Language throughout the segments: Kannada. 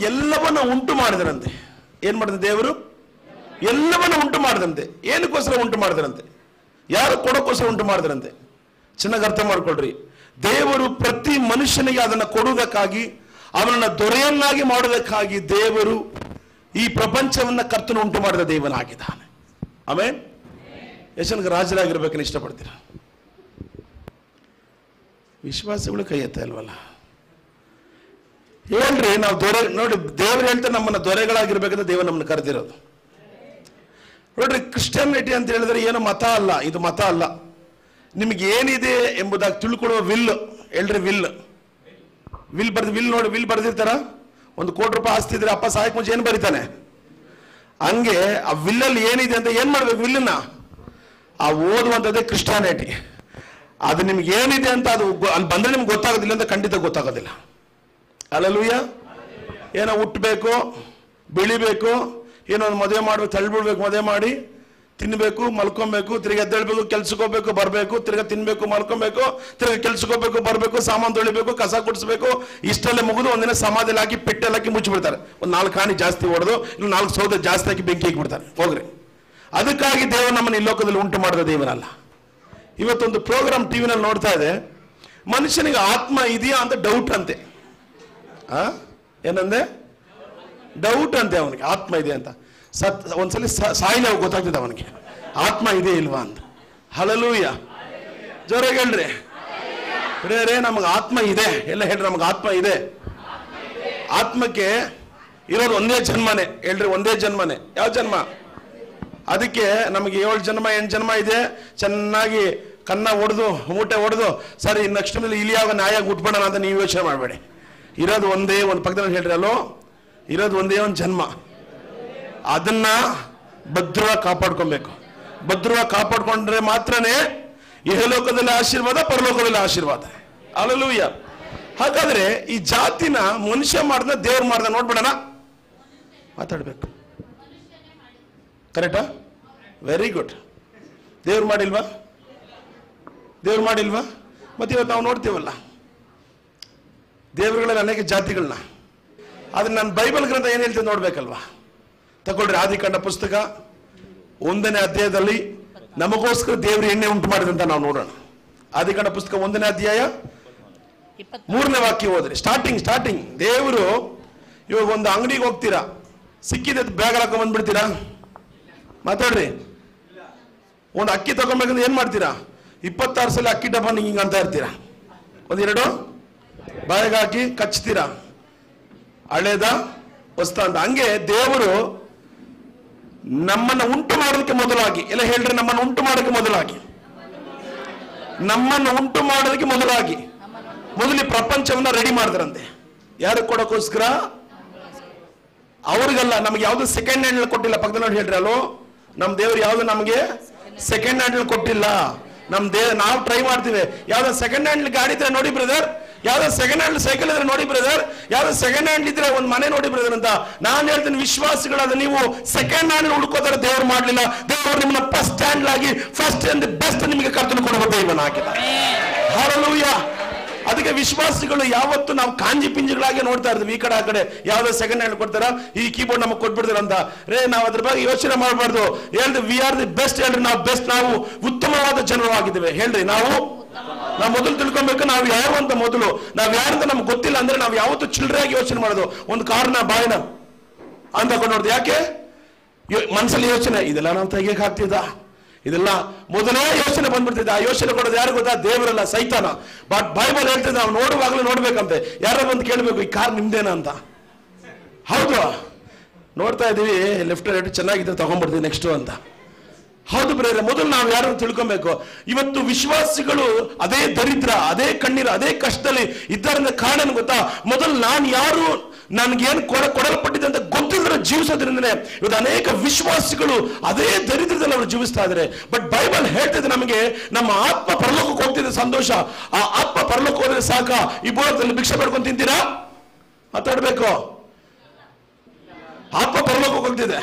ಎಲ್ಲವನ್ನ ಉಂಟು ಮಾಡಿದರಂತೆ. ಏನ್ ಮಾಡಿದ ದೇವರು? ಎಲ್ಲವನ್ನ ಉಂಟು ಮಾಡಿದಂತೆ. ಏನಕ್ಕೋಸ್ಕರ ಉಂಟು ಮಾಡಿದರಂತೆ? ಯಾರು ಕೊಡೋಕ್ಕೋಸ್ಕರ ಉಂಟು ಮಾಡಿದರಂತೆ? ಚೆನ್ನಾಗಿ ಅರ್ಥ ಮಾಡ್ಕೊಳ್ರಿ. ದೇವರು ಪ್ರತಿ ಮನುಷ್ಯನಿಗೆ ಅದನ್ನು ಕೊಡುವುದಕ್ಕಾಗಿ, ಅವನನ್ನ ದೊರೆಯನ್ನಾಗಿ ಮಾಡುವುದಕ್ಕಾಗಿ ದೇವರು ಈ ಪ್ರಪಂಚವನ್ನ ಕರ್ತನು ಉಂಟು ಮಾಡಿದ ದೇವನಾಗಿದ್ದಾನೆ. ಆಮೇಲೆ ಎಷ್ಟು ಜನಕ್ಕೆ ರಾಜರಾಗಿರ್ಬೇಕನ್ನು ಇಷ್ಟಪಡ್ತೀರ? ವಿಶ್ವಾಸಗಳು ಕೈ ಎತ್ತ ಇಲ್ವಲ್ಲ? ಹೇಳ್ರಿ, ನಾವು ದೊರೆ ನೋಡಿ, ದೇವರು ಹೇಳ್ತಾರೆ ನಮ್ಮನ್ನ ದೊರೆಗಳಾಗಿರ್ಬೇಕಂತ ದೇವರು ನಮ್ಮನ್ನು ಕರೆದಿರೋದು. ನೋಡ್ರಿ, ಕ್ರಿಶ್ಚಿಯಾನಿಟಿ ಅಂತ ಹೇಳಿದ್ರೆ ಏನು ಮತ ಅಲ್ಲ, ಇದು ಮತ ಅಲ್ಲ. ನಿಮ್ಗೆ ಏನಿದೆ ಎಂಬುದಾಗಿ ತಿಳ್ಕೊಳ್ಳುವ ವಿಲ್. ಹೇಳ್ರಿ, ವಿಲ್ ಬರ್ದು, ವಿಲ್ ನೋಡಿ, ವಿಲ್ ಬರ್ದಿರ್ತಾರ. 1 ಕೋಟಿ ರೂಪಾಯಿ ಆಸ್ತಿ ಇದ್ರೆ ಅಪ್ಪ ಸಾಯಕ್ ಮುಂಚೆ ಏನು ಬರೀತಾನೆ? ಹಂಗೆ ಆ ವಿಲ್ಲಲ್ಲಿ ಏನಿದೆ ಅಂತ ಏನ್ ಮಾಡ್ಬೇಕು? ವಿಲ್ಲನ್ನ ಆ ಓದುವಂಥದ್ದೇ ಕ್ರಿಶ್ಚಿಯಾನಿಟಿ. ಅದು ನಿಮ್ಗೆ ಏನಿದೆ ಅಂತ ಅದು ಅಲ್ಲಿ ಬಂದ್ರೆ ನಿಮ್ಗೆ ಗೊತ್ತಾಗೋದಿಲ್ಲ ಅಂತ ಖಂಡಿತ ಗೊತ್ತಾಗೋದಿಲ್ಲ. ಹಲ್ಲೆಲೂಯ. ಏನೋ ಹುಟ್ಟಬೇಕು, ಬೆಳಿಬೇಕು, ಏನೋ ಒಂದು ಮದುವೆ ಮಾಡ್ಬೇಕು, ತಳ್ಳಿಬಿಡ್ಬೇಕು, ಮದುವೆ ಮಾಡಿ ತಿನ್ಬೇಕು, ಮಲ್ಕೊಬೇಕು, ತಿರ್ಗಿ ಎದ್ದೇಳ್ಬೇಕು, ಕೆಲ್ಸಕ್ಕೆ ಹೋಗ್ಬೇಕು, ಬರಬೇಕು, ತಿರ್ಗಿ ತಿನ್ಬೇಕು, ಮಲ್ಕೊಬೇಕು, ತಿರ್ಗಿ ಕೆಲ್ಸಕ್ಕೆ ಹೋಗ್ಬೇಕು, ಬರಬೇಕು, ಸಾಮಾನು ತೊಳಿಬೇಕು, ಕಸ ಗುಡಿಸ್ಬೇಕು. ಇಷ್ಟಲ್ಲೇ ಮುಗಿದು ಒಂದಿನ ಸಮಾಧಿಯಲ್ಲಿ ಹಾಕಿ ಪೆಟ್ಟೆಲ್ಲ ಹಾಕಿ ಮುಚ್ಚಿಬಿಡ್ತಾರೆ. ಒಂದು 4 ಆಣಿ ಜಾಸ್ತಿ ಹೊಡೆದು ಇಲ್ಲ 4 ಸೌದೆ ಜಾಸ್ತಿ ಹಾಕಿ ಬೆಂಕಿ ಹಾಕಿಬಿಡ್ತಾರೆ. ಹೋಗ್ರಿ. ಅದಕ್ಕಾಗಿ ದೇವರು ನಮ್ಮನ್ನು ಈ ಲೋಕದಲ್ಲಿ ಉಂಟು ಮಾಡಿದ ದೇವರಲ್ಲ. ಇವತ್ತೊಂದು ಪ್ರೋಗ್ರಾಮ್ ಟಿವಿನಲ್ಲಿ ನೋಡ್ತಾ ಇದೆ, ಮನುಷ್ಯನಿಗೆ ಆತ್ಮ ಇದೆಯಾ ಅಂತ ಡೌಟ್ ಅಂತೆ. ಏನಂದೆ? ಡೌಟ್ ಅಂತೆ ಅವನಿಗೆ, ಆತ್ಮ ಇದೆ ಅಂತ. ಒಂದ್ಸಲಿ ಸಾಯಿಲೆ ಗೊತ್ತಾಗ್ತದೆ ಅವನಿಗೆ ಆತ್ಮ ಇದೆ ಇಲ್ವಾ ಅಂತ. ಹಲ್ಲೆಲೂಯ. ಜೋರಾಗಿ ಹೇಳ್ರಿ. ರೇ ನಮಗೆ ಆತ್ಮ ಇದೆ. ಎಲ್ಲ ಹೇಳ್ರಿ, ನಮಗೆ ಆತ್ಮ ಇದೆ. ಆತ್ಮಕ್ಕೆ ಇರೋದು ಒಂದೇ ಜನ್ಮನೇ. ಹೇಳ್ರಿ, ಒಂದೇ ಜನ್ಮನೇ. ಯಾವ ಜನ್ಮ? ಅದಕ್ಕೆ ನಮಗೆ 7 ಜನ್ಮ 8 ಜನ್ಮ ಇದೆ. ಚೆನ್ನಾಗಿ ಕನ್ನ ಹೊಡೆದು ಮೂಟೆ ಹೊಡೆದು ಸರಿ ನೆಕ್ಸ್ಟ್ ಮೇಲೆ ಇಲಿಯಾಗ ನಾಯಾಗಿ ಉಟ್ಬಿಡೋಣ ಅಂತ ನೀವು ಯೋಚನೆ ಮಾಡಬೇಡಿ. ಇರೋದು ಒಂದೇ ಒಂದು ಪಕ್ಕದಲ್ಲಿ ಹೇಳ್ರಿ, ಅಲ್ಲೋ, ಇರೋದು ಒಂದೇ ಒಂದು ಜನ್ಮ. ಅದನ್ನ ಭದ್ರವಾಗಿ ಕಾಪಾಡ್ಕೊಬೇಕು. ಭದ್ರವಾಗಿ ಕಾಪಾಡ್ಕೊಂಡ್ರೆ ಮಾತ್ರನೇ ಇಹಲೋಕದಲ್ಲಿ ಆಶೀರ್ವಾದ, ಪರಲೋಕದಲ್ಲಿ ಆಶೀರ್ವಾದ. ಹಲ್ಲೆಲೂಯ. ಹಾಗಾದ್ರೆ ಈ ಜಾತಿನ ಮನುಷ್ಯ ಮಾಡ್ದ, ದೇವ್ರು ಮಾಡ್ದ ನೋಡ್ಬಿಡೋಣ. ಮಾತಾಡ್ಬೇಕು. ಕರೆಕ್ಟಾ? Very good. ದೇವ್ರು ಮಾಡಿಲ್ವಾ? ದೇವ್ರು ಮಾಡಿಲ್ವಾ? ಮತ್ತೆ ಇವತ್ತು ನಾವು ನೋಡ್ತೀವಲ್ಲ ದೇವರುಗಳಲ್ಲಿ ಅನೇಕ ಜಾತಿಗಳನ್ನ. ಆದ್ರೆ ನಾನು ಬೈಬಲ್ ಗ್ರಂಥ ಏನ್ ಹೇಳ್ತೀನಿ ನೋಡ್ಬೇಕಲ್ವಾ? ತಗೊಳ್ರಿ, ಆದಿಕಾಂಡ ಪುಸ್ತಕ 1ನೇ ಅಧ್ಯಾಯದಲ್ಲಿ ನಮಗೋಸ್ಕರ ದೇವರು ಎಣ್ಣೆ ಉಂಟು ಮಾಡಿದಂತ ನಾವು ನೋಡೋಣ. ಆದಿಕಾಂಡ ಪುಸ್ತಕ 1ನೇ ಅಧ್ಯಾಯ 3ನೇ ವಾಕ್ಯ ಹೋದ್ರಿ. ಸ್ಟಾರ್ಟಿಂಗ್ ದೇವರು, ಇವಾಗ ಒಂದು ಅಂಗಡಿಗೆ ಹೋಗ್ತೀರಾ, ಸಿಕ್ಕಿದ ಬ್ಯಾಗ್ ಹಾಕೊಂಡ್ ಬಂದ್ಬಿಡ್ತೀರಾ? ಮಾತಾಡ್ರಿ. ಒಂದು ಅಕ್ಕಿ ತಗೊಂಡ್ಬೇಕಂದ್ರೆ ಏನ್ ಮಾಡ್ತೀರಾ? 26 ಸಲ ಅಕ್ಕಿ ಡಬ್ಬ ಹಿಂಗ ಅಂತ ಇರ್ತೀರಾ. 1-2 ಬಾಯಿಗೆ ಹಾಕಿ ಕಚ್ತೀರಾ, ಹಳೇದ ಹೊಸ್ತ ಅಂತ. ಹಂಗೆ ದೇವರು ನಮ್ಮನ್ನು ಉಂಟು ಮಾಡೋದಕ್ಕೆ ಮೊದಲಾಗಿ, ಎಲ್ಲ ಹೇಳ್ರಿ, ನಮ್ಮನ್ನು ಉಂಟು ಮಾಡೋದಕ್ಕೆ ಮೊದಲಾಗಿ, ನಮ್ಮನ್ನು ಉಂಟು ಮಾಡೋದಕ್ಕೆ ಮೊದಲಾಗಿ ಮೊದಲು ಪ್ರಪಂಚವನ್ನ ರೆಡಿ ಮಾಡಿದ್ರಂತೆ. ಯಾರು ಕೊಡೋಕ್ಕೋಸ್ಕರ? ಅವ್ರಿಗಲ್ಲ, ನಮ್ಗೆ ಯಾವ್ದು ಸೆಕೆಂಡ್ ಹ್ಯಾಂಡ್ ಕೊಟ್ಟಿಲ್ಲ. ಪಕ್ಕದಲ್ಲಿ ಹೇಳ್ರಿ, ಅಲ್ಲೋ, ನಮ್ ದೇವ್ರು ಯಾವ್ದು ನಮ್ಗೆ ಸೆಕೆಂಡ್ ಹ್ಯಾಂಡ್ ಕೊಟ್ಟಿಲ್ಲ. ನಾವು ಟ್ರೈ ಮಾಡ್ತೀವಿ. ಯಾವ್ದೋ ಸೆಕೆಂಡ್ ಹ್ಯಾಂಡ್ ಗಾಡಿ ಇದ್ರೆ ನೋಡಿ ಬ್ರದರ್, ಯಾವ್ದೋ ಸೆಕೆಂಡ್ ಹ್ಯಾಂಡ್ ಸೈಕಲ್ ಇದ್ರೆ ನೋಡಿ ಬ್ರದರ್, ಯಾವ್ದೋ ಸೆಕೆಂಡ್ ಹ್ಯಾಂಡ್ ಇದ್ರೆ ಒಂದು ಮನೆ ನೋಡಿ ಬ್ರದರ್ ಅಂತ. ನಾನು ಹೇಳ್ತೀನಿ, ವಿಶ್ವಾಸಿಗಳಾದ ನೀವು ಸೆಕೆಂಡ್ ಹ್ಯಾಂಡ್ ಹುಡುಕೋತಾರೆ ದೇವ್ರು ಮಾಡ್ಲಿಲ್ಲ. ದೇವರು ನಿಮ್ಮನ್ನ ಫಸ್ಟ್ ಹ್ಯಾಂಡ್ ಆಗಿ, ಫಸ್ಟ್ ಅಂಡ್ ಬೆಸ್ಟ್ ನಿಮಗೆ ಕರ್ತನು ಕೊಡುವ ದೇವನ ಹಾಕಿದ್ದಾರೆ. ಹಲ್ಲೆಲೂಯಾ. ಅದಕ್ಕೆ ವಿಶ್ವಾಸಿಗಳು ಯಾವತ್ತು ನಾವು ಕಾಂಜಿ ಪಿಂಜಿಗಳಾಗಿ ನೋಡ್ತಾ ಇರ್ತೀವಿ. ಈ ಕಡೆ ಆ ಕಡೆ ಯಾವ್ದೋ ಸೆಕೆಂಡ್ ಹ್ಯಾಂಡ್ ಕೊಡ್ತಾರ, ಈ ಕೀಬೋರ್ಡ್ ನಮಗೆ ಕೊಟ್ಬಿಡ್ತಾರ ಅಂತ. ನಾವು ಅದ್ರ ಬಗ್ಗೆ ಯೋಚನೆ ಮಾಡಬಾರ್ದು. ಹೇಳ್ರಿ, ವಿ ಆರ್ ದಿ ಬೆಸ್ಟ್. ಹೇಳ್ರಿ, ನಾವು ಬೆಸ್ಟ್, ನಾವು ಉತ್ತಮವಾದ ಜನರು ಆಗಿದ್ದೇವೆ. ಹೇಳ್ರಿ, ನಾವು ಮೊದಲು ತಿಳ್ಕೊಬೇಕು ನಾವು ಯಾವಂತ. ಮೊದಲು ನಾವು ಯಾರಂತ ನಮ್ಗೆ ಗೊತ್ತಿಲ್ಲ ಅಂದ್ರೆ ನಾವು ಯಾವತ್ತು ಚಿಲ್ಲರೆಯಾಗಿ ಯೋಚನೆ ಮಾಡೋದು. ಒಂದು ಕಾರ್ನ ಬಾಯಿನ ಅಂತ ನೋಡ್ದು. ಯಾಕೆ? ಮನಸ್ಸಲ್ಲಿ ಯೋಚನೆ, ಇದೆಲ್ಲ ನಾವು ತೆಗಿಯಕ್ ಆಗ್ತಿದ್ದ, ಇದೆಲ್ಲ ಮೊದಲೇ ಯೋಚನೆ ಬಂದ್ಬಿಡ್ತಿದ್ದೆ. ಆ ಯೋಚನೆ ಕೊಡೋದು ಯಾರು ಗೊತ್ತಾ? ದೇವರಲ್ಲ, ಸೈತಾನ. ಬಟ್ ಬೈಬಲ್ ಹೇಳ್ತಿದ್ದೆ, ನಾವು ನೋಡುವಾಗಲೂ ನೋಡ್ಬೇಕಂತೆ. ಯಾರೋ ಬಂದು ಕೇಳಬೇಕು, ಈ ಕಾರ್ ನಿಮ್ದೇನ ಅಂತ. ಹೌದು, ನೋಡ್ತಾ ಇದೀವಿ, ಲೆಫ್ಟ್ ರೈಟ್ ಚೆನ್ನಾಗಿದ್ರೆ ತಗೊಂಡ್ಬಿಡ್ತೀವಿ ನೆಕ್ಸ್ಟ್ ಅಂತ. ಹೌದು ಬ್ರದರ್, ಮೊದಲು ನಾವು ಯಾರು ತಿಳ್ಕೊಬೇಕು. ಇವತ್ತು ವಿಶ್ವಾಸಿಗಳು ಅದೇ ದರಿದ್ರ, ಅದೇ ಕಣ್ಣೀರು, ಅದೇ ಕಷ್ಟದಲ್ಲಿ ಇದ್ದರಿಂದ ಕಾರಣ ಗೊತ್ತಾ? ಮೊದಲು ನಾನು ಯಾರು, ನನ್ಗೇನು ಕೊಡಲ್ಪಟ್ಟಿದೆ ಅಂತ ಗೊತ್ತಿಲ್ಲದ್ರೆ ಜೀವಿಸೋದ್ರಿಂದನೇ ಇವತ್ತು ಅನೇಕ ವಿಶ್ವಾಸಿಗಳು ಅದೇ ದರಿದ್ರದಲ್ಲಿ ಅವರು ಜೀವಿಸ್ತಾ ಇದ್ದಾರೆ. ಬಟ್ ಬೈಬಲ್ ಹೇಳ್ತಿದೆ ನಮಗೆ, ನಮ್ಮ ಆತ್ಮ ಪರಲೋಕಕ್ಕೆ ಹೋಗ್ತಿದೆ, ಸಂತೋಷ. ಆ ಆತ್ಮ ಪರಲೋಕ ಹೋದ್ರೆ ಸಾಕ? ಈ ಬೋಳದಲ್ಲಿ ಭಿಕ್ಷೆ ಬೇಡ್ಕೊಂಡು ತಿಂತೀರಾ? ಮಾತಾಡ್ಬೇಕು. ಆತ್ಮ ಪರಲೋಕಕ್ಕೆ ಹೋಗ್ತಿದೆ,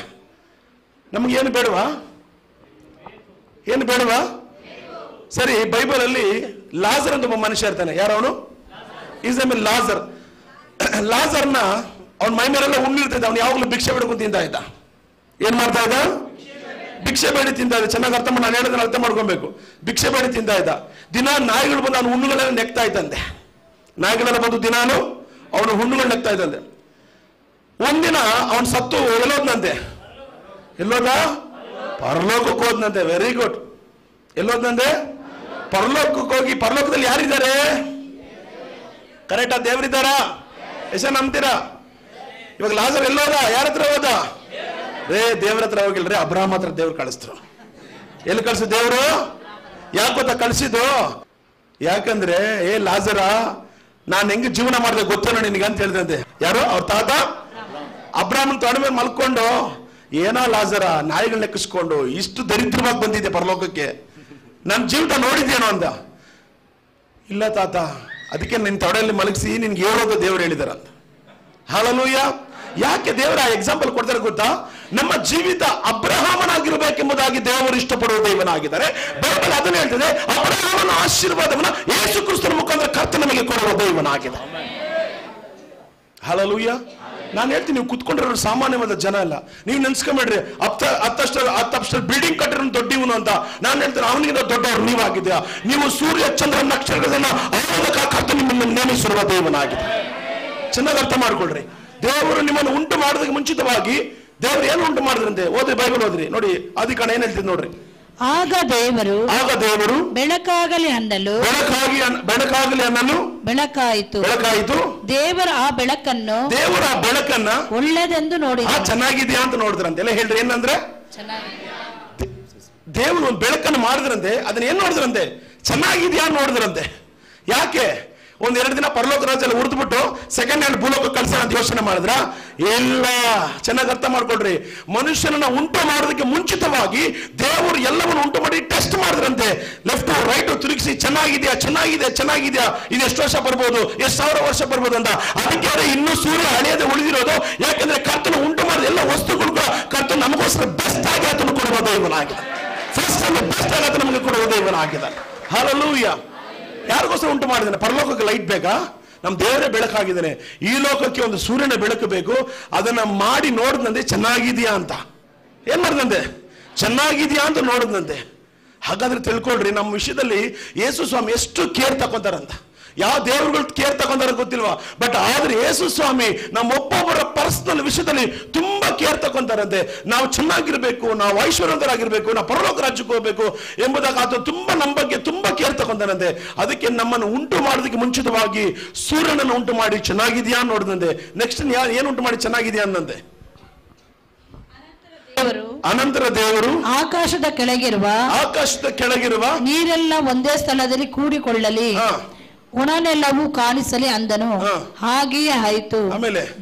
ನಮ್ಗೇನು ಬೇಡವಾ? ಏನು ಬೇಡವಾ? ಸರಿ, ಬೈಬಲ್ ಅಲ್ಲಿ ಲಾಜರ್ ಅಂತ ಒಬ್ಬ ಮನುಷ್ಯ ಇರ್ತಾನೆ. ಯಾರವನು? Is name ಲಾಜರ್. ಲಾಜರ್ನ ಅವ್ನ ಮೈ ಮೇಲೆಲ್ಲ ಉಣ್ಣಿರ್ತೈತೆ, ಅವ್ನು ಯಾವಾಗಲೂ ಭಿಕ್ಷೆ ಬೇಡ್ಕೊಂಡು ತಿಂತಾ ಇದ್ದ. ಏನ್ ಮಾಡ್ತಾ ಇದ್ದ? ಭಿಕ್ಷೆ ಬೇಡಿ ತಿಂತಾ ಇದ್ದ. ಚೆನ್ನಾಗಿ ಅರ್ಥ ಮಾಡಿ, ನಾನು ಹೇಳೋದನ್ನ ಅರ್ಥ ಮಾಡ್ಕೊಬೇಕು. ಭಿಕ್ಷೆ ಬೇಡಿ ತಿಂತಾ ಇದ್ದ. ದಿನ ನಾಯಿಗಳು ಬಂದು ಅವನು ಹುಣ್ಣುಗಳೆಲ್ಲ ನೆಕ್ತಾ ಇದ್ದಂತೆ. ನಾಯಿಗಳೆಲ್ಲ ಬಂದು ದಿನಾನು ಅವನು ಹುಣ್ಣುಗಳು ನೆಕ್ತಾ ಇದ್ದಂತೆ. ಒಂದಿನ ಅವನು ಸತ್ತು ಎಲ್ಲೋದ್ನಂತೆ. ಎಲ್ಲೋದ? ಪರಲೋಕಕ್ಕೆ ಹೋದ್ನಂತೆ. Very good. ಎಲ್ಲೋದ್ನಂತೆ? ಪರಲೋಕಕ್ಕೆ ಹೋಗಿ, ಪರಲೋಕದಲ್ಲಿ ಯಾರಿದ್ದಾರೆ? ಕರೆಕ್ಟಾ? ದೇವರಿದ್ದಾರಾ? ಎಷ್ಟ ನಂಬ್ತೀರಾ? ಇವಾಗ ಲಾಜರ್ ಎಲ್ಲೋದ? ಯಾರ ಹತ್ರ ಹೋದ? ದೇವ್ರ ಹತ್ರ ಹೋಗಿಲ್ರಿ, ಅಬ್ರಹಾಮ್ ಹತ್ರ ದೇವ್ರು ಕಳಿಸ್ತರು. ಎಲ್ಲಿ ಕಳ್ಸಿದ್ ದೇವ್ರು? ಯಾಕೆ ಗೊತ್ತಾ ಕಳ್ಸಿದ್ದು? ಯಾಕಂದ್ರೆ ಲಾಜರ, ನಾನು ಹೆಂಗೆ ಜೀವನ ಮಾಡಿದೆ ಗೊತ್ತೇನೋ ನಿನಗೆ ಅಂತ ಹೇಳಿದಂತೆ. ಯಾರು? ಅವ್ರ ತಾತ ಅಬ್ರಾಹ್ಮನ್ ತೊಡೆ ಮೇಲೆ ಮಲ್ಕೊಂಡು, ಏನೋ ಲಾಜರ ನಾಯಿಗಳು ಲೆಕ್ಕಿಸ್ಕೊಂಡು ಇಷ್ಟು ದರಿದ್ರವಾಗಿ ಬಂದಿದೆ ಪರಲೋಕಕ್ಕೆ, ನನ್ನ ಜೀವಿತ ನೋಡಿದ್ಯೇನೋ ಅಂದ. ಇಲ್ಲ ತಾತ, ಅದಕ್ಕೆ ನಿನ್ನ ತೊಡೆಯಲ್ಲಿ ಮಲಗಿಸಿ ನಿನ್ಗೆ ಹೇಳೋದು ದೇವ್ರು ಹೇಳಿದಾರಂತ. ಹಲ್ಲೆಲೂಯಾ. ಯಾಕೆ ದೇವರ ಎಕ್ಸಾಂಪಲ್ ಕೊಡ್ತಾರೆ ಗೊತ್ತಾ? ನಮ್ಮ ಜೀವಿತ ಅಬ್ರಹಾಮನಾಗಿರಬೇಕೆಂಬುದಾಗಿ ದೇವರು ಇಷ್ಟಪಡುವ ದೇವನಾಗಿದ್ದಾರೆ. ಬೈಬಲ್ ಅದನ್ನ ಹೇಳ್ತದೆ, ಅಬ್ರಹಾಮನ ಆಶೀರ್ವಾದವನ್ನ ಯೇಸು ಕ್ರಿಸ್ತನ ಮುಖಾಂತರ ಕರ್ತನ ನಮಗೆ ಕೊಡುವ ದೇವನಾಗಿದೆ. ಹಲ್ಲೆಲೂಯಾ. ನಾನು ಹೇಳ್ತೀನಿ, ನೀವು ಕುತ್ಕೊಂಡಿರೋ ಸಾಮಾನ್ಯವಾದ ಜನ ಅಲ್ಲ. ನೀವು ನೆನ್ಸ್ಕೊಂಬೇಡ್ರಿ ಹತ್ತಷ್ಟು ಬಿಲ್ಡಿಂಗ್ ಕಟ್ಟಿರೋ ದೊಡ್ಡವನು ಅಂತ. ನಾನು ಹೇಳ್ತೇನೆ, ಅವನಿಗಿಂತ ದೊಡ್ಡವರು ನೀವಾಗಿದ್ಯಾ. ನೀವು ಸೂರ್ಯ ಚಂದ್ರ ನಕ್ಷತ್ರಗಳನ್ನ ಕರ್ತನ ನಿಮ್ಮನ್ನು ನೇಮಿಸಿರುವ ದೇವನಾಗಿದೆ. ಚೆನ್ನಾಗಿ ಅರ್ಥ ಮಾಡ್ಕೊಳ್ರಿ. ದೇವರು ನಿಮ್ಮನ್ನು ಉಂಟು ಮಾಡೋದಕ್ಕೆ ಮುಂಚಿತವಾಗಿ ದೇವರು ಏನು ಉಂಟು ಮಾಡಿದ್ರಂತೆ? ಓದ್ರಿ, ಬೈಬಲ್ ಓದ್ರಿ, ನೋಡಿ ಆದಿಕಾಂಡ ಏನ್ ಹೇಳ್ತಿದ್ ನೋಡ್ರಿ. ಆಗ ದೇವರು ಬೆಳಕಾಗಲಿ ಅನ್ನಲು ಬೆಳಕಾಯಿತು. ದೇವರ ಆ ಬೆಳಕನ್ನ ಒಳ್ಳೆದೆಂದು ನೋಡಿ ಚೆನ್ನಾಗಿದ್ಯಾ ಅಂತ ನೋಡಿದ್ರಂತೆ. ಎಲ್ಲ ಹೇಳ್ರಿ, ಏನಂದ್ರೆ ದೇವರು ಒಂದು ಬೆಳಕನ್ನು ಮಾಡಿದ್ರಂತೆ. ಅದನ್ನ ಏನ್ ನೋಡಿದ್ರಂತೆ? ಚೆನ್ನಾಗಿದ್ಯಾ ನೋಡಿದ್ರಂತೆ. ಯಾಕೆ? ಒಂದೆರಡು ದಿನ ಪರಲೋಕ ರಾಜ್ಯದಲ್ಲಿ ಉಳಿದ್ಬಿಟ್ಟು ಸೆಕೆಂಡ್ ಹ್ಯಾಂಡ್ ಭೂಲೋಕ ಕಳ್ಸೋಣ ಅಂತ ಯೋಚನೆ ಮಾಡಿದ್ರ? ಇಲ್ಲ. ಚೆನ್ನಾಗಿ ಅರ್ಥ ಮಾಡ್ಕೊಳ್ರಿ. ಮನುಷ್ಯನನ್ನ ಉಂಟು ಮಾಡೋದಕ್ಕೆ ಮುಂಚಿತವಾಗಿ ದೇವರು ಎಲ್ಲವನ್ನು ಉಂಟು ಮಾಡಿ ಟೆಸ್ಟ್ ಮಾಡಿದ್ರಂತೆ. ಲೆಫ್ಟ್ ರೈಟ್ ತಿರುಗಿಸಿ, ಚೆನ್ನಾಗಿದ್ಯಾ, ಇದು ಎಷ್ಟು ವರ್ಷ ಬರ್ಬೋದು, ಎಷ್ಟು ಸಾವಿರ ವರ್ಷ ಬರ್ಬೋದು ಅಂತ. ಅದಕ್ಕೆ ಇನ್ನೂ ಸೂರ್ಯ ಅಳೆಯದೆ ಉಳಿದಿರೋದು. ಯಾಕಂದ್ರೆ ಕರ್ತನ ಉಂಟು ಮಾಡಿದ ಎಲ್ಲ ವಸ್ತುಗಳು ಕೂಡ ಕರ್ತನ ನಮಗೋಸ್ಕರ ಬೆಸ್ಟ್ ಆಗಿ ಆತನು ಕೊಡುವ ದೇವನಾಗಿದೆ. ಫಸ್ಟ್ ಅನ್ನು ಬೆಸ್ಟ್ ಆಗಿ ಆತ ನಮಗೆ ಕೊಡುವ ದೇವನಾಗಿದ್ದಾನೆ. ಹಲ್ಲೆಲೂಯಾ. ಯಾರಿಗೋಸ್ಕರ ಉಂಟು ಮಾಡಿದ್ದಾನೆ? ಪರಲೋಕಕ್ಕೆ ಲೈಟ್ ಬೇಕಾ? ನಮ್ಮ ದೇವರೇ ಬೆಳಕಾಗಿದ್ದಾನೆ. ಈ ಲೋಕಕ್ಕೆ ಒಂದು ಸೂರ್ಯನ ಬೆಳಕು ಬೇಕು. ಅದನ್ನ ಮಾಡಿ ನೋಡಿದಂತೆ ಚೆನ್ನಾಗಿದೆಯಾ ಅಂತ. ಏನ್ ಮಾಡಿದಂತೆ? ಚೆನ್ನಾಗಿದೆಯಾ ಅಂತ ನೋಡಿದಂತೆ. ಹಾಗಾದ್ರೆ ತಿಳ್ಕೊಳ್ರಿ, ನಮ್ಮ ವಿಷಯದಲ್ಲಿ ಯೇಸು ಸ್ವಾಮಿ ಎಷ್ಟು ಕೇರ್ ತಗೊಂತಾರಂತ. ಯಾವ ದೇವರುಗಳು ಕೇರ್ ತಗೊಂತಾರ ಗೊತ್ತಿಲ್ವಾ? ಬಟ್ ಆದ್ರೆ ಯೇಸು ಸ್ವಾಮಿ ನಮ್ಮೊಬ್ಬೊಬ್ಬರ ಪರ್ಸನಲ್ ವಿಷಯದಲ್ಲಿ ತುಂಬಾ ಕೇರ್ ತಗೊಂತಾರಂತೆ. ನಾವು ಚೆನ್ನಾಗಿರ್ಬೇಕು, ನಾವು ಐಶ್ವರ್ಯವಂತರಾಗಿರ್ಬೇಕು, ನಾವು ಪರಲೋಕ ರಾಜ್ಯಕ್ಕೆ ಹೋಗ್ಬೇಕು ಎಂಬುದಾಗಿ ಆತ ತುಂಬಾ ನಮ್ಮ ಬಗ್ಗೆ ತುಂಬಾ ಕೇರ್ ತಗೊಂತಾರಂತೆ. ಅದಕ್ಕೆ ನಮ್ಮನ್ನು ಉಂಟು ಮಾಡೋದಕ್ಕೆ ಮುಂಚಿತವಾಗಿ ಸೂರ್ಯನನ್ನು ಉಂಟು ಮಾಡಿ ಚೆನ್ನಾಗಿದೆಯಾ ನೋಡಿದಂತೆ. ನೆಕ್ಸ್ಟ್ ಏನು ಉಂಟು ಮಾಡಿ ಚೆನ್ನಾಗಿದೆಯಾ ಅಂದಂತೆ. ಅನಂತರ ದೇವರು ಆಕಾಶದ ಕೆಳಗಿರುವ ನೀರೆಲ್ಲ ಒಂದೇ ಸ್ಥಳದಲ್ಲಿ ಕೂಡಿಕೊಳ್ಳಲಿ, ಒಣನೆಲವು ಕಾಣಿಸಲಿ ಅಂದನು. ಹಾಗೆಯೇ ಆಯಿತು.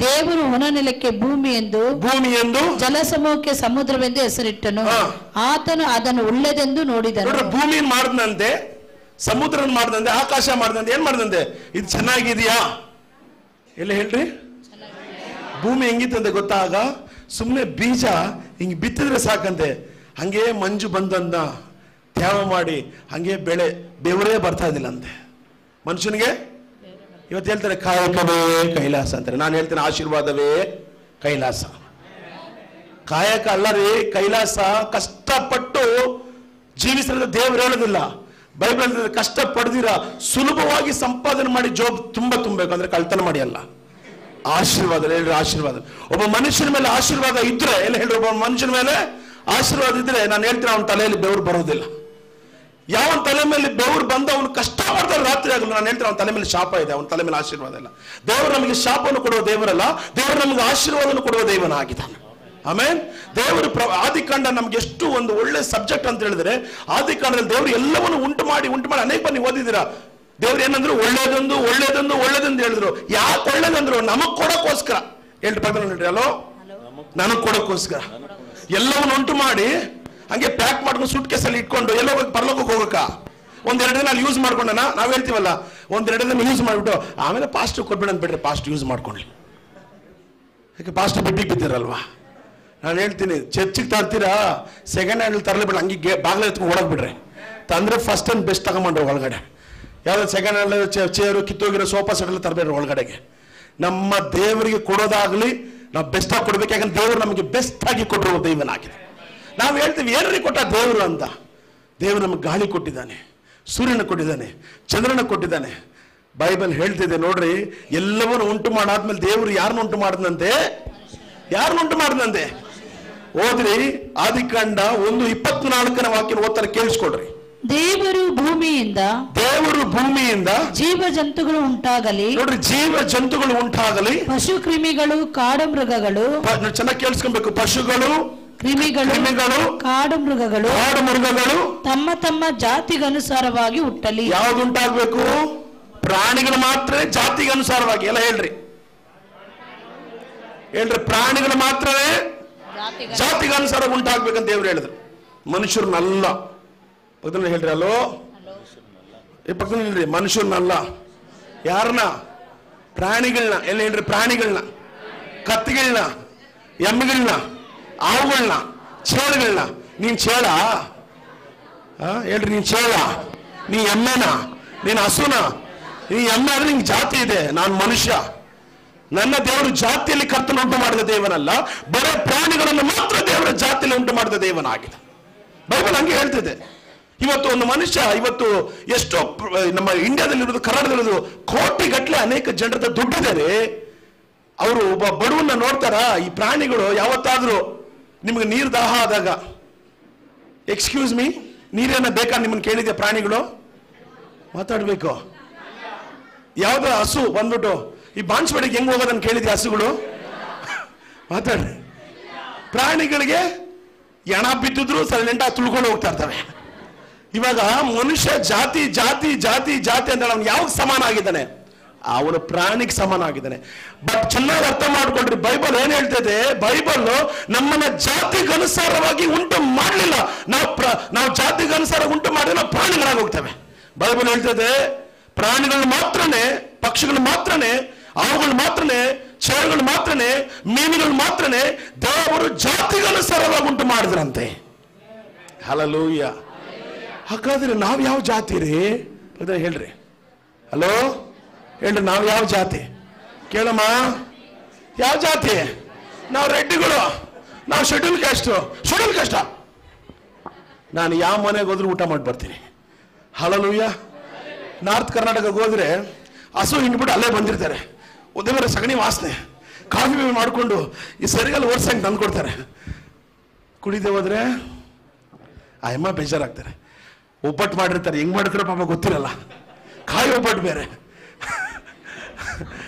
ದೇವರು ಒಣನೆಲಕ್ಕೆ ಭೂಮಿ ಎಂದು ಜಲಸಮೂಹಕ್ಕೆ ಸಮುದ್ರವೆಂದು ಹೆಸರಿಟ್ಟನು. ಆತನು ಅದನ್ನು ಒಳ್ಳೆದೆಂದು ನೋಡಿದನು. ಭೂಮಿ ಮಾಡಿದಂತೆ, ಸಮುದ್ರ ಮಾಡಿದಂತೆ, ಆಕಾಶ ಮಾಡಿದಂತೆ, ಏನ್ ಮಾಡಿದಂತೆ? ಇದು ಚೆನ್ನಾಗಿದೆಯಾ? ಎಲ್ಲ ಹೇಳ್ರಿ. ಭೂಮಿ ಹೆಂಗಿತ್ತಂತೆ ಗೊತ್ತಾಗ? ಸುಮ್ಮನೆ ಬೀಜ ಹಿಂಗ್ ಬಿತ್ತಿದ್ರೆ ಸಾಕಂತೆ, ಹಂಗೆ ಮಂಜು ಬಂದನ್ನ ತ್ಯಾವ ಮಾಡಿ ಹಂಗೆ ಬೆಳೆ ಬೆವರೇ ಬರ್ತಾ ಇದ್ದಿಲ್ಲ ಅಂತೆ ಮನುಷ್ಯನಿಗೆ. ಇವತ್ತು ಹೇಳ್ತಾರೆ ಕಾಯಕವೇ ಕೈಲಾಸ ಅಂತಾರೆ. ನಾನು ಹೇಳ್ತೇನೆ ಆಶೀರ್ವಾದವೇ ಕೈಲಾಸ. ಕಾಯಕ ಅಲ್ಲ ರೀ ಕೈಲಾಸ. ಕಷ್ಟಪಟ್ಟು ಜೀವಿಸಿದ ದೇವರು ಹೇಳೋದಿಲ್ಲ. ಬೈಬಲ್ ಕಷ್ಟ ಪಡೆದಿರ ಸುಲಭವಾಗಿ ಸಂಪಾದನೆ ಮಾಡಿ ಜೋಬ್ ತುಂಬಬೇಕು ಅಂದ್ರೆ ಕಳ್ತನ ಮಾಡಿ ಅಲ್ಲ. ಆಶೀರ್ವಾದ ಹೇಳ್ರಿ, ಆಶೀರ್ವಾದ. ಒಬ್ಬ ಮನುಷ್ಯನ ಮೇಲೆ ಆಶೀರ್ವಾದ ಇದ್ರೆ, ಎಲ್ಲ ಹೇಳ್ರಿ, ಒಬ್ಬ ಮನುಷ್ಯನ ಮೇಲೆ ಆಶೀರ್ವಾದ ಇದ್ರೆ ನಾನು ಹೇಳ್ತೀನಿ ಅವನ ತಲೆಯಲ್ಲಿ ಬೆವರು ಬರೋದಿಲ್ಲ. ಯಾವ ತಲೆ ಮೇಲೆ ಬೆವರು ಬಂದು ಅವನು ಕಷ್ಟ ಮಾಡ್ತಾರೆ ರಾತ್ರಿ ಆಗಲ್ಲ. ನಾನು ಹೇಳ್ತೀನಿ ಅವನ ತಲೆ ಮೇಲೆ ಶಾಪ ಇದೆ, ಅವನ ತಲೆ ಮೇಲೆ ಆಶೀರ್ವಾದ ಇಲ್ಲ. ದೇವರು ನಮಗೆ ಶಾಪವನ್ನು ಕೊಡುವ ದೇವರಲ್ಲ, ದೇವರು ನಮಗೆ ಆಶೀರ್ವಾದವನ್ನು ಕೊಡುವ ದೇವನಾಗಿದ್ದಾನೆ. ಆಮೇಲೆ ದೇವರು ಆದಿಕಾಂಡ ನಮ್ಗೆ ಎಷ್ಟು ಒಂದು ಒಳ್ಳೆ ಸಬ್ಜೆಕ್ಟ್ ಅಂತ ಹೇಳಿದ್ರೆ, ಆದಿಕಾಂಡದಲ್ಲಿ ದೇವರು ಎಲ್ಲವನ್ನು ಉಂಟು ಮಾಡಿ ಅನೇಕ ಬಾರಿ ನೀವು ಓದಿದ್ದೀರಾ. ದೇವ್ರು ಏನಂದ್ರು? ಒಳ್ಳೇದೊಂದು ಹೇಳಿದ್ರು. ಯಾಕೆ ಒಳ್ಳೇದಂದ್ರು? ನಮಗ್ ಕೊಡೋಕ್ಕೋಸ್ಕರ. ಹೇಳ್ರಿ ಪಕ್ಕದಲ್ಲಿ ಹೇಳ್ರಿ, ಅಲೋ, ನನಗ್ ಕೊಡೋಕ್ಕೋಸ್ಕರ ಎಲ್ಲವನ್ನು ಉಂಟು ಮಾಡಿ ಹಂಗೆ ಪ್ಯಾಕ್ ಮಾಡ್ಕೊಂಡು ಸೂಟ್ ಕೇಸಲ್ಲಿ ಇಟ್ಕೊಂಡು ಎಲ್ಲೋ ಪರಲೋಕಕ್ಕೆ ಹೋಗಕ್ಕ ಒಂದೆರಡು ದಿನ ಅಲ್ಲಿ ಯೂಸ್ ಮಾಡ್ಕೊಂಡ. ನಾವ್ ಹೇಳ್ತೀವಲ್ಲ, ಒಂದೆರಡು ದಿನ ಯೂಸ್ ಮಾಡ್ಬಿಟ್ಟು ಆಮೇಲೆ ಪಾಸ್ಟ್ ಕೊಟ್ಬಿಡ ಅಂತ ಬಿಡ್ರಿ. ಪಾಸ್ಟ್ ಯೂಸ್ ಮಾಡ್ಕೊಳ್ಳಿ. ಯಾಕೆ ಪಾಸ್ಟ್ ಬಿಟ್ಟಿಗೆ ಬಿದ್ದಿರಲ್ವಾ? ನಾನು ಹೇಳ್ತೀನಿ, ಚರ್ಚಿಗೆ ತರ್ತೀರಾ, ಸೆಕೆಂಡ್ ಹ್ಯಾಂಡ್ ತರಲಿ ಬಿಡ, ಹಂಗೆ ಬಾಗ್ಲ ಎತ್ಕೊಂಡು ಒಳಗ್ ಬಿಡ್ರಿ. ತಂದ್ರೆ ಫಸ್ಟ್ ಅಂಡ್ ಬೆಸ್ಟ್ ತಗೊಂಡ್ರಿ ಒಳಗಡೆ. ಯಾವ್ದು ಸೆಕೆಂಡ್ ಹ್ಯಾಂಡ್ ಚೇರು ಕಿತ್ತೋಗಿರೋ ಸೋಫಾ ಸೆಟ್ ಎಲ್ಲ ತರಬೇಡ್ರಿ ಒಳಗಡೆಗೆ. ನಮ್ಮ ದೇವರಿಗೆ ಕೊಡೋದಾಗ್ಲಿ ನಾವು ಬೆಸ್ಟ್ ಆಗಿ ಕೊಡ್ಬೇಕು. ಯಾಕಂದ್ರೆ ದೇವರು ನಮಗೆ ಬೆಸ್ಟ್ ಆಗಿ ಕೊಟ್ಟಿರುವ ದೈವನಾಗಿದೆ. ನಾವು ಹೇಳ್ತೀವಿ ಏನ್ರಿ ಕೊಟ್ಟ ದೇವರು ಅಂತ. ದೇವರು ನಮಗೆ ಗಾಳಿ ಕೊಟ್ಟಿದ್ದಾನೆ, ಸೂರ್ಯನ ಕೊಟ್ಟಿದ್ದಾನೆ, ಚಂದ್ರನ ಕೊಟ್ಟಿದ್ದಾನೆ. ಬೈಬಲ್ ಹೇಳ್ತಿದೆ ನೋಡ್ರಿ, ಎಲ್ಲವನ್ನು ಉಂಟು ಮಾಡಾದ್ಮೇಲೆ ದೇವರು ಯಾರನ್ನ ಉಂಟು ಮಾಡಿದಂತೆ? ಓದ್ರಿ, ಆದಿಕಾಂಡ 1:24 ವಾಕ್ಯ ಓದ್ತಾರೆ, ಕೇಳಿಸ್ಕೊಡ್ರಿ. ದೇವರು ಭೂಮಿಯಿಂದ ಜೀವ ಜಂತುಗಳು ಉಂಟಾಗಲಿ, ನೋಡ್ರಿ, ಜೀವ ಜಂತುಗಳು ಉಂಟಾಗಲಿ, ಪಶು ಕ್ರಿಮಿಗಳು, ಕಾಡು ಮೃಗಗಳು, ಚೆನ್ನಾಗಿ ಕೇಳಿಸ್ಕೊಬೇಕು, ಪಶುಗಳು, ಕ್ರಿಮಿಗಳು, ಕಾಡು ಮೃಗಗಳು ತಮ್ಮ ತಮ್ಮ ಜಾತಿಗನುಸಾರವಾಗಿ ಹುಟ್ಟಲಿ. ಯಾವ್ದು ಉಂಟಾಗಬೇಕು? ಪ್ರಾಣಿಗಳು ಮಾತ್ರ ಜಾತಿಗೆ ಅನುಸಾರವಾಗಿ. ಎಲ್ಲ ಹೇಳ್ರಿ, ಪ್ರಾಣಿಗಳು ಮಾತ್ರವೇ ಜಾತಿಗೆ ಅನುಸಾರ ಉಂಟಾಗ್ಬೇಕಂತ ದೇವ್ರು ಹೇಳಿದ್ರು. ಮನುಷ್ಯರನ್ನಲ್ಲ. ಪಕ್ಕದಲ್ಲಿ ಹೇಳ್ರಿ, ಅಲ್ಲೋ ಪಕ್ಕದಲ್ಲಿ ಹೇಳ್ರಿ, ಮನುಷ್ಯರನ್ನಲ್ಲ. ಯಾರನ್ನ? ಪ್ರಾಣಿಗಳನ್ನ. ಎಲ್ಲ ಹೇಳ್ರಿ, ಪ್ರಾಣಿಗಳನ್ನ, ಕತ್ತಿಗಳನ್ನ, ಎಮ್ಮೆಗಳನ್ನ, ಆವುಗಳನ್ನ, ಚೇಳುಗಳನ್ನ. ನೀನ್ ಚೇಳ? ಹೇಳ್ರಿ, ನೀನ್ ಚೇಳ? ನೀ ಎಮ್ಮೆನ? ನೀನ್ ಹಸುನ? ನೀ ಎಮ್ಮೆ ಆದ್ರೆ ನಿಂಗೆ ಜಾತಿ ಇದೆ. ನಾನು ಮನುಷ್ಯ. ನನ್ನ ದೇವರು ಜಾತಿಯಲ್ಲಿ ಕರ್ತನ ಉಂಟು ಮಾಡಿದ ದೇವನಲ್ಲ, ಬರೇ ಪ್ರಾಣಿಗಳನ್ನು ಮಾತ್ರ ದೇವರ ಜಾತಿಯಲ್ಲಿ ಉಂಟು ಮಾಡಿದ ದೇವನಾಗಿದೆ. ಬೈಬಲ್ ಹಂಗೆ ಹೇಳ್ತಿದೆ. ಇವತ್ತು ಒಂದು ಮನುಷ್ಯ, ಇವತ್ತು ಎಷ್ಟೋ ನಮ್ಮ ಇಂಡಿಯಾದಲ್ಲಿರೋದು, ಕರ್ನಾಟಕದಲ್ಲಿರೋದು ಕೋಟಿಗಟ್ಟಲೆ ಅನೇಕ ಜನರ ದುಡ್ಡಿದ್ದಾರೆ. ಅವರು ಒಬ್ಬ ಬಡವನ್ನ ನೋಡ್ತಾರ. ಈ ಪ್ರಾಣಿಗಳು ಯಾವತ್ತಾದ್ರೂ ನಿಮ್ಗೆ ನೀರು ದಾಹ ಆದಾಗ, ಎಕ್ಸ್ಕ್ಯೂಸ್ ಮೀ, ನೀರೇನ ಬೇಕಾ ನಿಮ್ಮನ್ನು ಕೇಳಿದೆ? ಪ್ರಾಣಿಗಳು ಮಾತಾಡ್ಬೇಕು. ಯಾವ್ದೋ ಹಸು ಬಂದ್ಬಿಟ್ಟು ಈ ಬಾನ್ಸ್ವಾಡಿಗೆ ಹೆಂಗ್ ಹೋಗೋದನ್ನು ಕೇಳಿದೆ? ಹಸುಗಳು ಮಾತಾಡ್ರಿ. ಪ್ರಾಣಿಗಳಿಗೆ ಎಣ ಬಿತ್ತಿದ್ರು ಸೈಲೆಂಟ್ ಆಗಿ ತುಳ್ಕೊಂಡು ಹೋಗ್ತಾ ಇರ್ತವೆ. ಇವಾಗ ಮನುಷ್ಯ ಜಾತಿ ಜಾತಿ ಜಾತಿ ಜಾತಿ ಅಂತ ಅವನು ಯಾವಾಗ ಸಮಾನ ಆಗಿದ್ದಾನೆ? ಅವನು ಪ್ರಾಣಿಗೆ ಸಮಾನ ಆಗಿದ್ದಾನೆ. ಬಟ್ ಚೆನ್ನಾಗಿ ಅರ್ಥ ಮಾಡ್ಕೊಳ್ರಿ, ಬೈಬಲ್ ಏನ್ ಹೇಳ್ತದೆ? ಬೈಬಲ್ ನಮ್ಮನ್ನ ಜಾತಿಗನುಸಾರವಾಗಿ ಉಂಟು ಮಾಡಲಿಲ್ಲ. ನಾವು ಜಾತಿಗನುಸಾರ ಉಂಟು ಮಾಡಿ ನಾವು ಪ್ರಾಣಿಗಳಾಗಿ ಹೋಗ್ತೇವೆ. ಬೈಬಲ್ ಹೇಳ್ತದೆ, ಪ್ರಾಣಿಗಳು ಮಾತ್ರನೇ, ಪಕ್ಷಿಗಳು ಮಾತ್ರನೇ, ಅವುಗಳು ಮಾತ್ರನೇ, ಚೇಳುಗಳು ಮಾತ್ರನೇ, ಮೀನುಗಳು ಮಾತ್ರನೇ ದೇವರು ಜಾತಿಗನುಸಾರವಾಗಿ ಉಂಟು ಮಾಡಿದ್ರಂತೆ. ಹಲ್ಲೆಲೂಯಾ. ಹಾಗಾದ್ರೆ ನಾವು ಯಾವ ಜಾತಿ ರೀ? ಹೇಳ್ರಿ, ಹಲೋ ಹೇಳ್ರಿ, ನಾವು ಯಾವ ಜಾತಿ? ಕೇಳಮ್ಮ, ಯಾವ ಜಾತಿ? ನಾವು ರೆಡ್ಡಿಗಳು, ನಾವು ಶೆಡ್ಯೂಲ್ ಕ್ಯಾಸ್ಟ್. ನಾನು ಯಾವ ಮನೆಗೆ ಹೋದ್ರೂ ಊಟ ಮಾಡಿ ಬರ್ತೀನಿ. ಹಲ್ಲೆಲೂಯಾ. ನಾರ್ತ್ ಕರ್ನಾಟಕಕ್ಕೆ ಹೋದ್ರೆ ಹಸು ಹಿಂಡ್ಬಿಟ್ಟು ಅಲ್ಲೇ ಬಂದಿರ್ತಾರೆ. ಉದ್ಯಮರ ಸಗಣಿ ವಾಸನೆ, ಕಾಫಿ ಮಾಡಿಕೊಂಡು ಈ ಸರಿಗಲ್ಲಿ ಓಡ್ಸಂಗೆ ತಂದು ಕೊಡ್ತಾರೆ. ಕುಡಿದೆ ಹೋದ್ರೆ ಆ ಅಮ್ಮ ಬೇಜಾರಾಗ್ತಾರೆ. ಒಬ್ಬಟ್ಟು ಮಾಡಿರ್ತಾರೆ, ಹೆಂಗ್ ಮಾಡಿರ್ತಾರೋ ಪಾಪ ಗೊತ್ತಿರಲ್ಲ. ಕಾಯಿ ಒಬ್ಬಟ್ಟು ಬೇರೆ.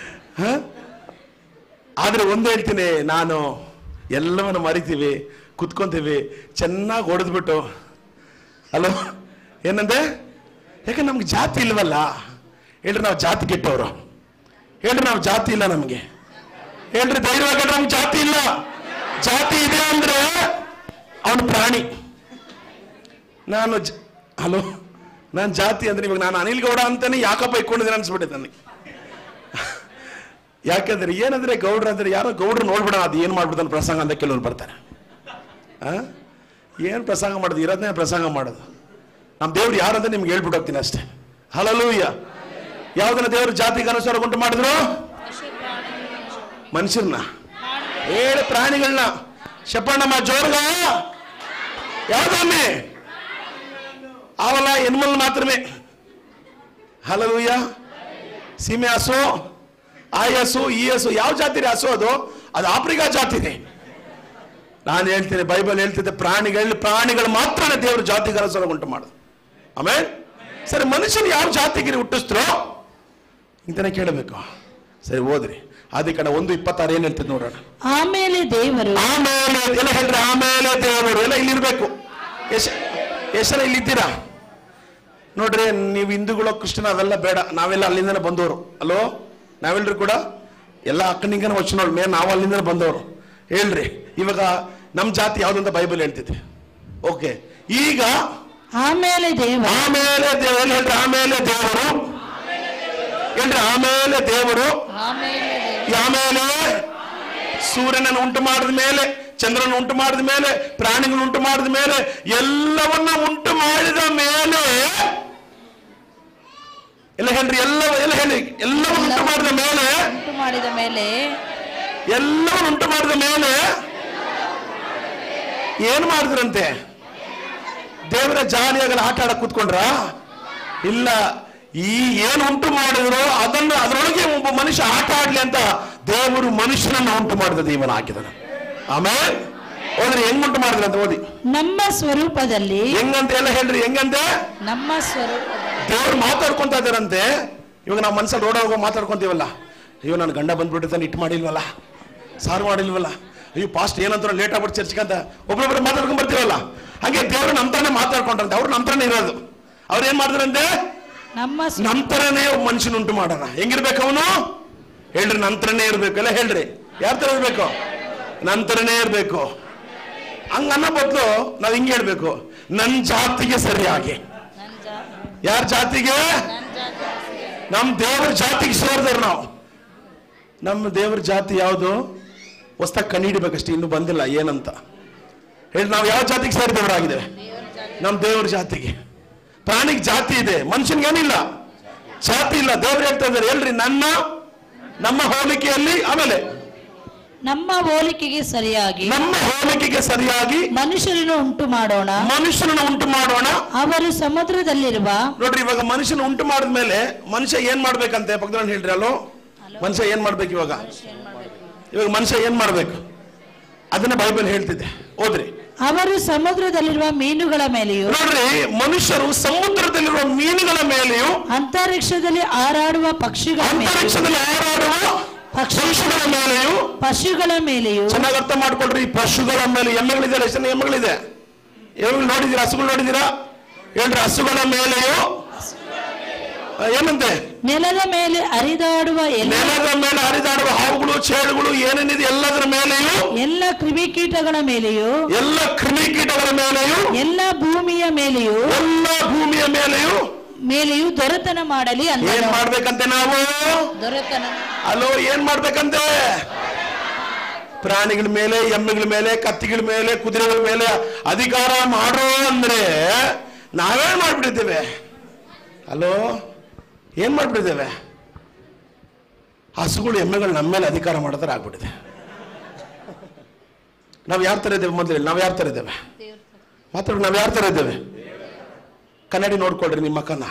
ಆದ್ರೆ ಒಂದು ಹೇಳ್ತೀನಿ, ನಾನು ಎಲ್ಲವನ್ನು ಮರಿತೀವಿ, ಕುತ್ಕೊಂತೀವಿ, ಚೆನ್ನಾಗಿ ಹೊಡೆದ್ಬಿಟ್ಟು. ಅಲೋ ಏನಂದೆ? ಯಾಕಂದ್ರೆ ನಮ್ಗೆ ಜಾತಿ ಇಲ್ವಲ್ಲ. ಹೇಳ್ರಿ, ನಾವು ಜಾತಿ ಕೆಟ್ಟವರು. ಹೇಳ್ರಿ, ನಾವು ಜಾತಿ ಇಲ್ಲ ನಮಗೆ. ಹೇಳ್ರಿ ಧೈರ್ಯವಾಗಿ, ನಮ್ಗೆ ಜಾತಿ ಇಲ್ಲ. ಜಾತಿ ಇದೆ ಅಂದ್ರೆ ಅವನು ಪ್ರಾಣಿ. ಹಲೋ, ನಾನು ಜಾತಿ ಅಂದ್ರೆ ಇವಾಗ ನಾನು ಅನಿಲ್ ಗೌಡ ಅಂತಾನೆ ಯಾಕಪ್ಪ ಇಟ್ಕೊಂಡಿದ್ದೀನಿ ಅನ್ಸ್ಬಿಟ್ಟೆ ನನಗೆ. ಯಾಕಂದ್ರೆ ಏನಂದ್ರೆ ಗೌಡ್ರ ಅಂದ್ರೆ ಯಾರೋ ಗೌಡ್ರು ನೋಡ್ಬಿಡ, ಅದು ಏನ್ ಮಾಡ್ಬಿಡ್ತಾನೆ ಪ್ರಸಂಗ ಅಂತ ಕೆಲವ್ರು ಬರ್ತಾರೆ. ಏನ್ ಪ್ರಸಂಗ ಮಾಡೋದು? ಇರೋದನ್ನೇ ಪ್ರಸಂಗ ಮಾಡೋದು. ನಮ್ಮ ದೇವ್ರು ಯಾರಂತ ನಿಮ್ಗೆ ಹೇಳ್ಬಿಟ್ಟು ಹೋಗ್ತೀನಿ ಅಷ್ಟೇ. ಹಲ್ಲೆಲೂಯಾ. ಯಾವ್ದನ್ನ ದೇವರು ಜಾತಿಗೆ ಅನುಸಾರ ಉಂಟು ಮಾಡಿದ್ರು? ಮನುಷ್ಯರನ್ನ. ಏಳು ಪ್ರಾಣಿಗಳನ್ನ. ಶಪಣ್ಣಮ್ಮ ಜೋರ್ಗ ಯಾವ್ದಮ್ಮೆ? ಅವಲ್ಲ ಎನ್ಮಲ್ ಮಾತ್ರಮೇ. ಹಲ್ಲೆಲೂಯಾ. ಸೀಮೆ ಹಸು, ಆಯ್ ಹಸು, ಈ ಹಸು. ಯಾವ ಜಾತಿ ರೀ ಹಸು? ಅದು ಆಫ್ರಿಕಾ ಜಾತಿನೇ. ನಾನು ಹೇಳ್ತೀನಿ, ಬೈಬಲ್ ಹೇಳ್ತಿದ್ದೆ, ಪ್ರಾಣಿಗಳು ಮಾತ್ರನೇ ದೇವರು ಜಾತಿಗೆ ಅನುಸಾರ ಉಂಟು ಮಾಡುದು. ಆಮೇಲೆ ಸರಿ, ಮನುಷ್ಯನ ಯಾವ ಜಾತಿಗಿರಿ ಹುಟ್ಟಿಸ್ತರೋ ಇಂತಾನೆ ಕೇಳಬೇಕು. ಸರಿ, ಓದ್ರಿ ಆದಿಕಾಂಡ 1:26 ಏನ್ ಹೇಳ್ತದೆ ನೋಡೋಣ. ಆಮೇಲೆ ದೇವರು, ಎಲ್ಲ ಹೇಳ್ರಿ, ಆಮೇಲೆ ದೇವರು. ಎಲ್ಲ ಇಲ್ಲಿರ್ಬೇಕು. ಎಷ್ಟರ ಇಲ್ಲಿದ್ದೀರಾ ನೋಡ್ರಿ. ನೀವು ಹಿಂದೂಗಳು, ಕ್ರಿಶ್ಚಿಯನ್ ಅವೆಲ್ಲ ಬೇಡ. ನಾವೆಲ್ಲ ಅಲ್ಲಿಂದನೇ ಬಂದವರು. ಅಲ್ಲೋ, ನಾವೆಲ್ಲರೂ ಕೂಡ ಎಲ್ಲ ಅಕ್ಕನಿಂಗನ ವಚನ ಮೇಲೆ ನಾವು ಅಲ್ಲಿಂದ ಬಂದವರು. ಹೇಳ್ರಿ, ಇವಾಗ ನಮ್ಮ ಜಾತಿ ಯಾವ್ದಂತ ಬೈಬಲ್ ಹೇಳ್ತಿದ್ದೆ. ಓಕೆ, ಈಗ ಆಮೇಲೆ ದೇವರು, ಹೇಳ್ರಿ, ಆಮೇಲೆ ದೇವರು. ಹೇಳ್ರಿ, ಆಮೇಲೆ ದೇವರು. ಆಮೇಲೆ ಸೂರ್ಯನನ್ನು ಉಂಟು ಮಾಡಿದ ಮೇಲೆ, ಚಂದ್ರನ ಉಂಟು ಮಾಡಿದ ಮೇಲೆ, ಪ್ರಾಣಿಗಳನ್ನು ಉಂಟು ಮಾಡಿದ ಮೇಲೆ, ಎಲ್ಲವನ್ನ ಉಂಟು ಮಾಡಿದ ಮೇಲೆ, ಎಲ್ಲ ಹೇಳ್ರಿ, ಎಲ್ಲ ಹೇಳಿ, ಎಲ್ಲವೂ ಉಂಟು ಮಾಡಿದ ಮೇಲೆ ಮಾಡಿದ ಮೇಲೆ ಎಲ್ಲವನ್ನು ಉಂಟು ಮಾಡಿದ ಮೇಲೆ ಏನು ಮಾಡಿದ್ರಂತೆ? ದೇವರ ಜಾಲಿಯಾಗಲ್ಲ ಆಟ ಆಡಕ್ ಕೂತ್ಕೊಂಡ್ರ? ಇಲ್ಲ, ಈ ಏನು ಉಂಟು ಮಾಡಿದ್ರು ಅದನ್ನು ಅದರೊಳಗೆ ಒಬ್ಬ ಮನುಷ್ಯ ಆಟ ಆಡ್ಲಿ ಅಂತ ದೇವರು ಮನುಷ್ಯನನ್ನು ಉಂಟು ಮಾಡಿದ ದೇವನ ಹಾಕಿದನು. ಆಮೇಲೆ ಹೋದ್ರಿ ಹೆಂಗ್ ಉಂಟು ಮಾಡಿದ್ರು ಅಂತ ಓದಿ. ನಮ್ಮ ಸ್ವರೂಪದಲ್ಲಿ. ಹೆಂಗಂತ ಎಲ್ಲ ಹೇಳ್ರಿ, ಹೆಂಗಂತೆ? ನಮ್ಮ ಸ್ವರೂಪ. ದೇವ್ರು ಮಾತಾಡ್ಕೊಂತ ಇದಾರಂತೆ. ಇವಾಗ ನಾವು ಮನ್ಸಲ್ಲಿ ರೋಡೋಗ ಮಾತಾಡ್ಕೊಂತೀವಲ್ಲ, ಅಯ್ಯೋ ನನ್ನ ಗಂಡ ಬಂದ್ಬಿಟ್ಟಿರ್ತಾನೆ, ಇಟ್ಟು ಮಾಡಿಲ್ವಲ್ಲ, ಸಾರು ಮಾಡಿಲ್ವಲ್ಲ, ಅಯ್ಯೋ ಪಾಸ್ಟ್ ಏನಂತ ಲೇಟ್ ಆಗ್ಬಿಟ್ಟು ಚರ್ಚ್ಕಂತ ಒಬ್ಬೊಬ್ಬರು ಮಾತಾಡ್ಕೊಂಡ್ ಬರ್ತೀವಲ್ಲ, ಹಾಗೆ ದೇವ್ರು ನಮ್ಮ ತರನೇ ಮಾತಾಡ್ಕೊಂಡ್ರಂತೆ. ಅವ್ರು ನಮ್ಮ ತರನೇ ಇರೋದು. ಅವ್ರು ಏನ್ ಮಾಡಿದ್ರಂತೆ? ನಮ್ಮ ತರನೇ ಮನುಷ್ಯನ ಉಂಟು ಮಾಡೋಣ. ಹೆಂಗಿರ್ಬೇಕು ಅವನು ಹೇಳ್ರಿ? ನಮ್ಮ ತರನೇ ಇರ್ಬೇಕು. ಎಲ್ಲ ಹೇಳ್ರಿ, ಯಾರ ತರ ಇರ್ಬೇಕು? ನನ್ನ ತರನೇ ಇರ್ಬೇಕು. ಹಂಗ ಅನ್ನೋ ಬದಲು ನಾವ್ ಹಿಂಗೆ ಹೇಳ್ಬೇಕು, ನನ್ನ ಜಾತಿಗೆ ಸರಿಯಾಗಿ. ಯಾರ ಜಾತಿಗೆ? ನಮ್ಮ ದೇವರ ಜಾತಿಗೆ ಸೇರಿದ್ರು ನಾವು. ನಮ್ಮ ದೇವರ ಜಾತಿ ಯಾವುದು? ಹೊಸ್ತಾಗಿ ಕಂಡಿಡ್ಬೇಕಷ್ಟೇ, ಇನ್ನು ಬಂದಿಲ್ಲ ಏನಂತ ಹೇಳಿ. ನಾವು ಯಾವ ಜಾತಿಗೆ ಸೇರಿದವರಾಗಿದ್ದೇವೆ? ನಮ್ಮ ದೇವರ ಜಾತಿಗೆ. ಪ್ರಾಣಿಗೆ ಜಾತಿ ಇದೆ, ಮನುಷ್ಯನ್ಗೇನಿಲ್ಲ, ಜಾತಿ ಇಲ್ಲ. ದೇವ್ರು ಹೇಳ್ತಾ ಇದ್ದಾರೆ, ಹೇಳ್ರಿ, ನಮ್ಮ ಹೋಲಿಕೆಯಲ್ಲಿ, ಆಮೇಲೆ ನಮ್ಮ ಹೋಲಿಕೆಗೆ ಸರಿಯಾಗಿ, ನಮ್ಮ ಹೋಲಿಕೆಗೆ ಸರಿಯಾಗಿ ಮನುಷ್ಯರನ್ನು ಉಂಟು ಮಾಡೋಣ. ಮನುಷ್ಯರನ್ನು ಉಂಟು ಮಾಡೋಣ. ಅವರು ಸಮುದ್ರದಲ್ಲಿರುವ. ನೋಡ್ರಿ, ಇವಾಗ ಮನುಷ್ಯನ ಉಂಟು ಮಾಡಿದ್ಮೇಲೆ ಮನುಷ್ಯ ಏನ್ ಮಾಡ್ಬೇಕಂತೆ? ಪಕ್ಕದಲ್ಲಿ ಹೇಳ್ರಿ, ಅಲ್ಲೋ, ಮನುಷ್ಯ ಏನ್ ಮಾಡ್ಬೇಕು? ಇವಾಗ ಮನುಷ್ಯ ಏನ್ ಮಾಡ್ಬೇಕು? ಅದನ್ನ ಬೈಬಲ್ ಹೇಳ್ತಿದೆ, ಓದ್ರಿ. ಅವರು ಸಮುದ್ರದಲ್ಲಿರುವ ಮೀನುಗಳ ಮೇಲೆಯೂ. ನೋಡ್ರಿ, ಮನುಷ್ಯರು ಸಮುದ್ರದಲ್ಲಿರುವ ಮೀನುಗಳ ಮೇಲೆಯೂ, ಅಂತರಿಕ್ಷದಲ್ಲಿ ಹಾರಾಡುವ ಪಕ್ಷಿಗಳ ಮೇಲೆಯೂ, ಪಶುಗಳ ಮೇಲೆಯೂ. ಚೆನ್ನಾಗಿ ಅರ್ಥ ಮಾಡ್ಕೊಳ್ರಿ. ಪಶುಗಳ ಮೇಲೆ, ಎಮ್ಮೆಗಳಿದೆ, ಎಷ್ಟು ಎಮ್ಮೆಗಳಿದೆ? ಎಮ್ಮೆಗಳು ನೋಡಿದೀರಾ? ಹಸುಗಳು ನೋಡಿದೀರಾ? ಹೇಳ್ರಿ, ಹಸುಗಳ ಮೇಲೆಯೂ ಏನಂತೆ? ನೆಲದ ಮೇಲೆ ಹರಿದಾಡುವ, ನೆಲದ ಮೇಲೆ ಹರಿದಾಡುವ ಹಾವುಗಳು, ಚೇಳುಗಳು, ಏನೇನಿದೆ ಎಲ್ಲದರ ಮೇಲೆಯೂ, ಎಲ್ಲ ಕ್ರಿಮಿಕೀಟಗಳ ಮೇಲೆಯೂ, ಎಲ್ಲ ಕ್ರಿಮಿಕೀಟಗಳ ಮೇಲೆಯೂ, ಎಲ್ಲ ಭೂಮಿಯ ಮೇಲೆಯೂ, ಮೇಲೆಯೂ ದೊರೆತನ ಮಾಡಲಿ. ಏನ್ ಮಾಡ್ಬೇಕಂತೆ ನಾವು? ದೊರೆತನ. ಅಲ್ಲೋ, ಏನ್ ಮಾಡ್ಬೇಕಂತೆ? ಪ್ರಾಣಿಗಳ ಮೇಲೆ, ಎಮ್ಮೆಗಳ ಮೇಲೆ, ಕತ್ತಿಗಳ ಮೇಲೆ, ಕುದುರೆಗಳ ಮೇಲೆ ಅಧಿಕಾರ ಮಾಡೋ ಅಂದ್ರೆ ನಾವೇನ್ ಮಾಡ್ಬಿಟ್ಟಿದ್ದೇವೆ? ಅಲ್ಲೋ, ಏನ್ ಮಾಡ್ಬಿಟ್ಟಿದ್ದೇವೆ? ಹಸುಗಳು, ಎಮ್ಮೆಗಳು ನಮ್ಮ ಮೇಲೆ ಅಧಿಕಾರ ಮಾಡೋದ್ರ ಆಗ್ಬಿಟ್ಟಿದೆ. ನಾವು ಯಾರ ತರ ಇದ್ದೇವೆ? ಮೊದಲೇ ನಾವು ಯಾರ ತರ ಇದ್ದೇವೆ? ಮಾತಾಡ, ನಾವು ಯಾರ ತರ ಇದ್ದೇವೆ? ಕನ್ನಡಿ ನೋಡ್ಕೊಳ್ರಿ ನಿಮ್ಮ ಮಕ್ಕನ.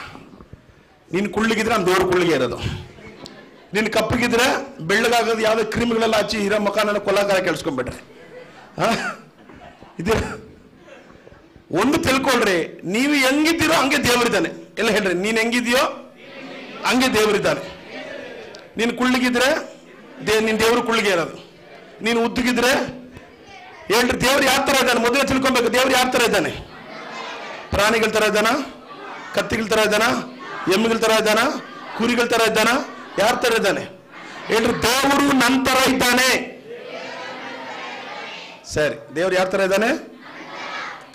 ನೀನ್ ಕುಳ್ಳಿಗಿದ್ರೆ ನಮ್ಮ ದೇವ್ರ ಕುಳ್ಳಿಗೆ ಇರೋದು. ನೀನ್ ಕಪ್ಪಗಿದ್ರೆ ಬೆಳ್ಳಗಾಗೋದು ಯಾವ್ದು ಕ್ರಿಮಿಗಳೆಲ್ಲ ಹಚ್ಚಿ ಇರೋ ಮಕಾನ ಕೊಲಾಕಾರ ಕೇಳಿಸ್ಕೊಂಡ್ಬಿಟ್ರೆ ಇದೇ ಒಂದು ತಿಳ್ಕೊಳ್ರಿ. ನೀವು ಹೆಂಗಿದ್ದೀರೋ ಹಂಗೆ ದೇವರಿದ್ದಾನೆ. ಎಲ್ಲ ಹೇಳ್ರಿ, ನೀನ್ ಹೆಂಗಿದ್ಯೋ ಹಂಗೆ ದೇವರಿದ್ದಾನೆ. ನೀನು ಕುಳ್ಳಿಗಿದ್ರೆ ನಿನ್ ದೇವ್ರು ಕುಳ್ಳಿಗೆ ಇರೋದು. ನೀನು ಉದ್ದಗಿದ್ರೆ ಹೇಳ್ರಿ, ದೇವ್ರು ಯಾವ ತರ ಇದ್ದಾನೆ ಮೊದಲೇ ತಿಳ್ಕೊಬೇಕು. ದೇವ್ರು ಯಾವ ತರ ಇದ್ದಾನೆ? ಪ್ರಾಣಿಗಳ ತರ ಇದ್ದಾನ? ಕತ್ತಿಗಳ ತರ ಇದ್ದಾನ? ಎಮ್ಮೆಗಳ ತರ ಇದ್ದಾನ? ಕುರಿಗಳ ತರ ಇದ್ದಾನ? ಯಾರ ತರ ಇದ್ದಾನೆ? ಹೇಳ್ರಿ, ದೇವರು ನನ್ನ ತರ ಇದ್ದಾನೆ. ಸರಿ, ದೇವ್ರು ಯಾವ ತರ ಇದ್ದಾನೆ?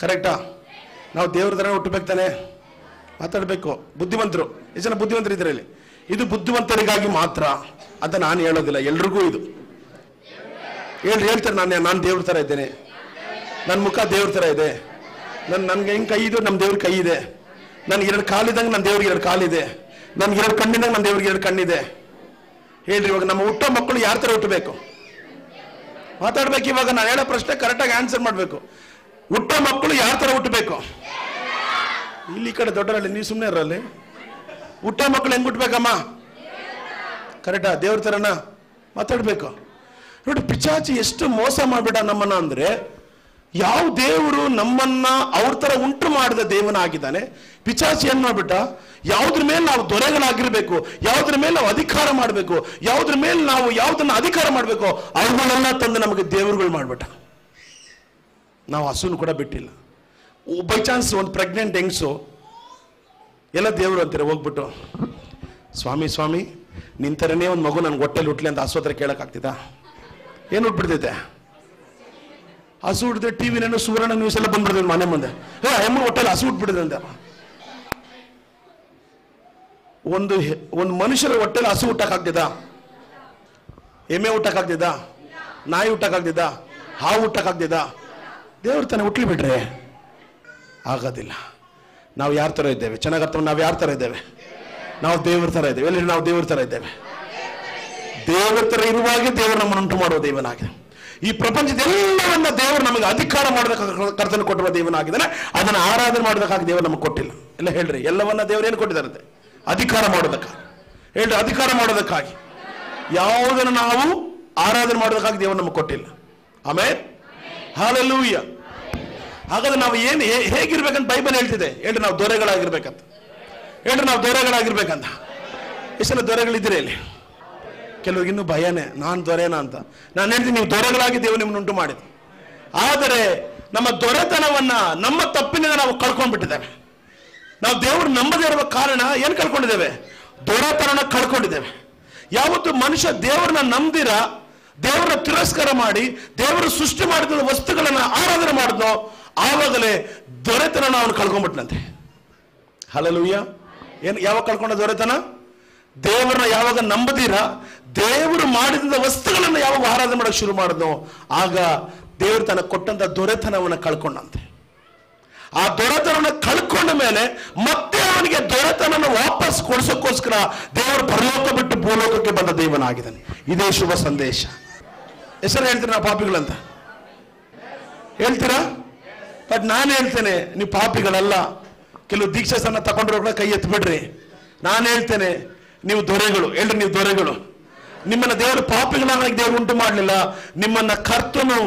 ಕರೆಕ್ಟಾ? ನಾವು ದೇವ್ರ ತರ ಹುಟ್ಟಬೇಕು ತಾನೆ, ಮಾತಾಡ್ಬೇಕು. ಬುದ್ಧಿವಂತರು, ಎಷ್ಟು ಜನ ಬುದ್ಧಿವಂತರು ಇದ್ರಲ್ಲಿ? ಇದು ಬುದ್ಧಿವಂತರಿಗಾಗಿ ಮಾತ್ರ ಅಂತ ನಾನು ಹೇಳೋದಿಲ್ಲ, ಎಲ್ರಿಗೂ ಇದು ಹೇಳ್ತಾರೆ. ನಾನು ದೇವ್ರ ತರ ಇದ್ದೇನೆ, ನನ್ನ ಮುಖ ದೇವ್ರ ತರ ಇದೆ, ನನ್ಗೆ ಹೆಂಗ್ ಕೈ ಇದೆ, ನಮ್ಮ ದೇವ್ರ ಕೈ ಇದೆ, ನನ್ಗೆ 2 ಕಾಲಿದಂಗೆ ನನ್ನ ದೇವ್ರಿಗೆ 2 ಕಾಲಿದೆ, ನನ್ಗೆ 2 ಕಣ್ಣಿದಂಗೆ ನನ್ನ ದೇವ್ರಿಗೆ 2 ಕಣ್ಣಿದೆ. ಹೇಳ್ರಿ, ಇವಾಗ ನಮ್ಮ ಹುಟ್ಟೋ ಮಕ್ಕಳು ಯಾರ ತರ ಹುಟ್ಟಬೇಕು? ಮಾತಾಡ್ಬೇಕು. ಇವಾಗ ನಾನು ಹೇಳೋ ಪ್ರಶ್ನೆ ಕರೆಕ್ಟಾಗಿ ಆನ್ಸರ್ ಮಾಡ್ಬೇಕು. ಹುಟ್ಟೋ ಮಕ್ಕಳು ಯಾರ ತರ ಹುಟ್ಟಬೇಕು? ಇಲ್ಲಿ ಕಡೆ ದೊಡ್ಡರಲ್ಲಿ, ನೀವು ಸುಮ್ಮನೆ ಇರಲಿ. ಹುಟ್ಟೋ ಮಕ್ಕಳು ಹೆಂಗ್ ಹುಟ್ಟಬೇಕಮ್ಮ? ಕರೆಕ್ಟಾ? ದೇವ್ರ ತರನ ಮಾತಾಡ್ಬೇಕು. ನೋಡಿ, ಪಿಚಾಚಿ ಎಷ್ಟು ಮೋಸ ಮಾಡ್ಬಿಟ್ಟ ನಮ್ಮನ್ನ ಅಂದ್ರೆ, ಯಾವ ದೇವರು ನಮ್ಮನ್ನ ಅವ್ರ ತರ ಉಂಟು ಮಾಡಿದ ದೇವನ ಆಗಿದ್ದಾನೆ. ಪಿಚಾಚಿ ಏನ್ ಮಾಡ್ಬಿಟ್ಟ? ಯಾವುದ್ರ ಮೇಲೆ ನಾವು ದೊರೆಗಳಾಗಿರ್ಬೇಕು, ಯಾವುದ್ರ ಮೇಲೆ ನಾವು ಅಧಿಕಾರ ಮಾಡಬೇಕು, ಯಾವುದ್ರ ಮೇಲೆ ನಾವು ಯಾವುದನ್ನ ಅಧಿಕಾರ ಮಾಡಬೇಕು, ಅವುಗಳೆಲ್ಲ ತಂದು ನಮಗೆ ದೇವರುಗಳು ಮಾಡ್ಬಿಟ್ಟ. ನಾವು ಹಸುನು ಕೂಡ ಬಿಟ್ಟಿಲ್ಲ. ಬೈ ಚಾನ್ಸ್ ಒಂದು ಪ್ರೆಗ್ನೆಂಟ್ ಹೆಂಗ್ಸು ಎಲ್ಲ ದೇವರು ಅಂತಾರೆ, ಹೋಗ್ಬಿಟ್ಟು ಸ್ವಾಮಿ ನಿಂತರನೇ ಒಂದು ಮಗು ನನ್ಗೆ ಹೊಟ್ಟೆಲಿ ಹುಟ್ಲಿ ಅಂತ ಹಸು ಹತ್ರ ಕೇಳಕ್ಕಾಗ್ತಿದ್ದ? ಏನು ಹುಟ್ಬಿಡ್ತೈತೆ? ಹಸು ಹುಟ್ಟಿದ್ರೆ ಟಿವಿನೇನು ಸುವರ್ಣ ನ್ಯೂಸ್ ಎಲ್ಲ ಬಂದ್ಬಿಡ್ತದೆ ಮನೆ ಮುಂದೆ. ಎಮ್ಮ ಹೊಟ್ಟೆಲಿ ಹಸು ಹುಟ್ಬಿಡಿದೆ ಅಂತ. ಒಂದು ಮನುಷ್ಯರ ಹೊಟ್ಟೆಲಿ ಹಸು ಹುಟ್ಟಕ್ಕಾಗ್ತಿದ್ದ? ಎಮ್ಮೆ ಹುಟ್ಟಕ್ಕಾಗ್ತಿದ್ದ? ನಾಯಿ ಹುಟ್ಟಕ್ಕಾಗ್ತಿದ್ದ? ಹಾವು ಹುಟ್ಟಕ್ಕಾಗ್ತಿದ್ದ? ದೇವ್ರ ತಾನೆ ಹುಟ್ಲಿ ಬಿಟ್ರೆ ಆಗೋದಿಲ್ಲ. ನಾವು ಯಾರ ತರ ಇದ್ದೇವೆ? ಚೆನ್ನಾಗಿ ಅರ್ಥ. ನಾವು ಯಾರ ತರ ಇದ್ದೇವೆ? ನಾವು ದೇವ್ರ ತರ ಇದ್ದೇವೆ. ಎಲ್ಲಿ ನಾವು ದೇವ್ರ ತರ ಇದ್ದೇವೆ? ದೇವರ ತರ ಇರುವಾಗೆ ದೇವರು ನಮ್ಮನ್ನು ಉಂಟು ಮಾಡುವ ದೇವನಾಗಿದೆ. ಈ ಪ್ರಪಂಚದೆಲ್ಲವನ್ನ ದೇವರು ನಮಗೆ ಅಧಿಕಾರ ಮಾಡೋದಕ್ಕೆ ಕರ್ತನ ಕೊಟ್ಟಿರುವ ದೇವನಾಗಿದ್ದಾನೆ. ಅದನ್ನು ಆರಾಧನೆ ಮಾಡೋದಕ್ಕಾಗಿ ದೇವರು ನಮಗೆ ಕೊಟ್ಟಿಲ್ಲ. ಎಲ್ಲ ಹೇಳ್ರಿ, ಎಲ್ಲವನ್ನ ದೇವರು ಏನು ಕೊಟ್ಟಿದ್ದಾರಂತೆ? ಅಧಿಕಾರ ಮಾಡೋದಕ್ಕಾಗಿ. ಹೇಳ್ರಿ, ಅಧಿಕಾರ ಮಾಡೋದಕ್ಕಾಗಿ. ಯಾವುದನ್ನು ನಾವು ಆರಾಧನೆ ಮಾಡೋದಕ್ಕಾಗಿ ದೇವರು ನಮಗೆ ಕೊಟ್ಟಿಲ್ಲ. ಆಮೇಲೆ ಹಲ್ಲೆಲೂಯ. ಹಾಗಾದ್ರೆ ನಾವು ಏನು ಹೇಗಿರ್ಬೇಕಂತ ಬೈಬಲ್ ಹೇಳ್ತಿದೆ. ಹೇಳ್ರಿ, ನಾವು ದೊರೆಗಳಾಗಿರ್ಬೇಕಂತ. ಹೇಳ್ರಿ, ನಾವು ದೊರೆಗಳಾಗಿರ್ಬೇಕಂತ. ಎಷ್ಟೆಲ್ಲ ದೊರೆಗಳಿದ್ದೀರಿ ಇಲ್ಲಿ? ಕೆಲವ್ರಿಗೆ ಇನ್ನೂ ಭಯನೇ, ನಾನು ದೊರೆನಾ ಅಂತ. ನಾನು ಹೇಳ್ತೀನಿ, ನೀವು ದೊರೆಗಳಾಗಿ ದೇವರು ನಿಮ್ಮನ್ನು ಉಂಟು ಮಾಡಿದ್ರು. ಆದರೆ ನಮ್ಮ ದೊರೆತನವನ್ನ, ನಮ್ಮ ತಪ್ಪಿನಿಂದ ನಾವು ಕಳ್ಕೊಂಡ್ಬಿಟ್ಟಿದ್ದೇವೆ. ನಾವು ದೇವರು ನಂಬದೇ ಇರುವ ಕಾರಣ ಏನು ಕಳ್ಕೊಂಡಿದ್ದೇವೆ? ದೊರೆತನ ಕಳ್ಕೊಂಡಿದ್ದೇವೆ. ಯಾವತ್ತು ಮನುಷ್ಯ ದೇವರನ್ನ ನಂಬ್ದಿರ, ದೇವರ ತಿರಸ್ಕಾರ ಮಾಡಿ ದೇವರು ಸೃಷ್ಟಿ ಮಾಡಿದ ವಸ್ತುಗಳನ್ನ ಆರಾಧನೆ ಮಾಡಿದ್ನೋ ಆವಾಗಲೇ ದೊರೆತನ ಅವನು ಕಳ್ಕೊಂಡ್ಬಿಟ್ನಂತೆ. ಹಲ್ಲೆಲೂಯ. ಏನು ಯಾವಾಗ ಕಳ್ಕೊಂಡ ದೊರೆತನ? ದೇವರನ್ನ ಯಾವಾಗ ನಂಬದಿರ, ದೇವರು ಮಾಡಿದ ವಸ್ತುಗಳನ್ನು ಯಾವಾಗ ಆರಾಧನೆ ಮಾಡಕ್ಕೆ ಶುರು ಮಾಡಿದ್ನೋ ಆಗ ದೇವರು ತನಗೆ ಕೊಟ್ಟಂತ ದೊರೆತನವನ್ನು ಕಳ್ಕೊಂಡಂತೆ. ಆ ದೊರೆತನವನ್ನು ಕಳ್ಕೊಂಡ ಮೇಲೆ ಮತ್ತೆ ಅವನಿಗೆ ದೊರೆತನವನ್ನು ವಾಪಸ್ ಕೊಡಿಸೋಕ್ಕೋಸ್ಕರ ದೇವರು ಪರಲೋಕ ಬಿಟ್ಟು ಭೂಲೋಕಕ್ಕೆ ಬಂದ ದೇವನಾಗಿದ್ದಾನೆ. ಇದೇ ಶುಭ ಸಂದೇಶ. ಹೆಸರು ಹೇಳ್ತೀರಾ ನಾವು ಪಾಪಿಗಳಂತ? ಹೇಳ್ತೀರಾ? ಬಟ್ ನಾನು ಹೇಳ್ತೇನೆ, ನೀವು ಪಾಪಿಗಳಲ್ಲ. ಕೆಲವು ದೀಕ್ಷಾಸನ ತಗೊಂಡ್ರು ಕೂಡ ಕೈ ಎತ್ಬಿಡ್ರಿ. ನಾನು ಹೇಳ್ತೇನೆ, ನೀವು ದೊರೆಗಳು. ಹೇಳ್ರಿ, ನೀವು ದೊರೆಗಳು. ನಿಮ್ಮನ್ನ ದೇವರು ಪಾಪಿಗಳನ್ನಾಗಿ ದೇವರು ಉಂಟು ಮಾಡಲಿಲ್ಲ. ನಿಮ್ಮನ್ನ ಕರ್ತನು,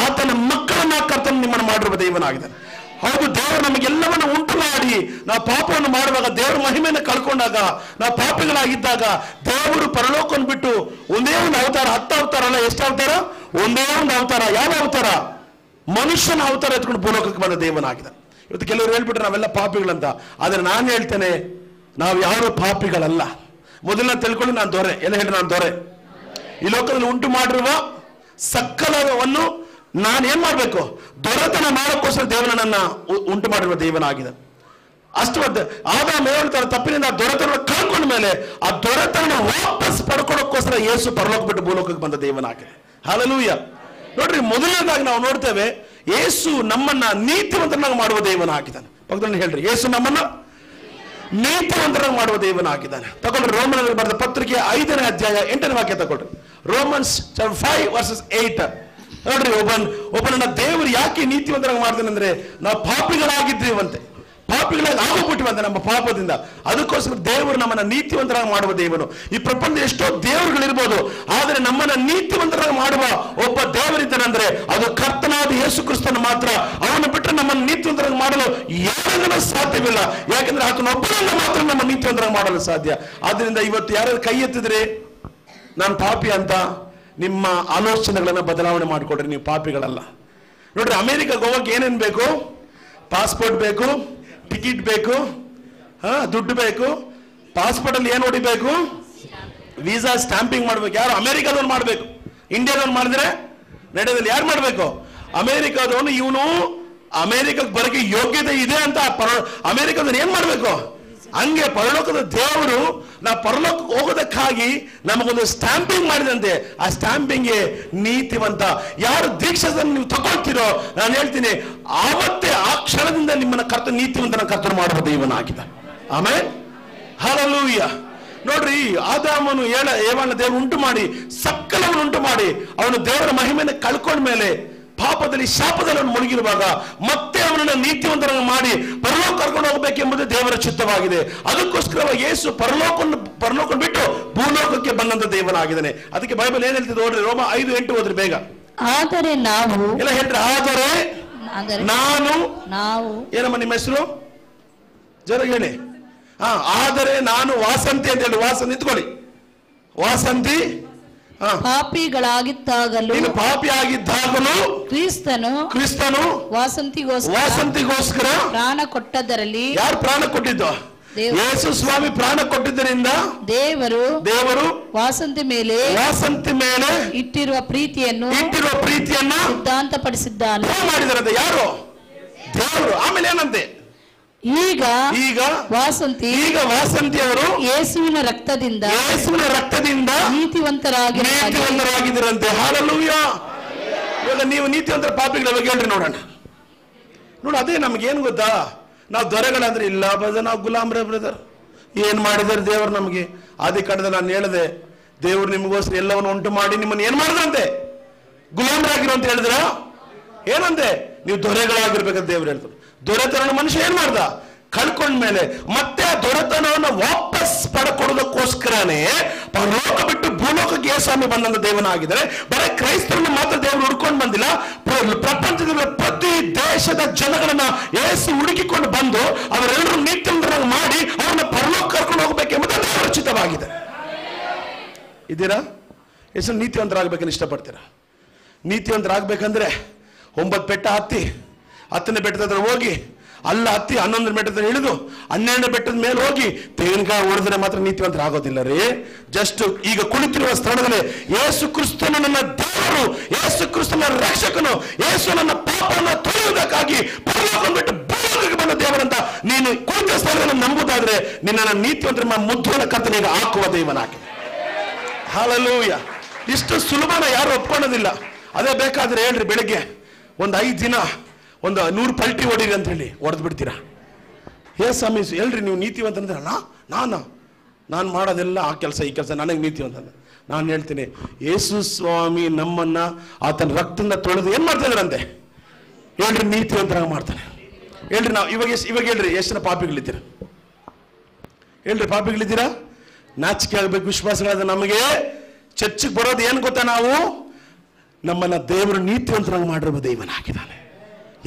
ಆತನ ಮಕ್ಕಳನ್ನ ಕರ್ತನು ನಿಮ್ಮನ್ನು ಮಾಡಿರುವ ದೇವನಾಗಿದ್ದಾನೆ. ಹೌದು, ದೇವರು ನಮಗೆಲ್ಲವನ್ನು ಉಂಟು ಮಾಡಿ ನಾವು ಪಾಪವನ್ನು ಮಾಡುವಾಗ, ದೇವರ ಮಹಿಮೆಯನ್ನು ಕಳ್ಕೊಂಡಾಗ, ನಾವು ಪಾಪಿಗಳಾಗಿದ್ದಾಗ ದೇವರು ಪರಲೋಕವನ್ನು ಬಿಟ್ಟು ಒಂದೇ ಒಂದು ಅವತಾರ, 10 ಅವತಾರ ಅಲ್ಲ, ಎಷ್ಟು ಅವತಾರ? ಒಂದೇ ಒಂದು ಅವತಾರ. ಯಾವ ಅವತಾರ? ಮನುಷ್ಯನ ಅವತಾರ ಎತ್ಕೊಂಡು ಭೂಲೋಕಕ್ಕೆ ಬಂದ ದೇವನಾಗಿದ್ದಾನೆ. ಇವತ್ತು ಕೆಲವರು ಹೇಳ್ಬಿಟ್ರೆ ನಾವೆಲ್ಲ ಪಾಪಿಗಳಂತ. ಆದರೆ ನಾನು ಹೇಳ್ತೇನೆ, ನಾವು ಯಾರು ಪಾಪಿಗಳಲ್ಲ. ಮೊದಲನ್ನ ತಿಳ್ಕೊಳ್ಳಿ, ನಾನು ದೊರೆ. ಎಲ್ಲ ಹೇಳಿ, ನಾನು ದೊರೆ. ಈ ಲೋಕದಲ್ಲಿ ಉಂಟು ಮಾಡಿರುವ ಸಕಲವನ್ನು ನಾನು ಏನ್ ಮಾಡ್ಬೇಕು? ದೊರೆತನ ಮಾಡೋಕ್ಕೋಸ್ಕರ ದೇವರ ನನ್ನ ಉಂಟು ಮಾಡಿರುವ ದೇವನಾಗಿದೆ. ಅಷ್ಟು ಆದಾಮ ಹೇಳ್ತಾರೆ, ತಪ್ಪಿನಿಂದ ಆ ದೊರೆತನ ಕಳ್ಕೊಂಡ ಮೇಲೆ ಆ ದೊರೆತನ ವಾಪಸ್ ಪಡ್ಕೊಳ್ಳೋಕ್ಕೋಸ್ಕರ ಯೇಸು ಪರಲೋಕ ಬಿಟ್ಟು ಭೂಲೋಕಕ್ಕೆ ಬಂದ ದೇವನಾಗಿದೆ. ಹಲ್ಲೆಲೂಯ. ನೋಡ್ರಿ, ಮೊದಲನೇದಾಗಿ ನಾವು ನೋಡ್ತೇವೆ, ಯೇಸು ನಮ್ಮನ್ನ ನೀತಿವಂತನಾಗಿ ಮಾಡುವ ದೇವನಾಗಿದ್ದಾನೆ. ಪಕ್ಕದಲ್ಲಿ ಹೇಳ್ರಿ, ಯೇಸು ನಮ್ಮನ್ನ ನೀತಿವಂತರಾಗಿ ಮಾಡುವ ದೇವನಾಗಿದ್ದಾನೆ. ತಗೊಳ್ರಿ, ರೋಮನ್ಗೆ ಬರೆದ ಪತ್ರಿಕೆ 5ನೇ ಅಧ್ಯಾಯ 8ನೇ ವಾಕ್ಯ ತಗೊಳ್ರಿ. ರೋಮನ್ಸ್ 5:8. ನೋಡ್ರಿ, ಒಬ್ಬನನ್ನ ದೇವರು ಯಾಕೆ ನೀತಿವಂತರಾಗಿ ಮಾಡ್ತಾನೆ ಅಂದ್ರೆ, ನಾವು ಪಾಪಿಗಳಾಗಿದ್ದೀವಂತೆ, ಪಾಪಿಗಳಾಗಿ ಆಗೋಗ್ಬಿಟ್ಟಿವಂತೆ ನಮ್ಮ ಪಾಪದಿಂದ. ಅದಕ್ಕೋಸ್ಕರ ದೇವರು ನಮ್ಮನ್ನ ನೀತಿವಂತರಾಗಿ ಮಾಡುವ ದೇವರು. ಈ ಪ್ರಪಂಚ ಎಷ್ಟೋ ದೇವರುಗಳಿರ್ಬೋದು, ಆದರೆ ನಮ್ಮನ್ನ ನೀತಿವಂತರಾಗಿ ಮಾಡುವ ಒಬ್ಬ ದೇವರಿದ್ದಾನಂದ್ರೆ ಅದು ಕರ್ತನಾದ ಯೇಸು ಕ್ರಿಸ್ತನ ಮಾತ್ರ. ಅವನು ಬಿಟ್ಟರೆ ನಮ್ಮನ್ನು ನೀತಿವಂತರಾಗಿ ಮಾಡಲು ಯಾರಿಗೂ ಸಾಧ್ಯವಿಲ್ಲ. ಯಾಕಂದ್ರೆ ಆತನೊಬ್ಬನನ್ನ ಮಾತ್ರ ನಮ್ಮ ನೀತಿವಂತರಾಗಿ ಮಾಡಲು ಸಾಧ್ಯ. ಆದ್ರಿಂದ ಇವತ್ತು ಯಾರು ಕೈ ಎತ್ತಿದ್ರೆ ನಾನು ಪಾಪಿ ಅಂತ, ನಿಮ್ಮ ಆಲೋಚನೆಗಳನ್ನ ಬದಲಾವಣೆ ಮಾಡಿಕೊಡ್ರಿ. ನೀವು ಪಾಪಿಗಳಲ್ಲ. ನೋಡ್ರಿ, ಅಮೆರಿಕಕ್ಕೆ ಹೋಗಕ್ಕೆ ಏನೇನು ಬೇಕು? ಪಾಸ್ಪೋರ್ಟ್ ಬೇಕು, ಟಿಕೆಟ್ ಬೇಕು, ದುಡ್ಡು ಬೇಕು. ಪಾಸ್ಪೋರ್ಟ್ ಅಲ್ಲಿ ಏನು ಹೊಡಿಬೇಕು? ವೀಸಾ ಸ್ಟಾಂಪಿಂಗ್ ಮಾಡ್ಬೇಕು. ಯಾರು? ಅಮೆರಿಕಾದವ್ನು ಮಾಡ್ಬೇಕು. ಇಂಡಿಯಾದವ್ನು ಮಾಡಿದ್ರೆ ನಡೆಯೋದಲ್ಲಿ ಯಾರು ಮಾಡ್ಬೇಕು? ಅಮೆರಿಕಾದವನು. ಇವನು ಅಮೆರಿಕಕ್ಕೆ ಬರೋಕೆ ಯೋಗ್ಯತೆ ಇದೆ ಅಂತ ಅಮೆರಿಕದವ್ನು ಏನ್ ಮಾಡ್ಬೇಕು? ಹಂಗೆ ಪರಲೋಕದ ದೇವರು ನಾವು ಪರಲೋಕಕ್ಕೆ ಹೋಗೋದಕ್ಕಾಗಿ ನಮಗೊಂದು ಸ್ಟಾಂಪಿಂಗ್ ಮಾಡಿದಂತೆ. ಆ ಸ್ಟಾಂಪಿಂಗ್ಗೆ ನೀತಿವಂತ. ಯಾರು ದೀಕ್ಷೆಯನ್ನು ನೀವು ತಗೊಳ್ತೀರೋ, ನಾನು ಹೇಳ್ತೀನಿ, ಆವತ್ತೇ ಆ ಕ್ಷಣದಿಂದ ನಿಮ್ಮನ್ನ ನೀತಿವಂತನ ಕರ್ತನು ಮಾಡುವ ದೇವನಾಗಿದ್ದಾನೆ. ಆಮೇಲೆ ಹಲ್ಲೆಲೂಯ. ನೋಡ್ರಿ, ಆದಾಮನು ಏವಳನ್ನ ದೇವರು ಉಂಟು ಮಾಡಿ, ಸಕಲವನ್ನು ಉಂಟು ಮಾಡಿ, ಅವನು ದೇವರ ಮಹಿಮೆಯನ್ನು ಕಳ್ಕೊಂಡ ಮೇಲೆ ಪಾಪದಲ್ಲಿ, ಶಾಪದಲ್ಲಿ ಮುಳುಗಿರುವಾಗ ಮತ್ತೆ ಅವನನ್ನು ನೀತಿವಂತರನ್ನು ಮಾಡಿ ಪರಲೋಕ ಕರ್ಕೊಂಡು ಹೋಗಬೇಕೆಂಬುದು ದೇವರ ಚಿತ್ತವಾಗಿದೆ. ಅದಕ್ಕೋಸ್ಕರ ಯೇಸು ಪರಲೋಕ ಬಿಟ್ಟು ಭೂಲೋಕಕ್ಕೆ ಬಂದಂತ ದೇವನಾಗಿದ್ದಾನೆ. ಅದಕ್ಕೆ ಬೈಬಲ್ ಏನ್ ಹೇಳ್ತಿದೆ ನೋಡ್ರಿ, ರೋಮ 5:8 ಓದ್ರಿ ಬೇಗ. ಆದರೆ ನಾವು ಎಲ್ಲ ಹೇಳ್ರಿ, ಆದರೆ ನಾವು ಏನಮ್ಮ ನಿಮ್ಮ ಹೆಸರು? ಜೋರಾಗಿ ಹೇಳಿ. ಆದರೆ ನಾನು ವಾಸಂತಿ ಅಂತ ಹೇಳಿ. ವಾಸಂತಿ ನಿಂತ್ಕೊಳ್ಳಿ. ವಾಸಂತಿ ಪಾಪಿಗಳಾಗಿದ್ದಾಗಲೂ, ನೀನು ಪಾಪಿಯಾಗಿದ್ದಾಗಲೂ ಕ್ರಿಸ್ತನು ವಾಸಂತಿಗೋಸ್ಕರ ಪ್ರಾಣ ಕೊಟ್ಟದರಲ್ಲಿ. ಯಾರು ಪ್ರಾಣ ಕೊಟ್ಟಿದ್ದು? ಯೇಸು ಸ್ವಾಮಿ ಪ್ರಾಣ ಕೊಟ್ಟಿದ್ದರಿಂದ ದೇವರು ವಾಸಂತಿ ಮೇಲೆ ಇಟ್ಟಿರುವ ಪ್ರೀತಿಯನ್ನು ಸಿದ್ಧಾಂತಪಡಿಸಿದ್ದಾನೆ. ಮಾಡಿದಾರಂತೆ ಯಾರು? ದೇವರು. ಆಮೇಲೆ ಏನಂತೆ? ಈಗ ವಾಸಂತಿ ಅವರು ಯೇಸುವಿನ ರಕ್ತದಿಂದ ನೀತಿವಂತರಾಗಿದ್ದರಂತೆ. ಹಲ್ಲೆಲೂಯಾ. ಇವಾಗ ನೀವು ನೀತಿವಂತರ ಪಾಪಿಗಳ ಬಗ್ಗೆ ಹೇಳ್ರಿ ನೋಡೋಣ. ನೋಡಿ, ಅದೇ ನಮ್ಗೇನು ಗೊತ್ತಾ? ನಾವು ದೊರೆಗಳಂದ್ರೆ ಇಲ್ಲ ಬ್ರದರ್, ನಾವು ಗುಲಾಮ್ರೆ ಬ್ರದರ್. ಏನ್ ಮಾಡಿದಾರೆ ದೇವರು ನಮಗೆ? ಆದಿ ಕಾಂಡದಲ್ಲಿ ನಾನು ಹೇಳಿದೆ, ದೇವರು ನಿಮಗೋಸ್ಕರ ಎಲ್ಲವನ್ನು ಉಂಟು ಮಾಡಿ ನಿಮ್ಮನ್ನು ಏನ್ ಮಾಡಿದಂತೆ? ಗುಲಾಮರಾಗಿರೋ ಅಂತ ಹೇಳಿದ್ರ? ಏನಂತೆ? ನೀವು ದೊರೆಗಳಾಗಿರ್ಬೇಕಂತ ದೇವ್ರು ಹೇಳ್ತಾರೆ. ದೊರೆತನ ಮನುಷ್ಯ ಏನ್ ಮಾಡ್ದ? ಕಳ್ಕೊಂಡ್ಮೇಲೆ ಮತ್ತೆ ಆ ದೊರೆತನವನ್ನು ವಾಪಸ್ ಪಡ್ಕೊಡೋದಕ್ಕೋಸ್ಕರನೇ ಪರಲೋಕ ಬಿಟ್ಟು ಭೂಲೋಕಕ್ಕೆ ಯೇಸುಸ್ವಾಮಿ ಬಂದಂತ ದೇವನಾಗಿದ್ದಾರೆ. ಬರೀ ಕ್ರೈಸ್ತರನ್ನು ಮಾತ್ರ ದೇವರು ಹುಡ್ಕೊಂಡು ಬಂದಿಲ್ಲ, ಪ್ರಪಂಚದ ಪ್ರತಿ ದೇಶದ ಜನಗಳನ್ನ ಯೇಸು ಹುಡುಕಿಕೊಂಡು ಬಂದು ಅವರೆಲ್ಲರೂ ನೀತಿವಂತರಾಗಿ ಮಾಡಿ ಅವರನ್ನ ಪರಲೋಕ ಕರ್ಕೊಂಡು ಹೋಗ್ಬೇಕೆಂಬುದು ರಚಿತವಾಗಿದೆ. ಇದ್ದೀರಾ? ಎಷ್ಟು ನೀತಿವಂತರಾಗಬೇಕಂತ ಇಷ್ಟಪಡ್ತೀರಾ? ನೀತಿವಂತರಾಗಬೇಕಂದ್ರೆ 9 ಬೆಟ್ಟ ಹತ್ತಿ, 10ನೇ ಬೆಟ್ಟದ ಹತ್ರ ಹೋಗಿ, ಅಲ್ಲ ಹತ್ತಿ 11 ಬೆಟ್ಟದ ಇಳಿದು 12 ಬೆಟ್ಟದ ಮೇಲೆ ಹೋಗಿ ತೆಂಗಿನಕಾಯಿ ಹೊಡೆದ್ರೆ ಮಾತ್ರ ನೀತಿವಂತರಾಗೋದಿಲ್ಲ ರೀ. ಜಸ್ಟ್ ಈಗ ಕುಳಿತಿರುವ ಸ್ಥಳದಲ್ಲಿ ಯೇಸು ಕ್ರಿಸ್ತನು ನನ್ನ ದೇವರು, ಯೇಸು ಕ್ರಿಸ್ತನ ರಕ್ಷಕನು, ಯೇಸು ನನ್ನ ಪಾಪವನ್ನು ತೊಳೆಯುವುದಕ್ಕಾಗಿ ಪರಲೋಕ ಬಿಟ್ಟು ಭೂಲೋಕಕ್ಕೆ ಬಂದ ದೇವರಂತ ನೀನು ಕುಳಿತ ಸ್ಥಳದಲ್ಲಿ ನಂಬುದಾದ್ರೆ ನಿನ್ನ ನೀತಿವಂತರ ಮುದ್ರಣ ಕರ್ತನಿಗೆ ಹಾಕುವ ದೇವನಾಗಿ. ಹಲ್ಲೆಲೂಯಾ. ಇಷ್ಟು ಸುಲಭನ ಯಾರು ಒಪ್ಕೊಳ್ಳೋದಿಲ್ಲ. ಅದೇ ಬೇಕಾದ್ರೆ ಹೇಳ್ರಿ, ಬೆಳಿಗ್ಗೆ ಒಂದು 5 ದಿನ ಒಂದು 100 ಪಲ್ಟಿ ಹೊಡೀರಿ ಅಂತ ಹೇಳಿ ಹೊಡೆದು ಬಿಡ್ತೀರಾ? ಸ್ವಾಮಿ ಹೇಳ್ರಿ ನೀವು ನೀತಿವಂತ ಅಂದ್ರೆ ನಾನು ಮಾಡೋದೆಲ್ಲ ಆ ಕೆಲಸ ಈ ಕೆಲಸ ನನಗೆ ನೀತಿವಂತ. ನಾನು ಹೇಳ್ತೀನಿ, ಯೇಸು ಸ್ವಾಮಿ ನಮ್ಮನ್ನ ಆತನ ರಕ್ತದಿಂದ ತೊಳೆದು ಏನ್ ಮಾಡ್ತಾ ಇದ್ರಂತೆ? ಹೇಳ್ರಿ, ನೀತಿವಂತರಾಗಿ ಮಾಡ್ತಾನೆ. ಹೇಳ್ರಿ, ನಾವು ಇವಾಗ ಹೇಳ್ರಿ, ಎಷ್ಟು ಜನ ಪಾಪಿಗಳಿದ್ದೀರಾ? ಹೇಳ್ರಿ, ಪಾಪಿಗಳಿದ್ದೀರಾ? ನಾಚಿಕೆ ಆಗ್ಬೇಕು. ವಿಶ್ವಾಸಗಳಾದ ನಮಗೆ ಚರ್ಚಿಗೆ ಬರೋದು ಏನು ಗೊತ್ತಾ? ನಾವು ನಮ್ಮನ್ನ ದೇವರು ನೀತಿವಂತರಾಗಿ ಮಾಡಿರುವ ದೇವನಾಗಿದ್ದಾನೆ.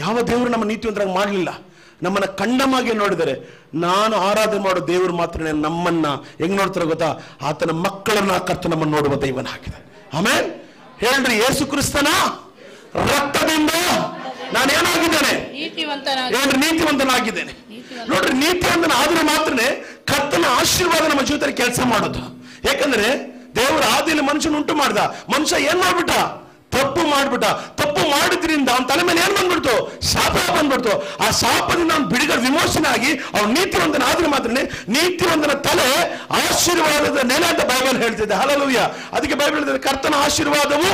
ಯಾವ ದೇವರು ನಮ್ಮ ನೀತಿವಂತರಾಗಿ ಮಾಡಲಿಲ್ಲ. ನಮ್ಮನ್ನ ಖಂಡಮಾಗಿ ನೋಡಿದರೆ ನಾನು ಆರಾಧನೆ ಮಾಡೋ ದೇವರು ಮಾತ್ರ ನಮ್ಮನ್ನ ಹೆಂಗ್ ನೋಡ್ತಾರೆ ಗೊತ್ತಾ? ಆತನ ಮಕ್ಕಳನ್ನ ಕರ್ತ ನಮ್ಮನ್ನು ನೋಡುವ ದೇವನಾಗಿದೆ. ಆಮೇಲೆ ಹೇಳ್ರಿ, ಯೇಸು ಕ್ರಿಸ್ತನ ರಕ್ತದಿಂದ ನಾನು ಏನಾಗಿದ್ದೇನೆ? ಹೇಳ್ರಿ, ನೀತಿವಂತನಾಗಿದ್ದೇನೆ. ನೋಡ್ರಿ, ನೀತಿವಂತನ ಆದ್ರೆ ಮಾತ್ರನೇ ಕರ್ತನ ಆಶೀರ್ವಾದ ನಮ್ಮ ಜೀವಿತದಲ್ಲಿ ಕೆಲಸ ಮಾಡೋದು. ಯಾಕಂದ್ರೆ ದೇವರ ಆದಿಯಲ್ಲಿ ಮನುಷ್ಯನ ಉಂಟು ಮಾಡ್ದ. ಮನುಷ್ಯ ಏನ್ ಮಾಡ್ಬಿಟ್ಟ? ತಪ್ಪು ಮಾಡಿದ್ರಿಂದ ಅವನ ತಲೆ ಮೇಲೆ ಏನ್ ಬಂದ್ಬಿಡ್ತು? ಶಾಪ ಬಂದ್ಬಿಡ್ತು. ಆ ಶಾಪದಿಂದ ಅವನು ಬಿಡುಗಡೆ ವಿಮೋಚನೆ ಆಗಿ ಅವನು ನೀತಿವಂತನ ಆದ್ರೆ ಮಾತ್ರನೇ ನೀತಿವಂತನ ತಲೆ ಆಶೀರ್ವಾದದ ನೆಲೆ ಅಂತ ಬೈಬಲ್ ಹೇಳ್ತಿದೆ. ಹಲ್ಲೆಲೂಯಾ. ಅದಕ್ಕೆ ಬೈಬಲ್ ಹೇಳ್ತಿದೆ, ಕರ್ತನ ಆಶೀರ್ವಾದವು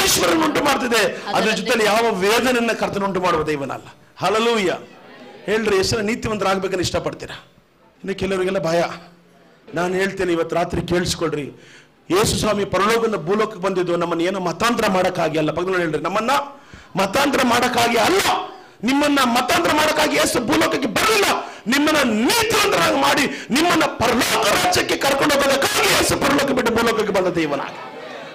ಐಶ್ವರ್ಯ ಉಂಟು ಮಾಡ್ತಿದೆ, ಅದ್ರ ಜೊತೆಲಿ ಯಾವ ವೇದನೆಯನ್ನ ಕರ್ತನ ಉಂಟು ಮಾಡುವ ದೇವನಲ್ಲ. ಹಲ್ಲೆಲೂಯಾ. ಹೇಳ್ರಿ, ಎಷ್ಟು ನೀತಿವಂತರಾಗಬೇಕಂತ ಇಷ್ಟಪಡ್ತೀರಾ? ಇನ್ನು ಕೆಲವರಿಗೆಲ್ಲ ಭಯ. ನಾನು ಹೇಳ್ತೇನೆ, ಇವತ್ತು ರಾತ್ರಿ ಕೇಳಿಸ್ಕೊಳ್ರಿ, ಯೇಸು ಸ್ವಾಮಿ ಪರಲೋಕದಿಂದ ಭೂಲೋಕಕ್ಕೆ ಬಂದಿದ್ದು ನಮ್ಮನ್ನ ಏನೋ ಮತಾಂತರ ಮಾಡಕ್ಕಾಗಿ ಅಲ್ಲ. ಪಕ್ಕದಲ್ಲಿ ಹೇಳ್ರಿ, ನಮ್ಮನ್ನ ಮತಾಂತರ ಮಾಡಕ್ಕಾಗಿ ಅಲ್ಲ, ನಿಮ್ಮನ್ನ ಮತಾಂತರ ಮಾಡಕ್ಕಾಗಿ ಯೇಸು ಭೂಲೋಕಕ್ಕೆ ಬರಲಿಲ್ಲ. ನಿಮ್ಮನ್ನ ನೀತಿವಂತರಾಗಿ ಮಾಡಿ ನಿಮ್ಮನ್ನ ಪರಲೋಕ ರಾಜ್ಯಕ್ಕೆ ಕರ್ಕೊಂಡು ಹೋಗೋದಕ್ಕಾಗಿ ಯೇಸು ಪರಲೋಕ ಬಿಟ್ಟು ಭೂಲೋಕಕ್ಕೆ ಬಂದ ದೇವನಾಗಿ.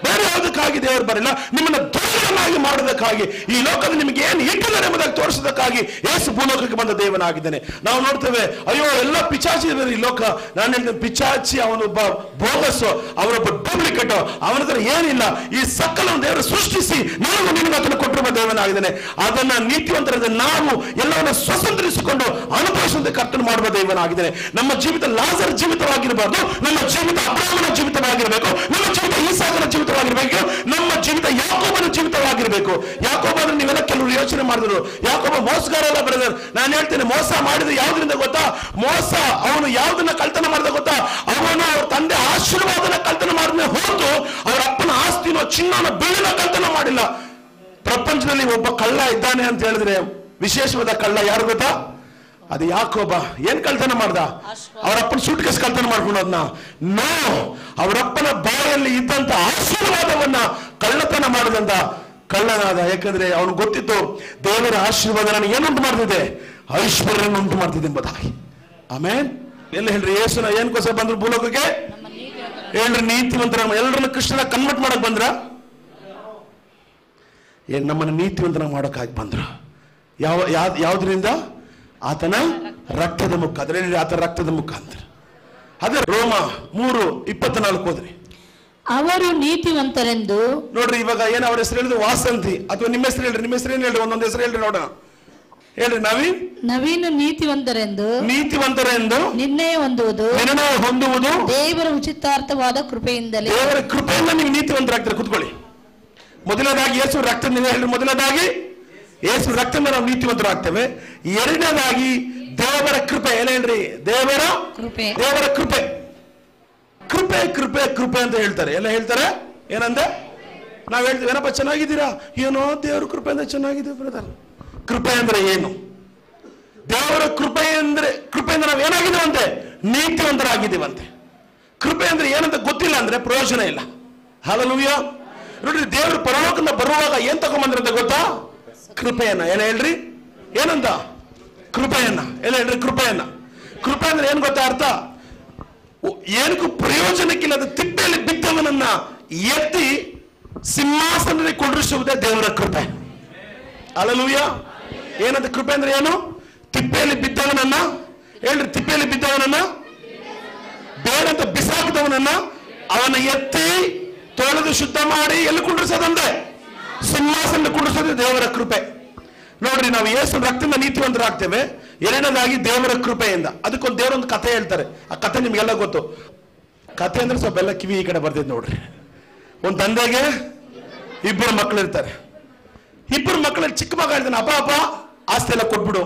ಬೇರೆ ಯಾವುದಕ್ಕಾಗಿ ದೇವರು ಬರಲಿಲ್ಲ. ನಿಮ್ಮನ್ನ ದೋಷನಾಗಿ ಮಾಡೋದಕ್ಕಾಗಿ, ಈ ಲೋಕದ ನಿಮಗೆ ಏನು ಇಟ್ಟಿದ್ದಾರೆ ಎಂಬುದಾಗಿ ತೋರಿಸೋದಕ್ಕಾಗಿ ಯೇಸು ಭೂಲೋಕಕ್ಕೆ ಬಂದ ದೇವನಾಗಿದ್ದಾನೆ. ನಾವು ನೋಡ್ತೇವೆ, ಅಯ್ಯೋ ಎಲ್ಲ ಪಿಚಾಚಿ ಇದ್ದಾರೆ ಈ ಲೋಕ. ನಾನು ಹೇಳ್ತೇನೆ, ಪಿಚಾಚಿ ಅವನೊಬ್ಬ ಬೋಗಸ್ಸು, ಅವನೊಬ್ಬ ಡೂಪ್ಲಿಕೇಟ್, ಅವನ ಹತ್ರ ಏನಿಲ್ಲ. ಈ ಸಕಲವನ್ನು ದೇವರು ಸೃಷ್ಟಿಸಿ ನಾವು ನಿಮಗೆ ಅದನ್ನು ಕೊಟ್ಟಿರುವ ದೇವನಾಗಿದ್ದಾನೆ. ಅದನ್ನ ನೀತಿವಂತರಾದ ನಾವು ಎಲ್ಲವನ್ನ ಸ್ವತಂತ್ರಿಸಿಕೊಂಡು ಅನುಭವಿಸುವಂತೆ ಕರ್ತನು ಮಾಡುವ ದೇವನಾಗಿದ್ದಾನೆ. ನಮ್ಮ ಜೀವಿತ ಲಾಜರ್ ಜೀವಿತವಾಗಿರಬಾರ್ದು, ನಮ್ಮ ಜೀವಿತ ಅಬ್ರಹಾಮನ ಜೀವಿತವಾಗಿರಬೇಕು, ನಮ್ಮ ಜೀವಿತ ಈಸಾಕನ ಜೀವಿತವಾಗಿರಬೇಕು, ನಮ್ಮ ಜೀವಿತ ಯಾಕೋಬನ ಜೀವಿತವಾಗಿರಬೇಕು. ಯಾಕೋಬನ ನೀವೆಲ್ಲ ಕೆಲವರು ಯೋಚನೆ ಮಾಡಿದ್ರು, ಯಾಕೋಬ ಮೋಸಗಾರ ಅಲ್ಲ ಬ್ರದರ್. ನಾನು ಹೇಳ್ತೇನೆ, ಮೋಸ ಮಾಡಿದ ಯಾವ್ದ್ರಿಂದ ಗೊತ್ತಾ? ಮೋಸ ಅವನು ಯಾವ್ದನ್ನ ಕಳ್ತನ ಮಾಡಿದ ಗೊತ್ತಾ? ಅವನು ಅವ್ರ ತಂದೆ ಆಶೀರ್ವಾದನ ಕಳ್ತನ ಮಾಡಿದ ಹೊರತು ಅವರ ಅಪ್ಪನ ಆಸ್ತಿನೋ ಚಿನ್ನನ ಬೆಳ್ಳಿನ ಕಳ್ತನ ಮಾಡಿಲ್ಲ. ಪ್ರಪಂಚದಲ್ಲಿ ಒಬ್ಬ ಕಳ್ಳ ಇದ್ದಾನೆ ಅಂತ ಹೇಳಿದ್ರೆ ವಿಶೇಷವಾದ ಕಳ್ಳ ಯಾರು ಗೊತ್ತಾ? ಅದು ಯಾಕೋಬ. ಏನ್ ಕಳ್ತನ ಮಾಡ್ದ? ಅವರಪ್ಪನ ಸೂಟ್ ಕೇಸ್ ಕಳ್ತನ ಮಾಡ್ಕೊಂಡೋದ್ನ? ನೋ, ಅವರಪ್ಪನ ಬಾಯಲ್ಲಿ ಇದ್ದಂತ ಆಶೀರ್ವಾದವನ್ನ ಕಳ್ಳತನ ಮಾಡಿದಂತ ಕಳ್ಳನಾದ. ಯಾಕಂದ್ರೆ ಅವನು ಗೊತ್ತಿತ್ತು, ದೇವರ ಆಶೀರ್ವಾದ ನನಗೆ ಏನುಂಟು ಮಾಡ್ತಿದೆ? ಐಶ್ವರ್ಯ ಉಂಟು ಮಾಡ್ತಿದೆ ಎಂಬುದಾಗಿ. ಆಮೇಲೆ ಎಲ್ಲ ಹೇಳ್ರಿ, ಯೇಸುನ ಏನಕ್ಕೋಸ್ಕರ ಬಂದ್ರು ಭೂಲೋಕಕ್ಕೆ? ಹೇಳ್ರಿ, ನೀತಿವಂತರ ಎಲ್ಲರನ್ನ ಕೃಷ್ಣನ ಕನ್ವರ್ಟ್ ಮಾಡಕ್ ಬಂದ್ರ? ನಮ್ಮನ್ನ ನೀತಿವಂತನ ಮಾಡೋಕ್ಕಾಗಿ ಬಂದ್ರು. ಯಾವ್ದ್ರಿಂದ? ಆತನ ರಕ್ತದ ಮುಖಾಂತರ. ಆತನ ರಕ್ತದ ಮುಖಾಂತರ. ಅದೇ ರೋಮ 3:24 ಹೋದ್ರಿ. ಅವರು ನೀತಿವಂತರೆಂದು. ನೋಡ್ರಿ, ಇವಾಗ ಏನ್ ಅವ್ರ ಹೆಸರು ಹೇಳಿದ್ರು? ವಾಸಂತಿ. ಅಥವಾ ನಿಮ್ಮ ಹೆಸರು ಹೇಳ್ರಿ, ನಿಮ್ಮ ಹೆಸರು ಏನ್ ಹೇಳ್ರಿ? ಒಂದೊಂದು ಹೆಸರು ಹೇಳ್ರಿ ನೋಡೋಣ. ಹೇಳ್ರಿ. ನವೀನ್ ನೀತಿವಂತರೆಂದು ನಿರ್ಣಯ ಹೊಂದುವುದು ದೇವರ ಉಚಿತಾರ್ಥವಾದ ಕೃಪೆಯಿಂದಲೇ. ದೇವರ ಕೃಪೆಯಿಂದ ನೀವು ನೀತಿವಂತರಾಗ್ತಾರೆ. ಕೂತ್ಕೊಳ್ಳಿ. ಮೊದಲನೇದಾಗಿ ಯೇಸು ರಕ್ತದಿಂದ ಹೇಳ್ರಿ. ಮೊದಲನೇದಾಗಿ ಯೇಸು ರಕ್ತದಿಂದ ನಾವು ನೀತಿವಂತರಾಗ್ತೇವೆ. ಎರಡನೇದಾಗಿ ದೇವರ ಕೃಪೆ. ಏನ ಹೇಳ್ರಿ? ದೇವರ ಕೃಪೆ. ಕೃಪೆ ಕೃಪೆ ಕೃಪೆ ಅಂತ ಹೇಳ್ತಾರೆ. ಎಲ್ಲ ಹೇಳ್ತಾರೆ. ಏನಂದ್ರೆ ನಾವ್ ಹೇಳ್ತೀವಿ, ಏನಪ್ಪ ಚೆನ್ನಾಗಿದ್ದೀರಾ? ಏನೋ ದೇವರ ಕೃಪೆ ಅಂದ್ರೆ ಚೆನ್ನಾಗಿದೆ ಬ್ರದರ್. ಕೃಪೆ ಅಂದ್ರೆ ಏನು? ದೇವರ ಕೃಪೆಯಿಂದ ನಾವ್ ಏನಾಗಿದ್ದೀವಂತೆ? ನೀತಿವಂತರಾಗಿದ್ದೀವಂತೆ. ಕೃಪೆ ಅಂದ್ರೆ ಏನಂತ ಗೊತ್ತಿಲ್ಲ ಅಂದ್ರೆ ಪ್ರಯೋಜನ ಇಲ್ಲ. ಹಲ್ಲೆಲೂಯಾ. ನೋಡ್ರಿ, ದೇವರು ಪರಲೋಕದಿಂದ ಬರುವಾಗ ಏನ್ ತಗೊಂಡ್ಬಂದ್ರಂತ ಗೊತ್ತಾ? ಕೃಪೆಯನ್ನ. ಏನ ಹೇಳ್ರಿ? ಏನಂತ? ಕೃಪೆಯನ್ನ. ಎಲ್ಲ ಹೇಳ್ರಿ, ಕೃಪೆಯನ್ನ. ಕೃಪೆ ಅಂದ್ರೆ ಏನ್ ಗೊತ್ತಾ ಅರ್ಥ? ಏನಕ್ಕೂ ಪ್ರಯೋಜನಕ್ಕಿಲ್ಲದ ತಿಪ್ಪೆಯಲ್ಲಿ ಬಿದ್ದವನನ್ನ ಎತ್ತಿ ಸಿಂಹಾಸನದಲ್ಲಿ ಕುಳ್ಳಿರಿಸುವುದೇ ದೇವರ ಕೃಪೆ. ಹಲ್ಲೆಲೂಯಾ. ಏನಂತ ಕೃಪೆ ಅಂದ್ರೆ ಏನು? ತಿಪ್ಪೆಯಲ್ಲಿ ಬಿದ್ದವನನ್ನ, ಹೇಳ್ರಿ, ತಿಪ್ಪೆಯಲ್ಲಿ ಬಿದ್ದವನನ್ನ, ಬೇಡಂತ ಬಿಸಾಕಿದವನನ್ನ ಅವನ ಎತ್ತಿ ತೊಳೆದು ಶುದ್ಧ ಮಾಡಿ ಎಲ್ಲಿ ಕುಂಡ್ರಿಸೋದಂದ್ರೆ ಸಿಂಹಾಸನ ಕುಂಡ್ರಿಸೋದು ದೇವರ ಕೃಪೆ. ನೋಡ್ರಿ, ನಾವು ಯೇಸು ರಕ್ತದಿಂದ ನೀತಿವಂತರಾಗ್ತೇವೆ. ಎರಡನೇದಾಗಿ ದೇವರ ಕೃಪೆಯಿಂದ. ಅದಕ್ಕೊಂದು ದೇವರೊಂದು ಕಥೆ ಹೇಳ್ತಾರೆ. ಆ ಕಥೆ ನಿಮ್ಗೆಲ್ಲ ಗೊತ್ತು. ಕಥೆ ಅಂದ್ರೆ ಸ್ವಲ್ಪ ಎಲ್ಲ ಕಿವಿ ಈ ಕಡೆ ಬರ್ತೈತೆ ನೋಡ್ರಿ. ಒಂದು ತಂದೆಗೆ ಇಬ್ಬರು ಮಕ್ಕಳು ಇರ್ತಾರೆ. ಇಬ್ಬರು ಮಕ್ಕಳಲ್ಲಿ ಚಿಕ್ಕ ಮಗ ಹೇಳ್ತಾನೆ, ಅಪ್ಪ ಅಪ್ಪ ಆಸ್ತಿ ಎಲ್ಲ ಕೊಟ್ಬಿಡು,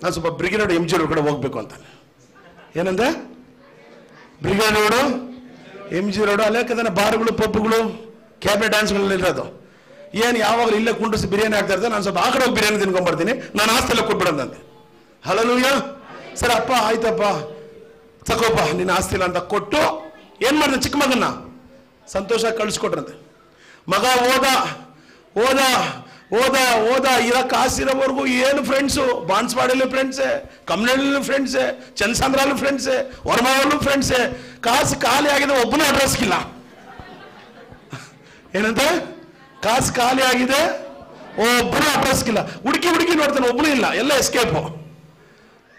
ನಾನು ಸ್ವಲ್ಪ ಬ್ರಿಗೇಡ್ MG ರೋಡ್ ಕಡೆ ಹೋಗ್ಬೇಕು ಅಂತಾನೆ. ಏನಂದ್ರೆ ಬ್ರಿಗೇಡ್ ರೋಡು, MG ರೋಡು, ಅಲ್ಲೇಕದಾನೆ ಬಾರ್ಗಳು, ಪಬ್ಗಳು, ಕ್ಯಾಬೆ ಡ್ಯಾನ್ಸ್ಗಳಲ್ಲಿ ಇರೋದು. ಏನು ಯಾವಾಗಲೂ ಇಲ್ಲೇ ಕುಂಡ್ರಿಸಿ ಬಿರಿಯಾನಿ ಆಗ್ತಾ ಇರ್ತಾರೆ. ನಾನು ಸ್ವಲ್ಪ ಆ ಕಡೆ ಹೋಗಿ ಬಿರಿಯಾನಿ ತಿನ್ಕೊಂಡ್ಬರ್ತೀನಿ, ನಾನು ಆಸ್ತಿ ಎಲ್ಲ ಕೊಟ್ಬಿಡಂತೆ. ಹಲ್ಲೆಲೂಯಾ. ಸರಿ ಅಪ್ಪ, ಆಯ್ತಪ್ಪ, ತಗೋಪ್ಪ ನಿನ್ನ ಆಸ್ತಿ ಇಲ್ಲ ಅಂತ ಕೊಟ್ಟು ಏನ್ ಮಾಡಿದ, ಚಿಕ್ಕ ಮಗನ್ನ ಸಂತೋಷ ಕಳಿಸ್ಕೊಟ್ರಂತೆ. ಮಗ ಓದ ಓದ ಓದ ಓದ ಇರಕ್ಕೆ ಕಾಸಿರೋವರೆಗೂ ಏನು ಫ್ರೆಂಡ್ಸು, ಬಾನ್ಸ್ವಾಡಲ್ಲೂ ಫ್ರೆಂಡ್ಸೇ, ಕಮ್ನಳ್ಳಿಲೂ ಫ್ರೆಂಡ್ಸೇ, ಚನ್ನಸಂದ್ರಲ್ಲೂ ಫ್ರೆಂಡ್ಸೇ, ಹೊರಮಾವಲ್ಲೂ ಫ್ರೆಂಡ್ಸೇ. ಕಾಸು ಖಾಲಿ ಆಗಿದೆ, ಒಬ್ಬನ ಅಡ್ರೆಸ್ಗಿಲ್ಲ. ಏನಂತೆ? ಕಾಸು ಖಾಲಿ ಆಗಿದೆ, ಒಬ್ಬನು ಅಡ್ರೆಸ್ಗಿಲ್ಲ. ಹುಡುಕಿ ಹುಡುಕಿ ನೋಡ್ತಾನೆ, ಒಬ್ಬನು ಇಲ್ಲ, ಎಲ್ಲ ಎಸ್ಕೇಪು.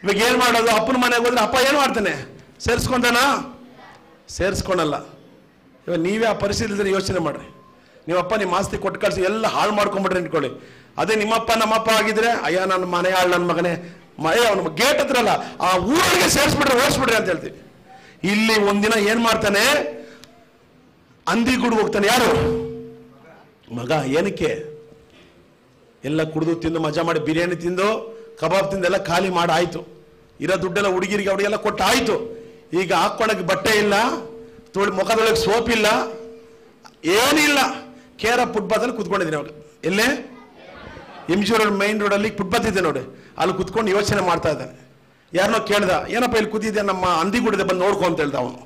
ಇವಾಗ ಏನ್ ಮಾಡೋದು? ಅಪ್ಪನ ಮನೆಗೆ ಹೋದ್ರೆ ಅಪ್ಪ ಏನು ಮಾಡ್ತಾನೆ? ಸೇರಿಸ್ಕೊಂತಾನ? ಸೇರಿಸ್ಕೊಳಲ್ಲ. ಇವಾಗ ನೀವೇ ಆ ಪರಿಸ್ಥಿತಿ ಇದ್ರೆ ಯೋಚನೆ ಮಾಡ್ರಿ. ನೀವಪ್ಪ ನಿಮ್ಮ ಆಸ್ತಿ ಕೊಟ್ಟು ಕಳಿಸಿ ಎಲ್ಲ ಹಾಳು ಮಾಡ್ಕೊಂಡ್ಬಿಟ್ರೆ ಇಟ್ಕೊಳ್ಳಿ. ಅದೇ ನಿಮ್ಮಪ್ಪ ನಮ್ಮಪ್ಪ ಆಗಿದ್ರೆ, ಅಯ್ಯ ನನ್ನ ಮನೆ ಹಾಳು, ನನ್ನ ಮಗನೇ ಮಳೆ, ಅವನ ಗೇಟ್ ಹತ್ರ ಅಲ್ಲ, ಆ ಊರಿಗೆ ಸೇರಿಸ್ಬಿಟ್ರೆ ಓಡಿಸ್ಬಿಡ್ರಿ ಅಂತ ಹೇಳ್ತೀವಿ. ಇಲ್ಲಿ ಒಂದಿನ ಏನ್ ಮಾಡ್ತಾನೆ? ಅಂದಿಗುಡ್ಗೆ ಹೋಗ್ತಾನೆ. ಯಾರು? ಮಗ. ಏನಕ್ಕೆ? ಎಲ್ಲ ಕುಡಿದು ತಿಂದು ಮಜಾ ಮಾಡಿ ಬಿರಿಯಾನಿ ತಿಂದು ಕಬಾಬ್ ತಿಂದು ಎಲ್ಲ ಖಾಲಿ ಮಾಡಿ ಆಯ್ತು. ಇರೋ ದುಡ್ಡೆಲ್ಲ ಹುಡುಗಿರಿಗೆ ಅವರಿಗೆಲ್ಲ ಕೊಟ್ಟು ಆಯ್ತು. ಈಗ ಹಾಕೊಳಕ್ಕೆ ಬಟ್ಟೆ ಇಲ್ಲ, ಮುಖದೊಳಗೆ ಸೋಪ್ ಇಲ್ಲ, ಏನಿಲ್ಲ. ಕೇರ ಫುಟ್ಪಾತಲ್ಲಿ ಕುತ್ಕೊಂಡಿದ್ದೀನಿ ಅವಾಗ. ಎಲ್ಲೇ? MG ರೋಡ್ ಮೈನ್ ರೋಡಲ್ಲಿ ಫುಟ್ಪಾತ್ ಇದೆ ನೋಡಿ, ಅಲ್ಲಿ ಕುತ್ಕೊಂಡು ಯೋಚನೆ ಮಾಡ್ತಾ ಇದ್ದಾನೆ. ಯಾರನ್ನೋ ಕೇಳ್ದ, ಏನಪ್ಪ ಇಲ್ಲಿ ಕೂತಿದ್ದೆ, ನಮ್ಮ ಅಂದಿಗುಡಿದೆ, ಬಂದು ನೋಡ್ಕೊ ಅಂತ ಹೇಳ್ದ ಅವನು.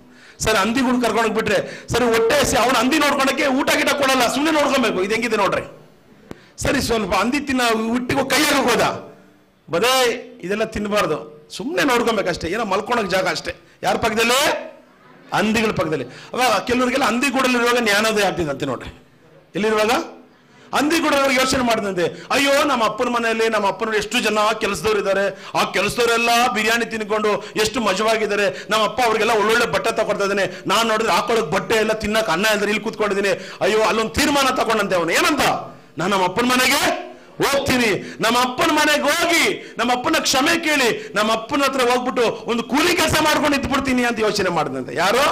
ಸರಿ ಅಂದಿಗುಡ್ ಕರ್ಕೊಂಡೋಗಿ ಬಿಟ್ರೆ ಸರಿ ಹೊಟ್ಟೆ ಹಸಿ, ಅವನು ಅಂದಿ ನೋಡ್ಕೊಳಕ್ಕೆ ಊಟ ಗಿಟ ಕೊಡಲ್ಲ, ಸುಮ್ಮನೆ ನೋಡ್ಕೊಬೇಕು. ಇದು ಹೆಂಗಿದೆ ನೋಡ್ರಿ. ಸರಿ ಸ್ವಲ್ಪ ಅಂದಿ ತಿನ್ನ ಹುಟ್ಟಿಗೆ ಕೈಯಾಗ ಹೋದ, ಬದೇ ಇದೆಲ್ಲ ತಿನ್ನಬಾರ್ದು, ಸುಮ್ಮನೆ ನೋಡ್ಕೊಬೇಕಷ್ಟೇ, ಏನೋ ಮಲ್ಕೊಳಕ್ ಜಾಗ ಅಷ್ಟೇ. ಯಾರ ಪಕ್ಕದಲ್ಲಿ? ಅಂದಿಗಳ ಪಕ್ಕದಲ್ಲಿ. ಅವಾಗ ಕೆಲವರಿಗೆಲ್ಲ ಅಂದಿಗೂಡಲ್ಲಿರುವಾಗ ಜ್ಞಾನೋದಯ ಆಗ್ತಿದಂತೆ ನೋಡ್ರಿ. ಎಲ್ಲಿರುವಾಗ? ಅಂದಿಗೂಡವ್ರಿಗೆ ಯೋಚನೆ ಮಾಡಿದಂತೆ, ಅಯ್ಯೋ ನಮ್ಮ ಅಪ್ಪನ ಮನೆಯಲ್ಲಿ ನಮ್ಮ ಅಪ್ಪನ ಎಷ್ಟು ಜನ ಕೆಲಸದವ್ರು ಇದ್ದಾರೆ, ಆ ಕೆಲಸದವರೆಲ್ಲ ಬಿರಿಯಾನಿ ತಿನ್ಕೊಂಡು ಎಷ್ಟು ಮಜವಾಗಿದ್ದಾರೆ, ನಮ್ಮ ಅಪ್ಪ ಅವ್ರಿಗೆಲ್ಲ ಒಳ್ಳೊಳ್ಳೆ ಬಟ್ಟೆ ತಗೊಳ್ತಾ ಇದ್ದಾನೆ, ನಾನು ನೋಡಿದ್ರೆ ಹಾಕೊಳ್ಳೋಕೆ ಬಟ್ಟೆ ಎಲ್ಲ ತಿನ್ನಕ್ಕೆ ಅನ್ನ ಇಲ್ದ್ರೆ ಇಲ್ಲಿ ಕೂತ್ಕೊಂಡಿದ್ದೀನಿ. ಅಯ್ಯೋ ಅಲ್ಲೊಂದು ತೀರ್ಮಾನ ತಗೊಂಡಂತೆ ಅವನು. ಏನಂತ? ನಾನು ನಮ್ಮ ಅಪ್ಪನ ಮನೆಗೆ ಹೋಗ್ತೀನಿ, ನಮ್ಮ ಅಪ್ಪನ ಮನೆಗೆ ಹೋಗಿ ನಮ್ಮ ಅಪ್ಪನ ಕ್ಷಮೆ ಕೇಳಿ ನಮ್ಮ ಅಪ್ಪನ ಹತ್ರ ಹೋಗ್ಬಿಟ್ಟು ಒಂದು ಕೂಲಿ ಕೆಲಸ ಮಾಡ್ಕೊಂಡು ಇದ್ಬಿಡ್ತೀನಿ ಅಂತ ಯೋಚನೆ ಮಾಡಿದಂತೆ. ಯಾರು?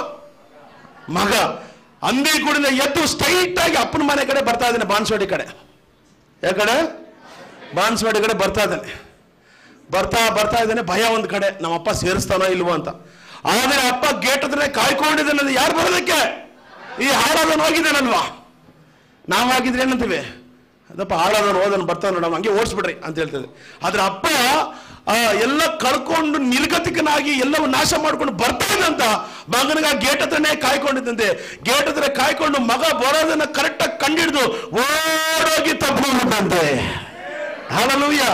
ಮಗ. ಅಂದಿಗೂಡಿಂದ ಎದ್ದು ಸ್ಟ್ರೈಟ್ ಆಗಿ ಅಪ್ಪನ ಮನೆ ಕಡೆ ಬರ್ತಾ ಇದ್ದಾನೆ, ಬಾನ್ಸ್ವಾಡಿ ಕಡೆ. ಯಾವ ಕಡೆ? ಬಾನ್ಸ್ವಾಡಿ ಕಡೆ ಬರ್ತಾ ಇದ್ದಾನೆ. ಬರ್ತಾ ಇದ್ದಾನೆ. ಭಯ ಒಂದ್ ಕಡೆ, ನಮ್ಮಪ್ಪ ಸೇರಿಸ್ತಾನೋ ಇಲ್ವೋ ಅಂತ. ಆದ್ರೆ ಅಪ್ಪ ಗೇಟ್ ಹತ್ರ ಕಾಯ್ಕೊಂಡಿದ್ದಾನೆ. ಯಾರು ಬರೋದಕ್ಕೆ? ಈ ಹಾಳಾದವನು ಹೋಗಿದ್ದಾನಲ್ವಾ. ನಾವಾಗಿದ್ರೆ ಏನಂತೀವಿ? ಅದಪ್ಪ ಹಾಳಾದವನು ಹೋದನು ಬರ್ತಾನೆ ನೋಡ, ಹಂಗೆ ಓಡಿಸ್ಬಿಡ್ರಿ ಅಂತ ಹೇಳ್ತದೆ. ಆದ್ರೆ ಅಪ್ಪ ಎಲ್ಲ ಕಳ್ಕೊಂಡು ನಿರ್ಗತಿಕನಾಗಿ ಎಲ್ಲವೂ ನಾಶ ಮಾಡ್ಕೊಂಡು ಬರ್ತಾ ಇದ್ದಂತ ಮಗನಿಗೆ ಗೇಟ್ ಹತ್ರನೇ ಕಾಯ್ಕೊಂಡಿದ್ದಂತೆ. ಗೇಟ್ ಹತ್ರ ಕಾಯ್ಕೊಂಡು ಮಗ ಬರೋದನ್ನ ಕರೆಕ್ಟಾಗಿ ಕಂಡಿಡ್ದು ಓಡೋಗಿ ತಪ್ಪಿಕೊಂಡ್ಬಿಟ್ಟಂತೆ. ಹಲ್ಲೆಲೂಯಾ.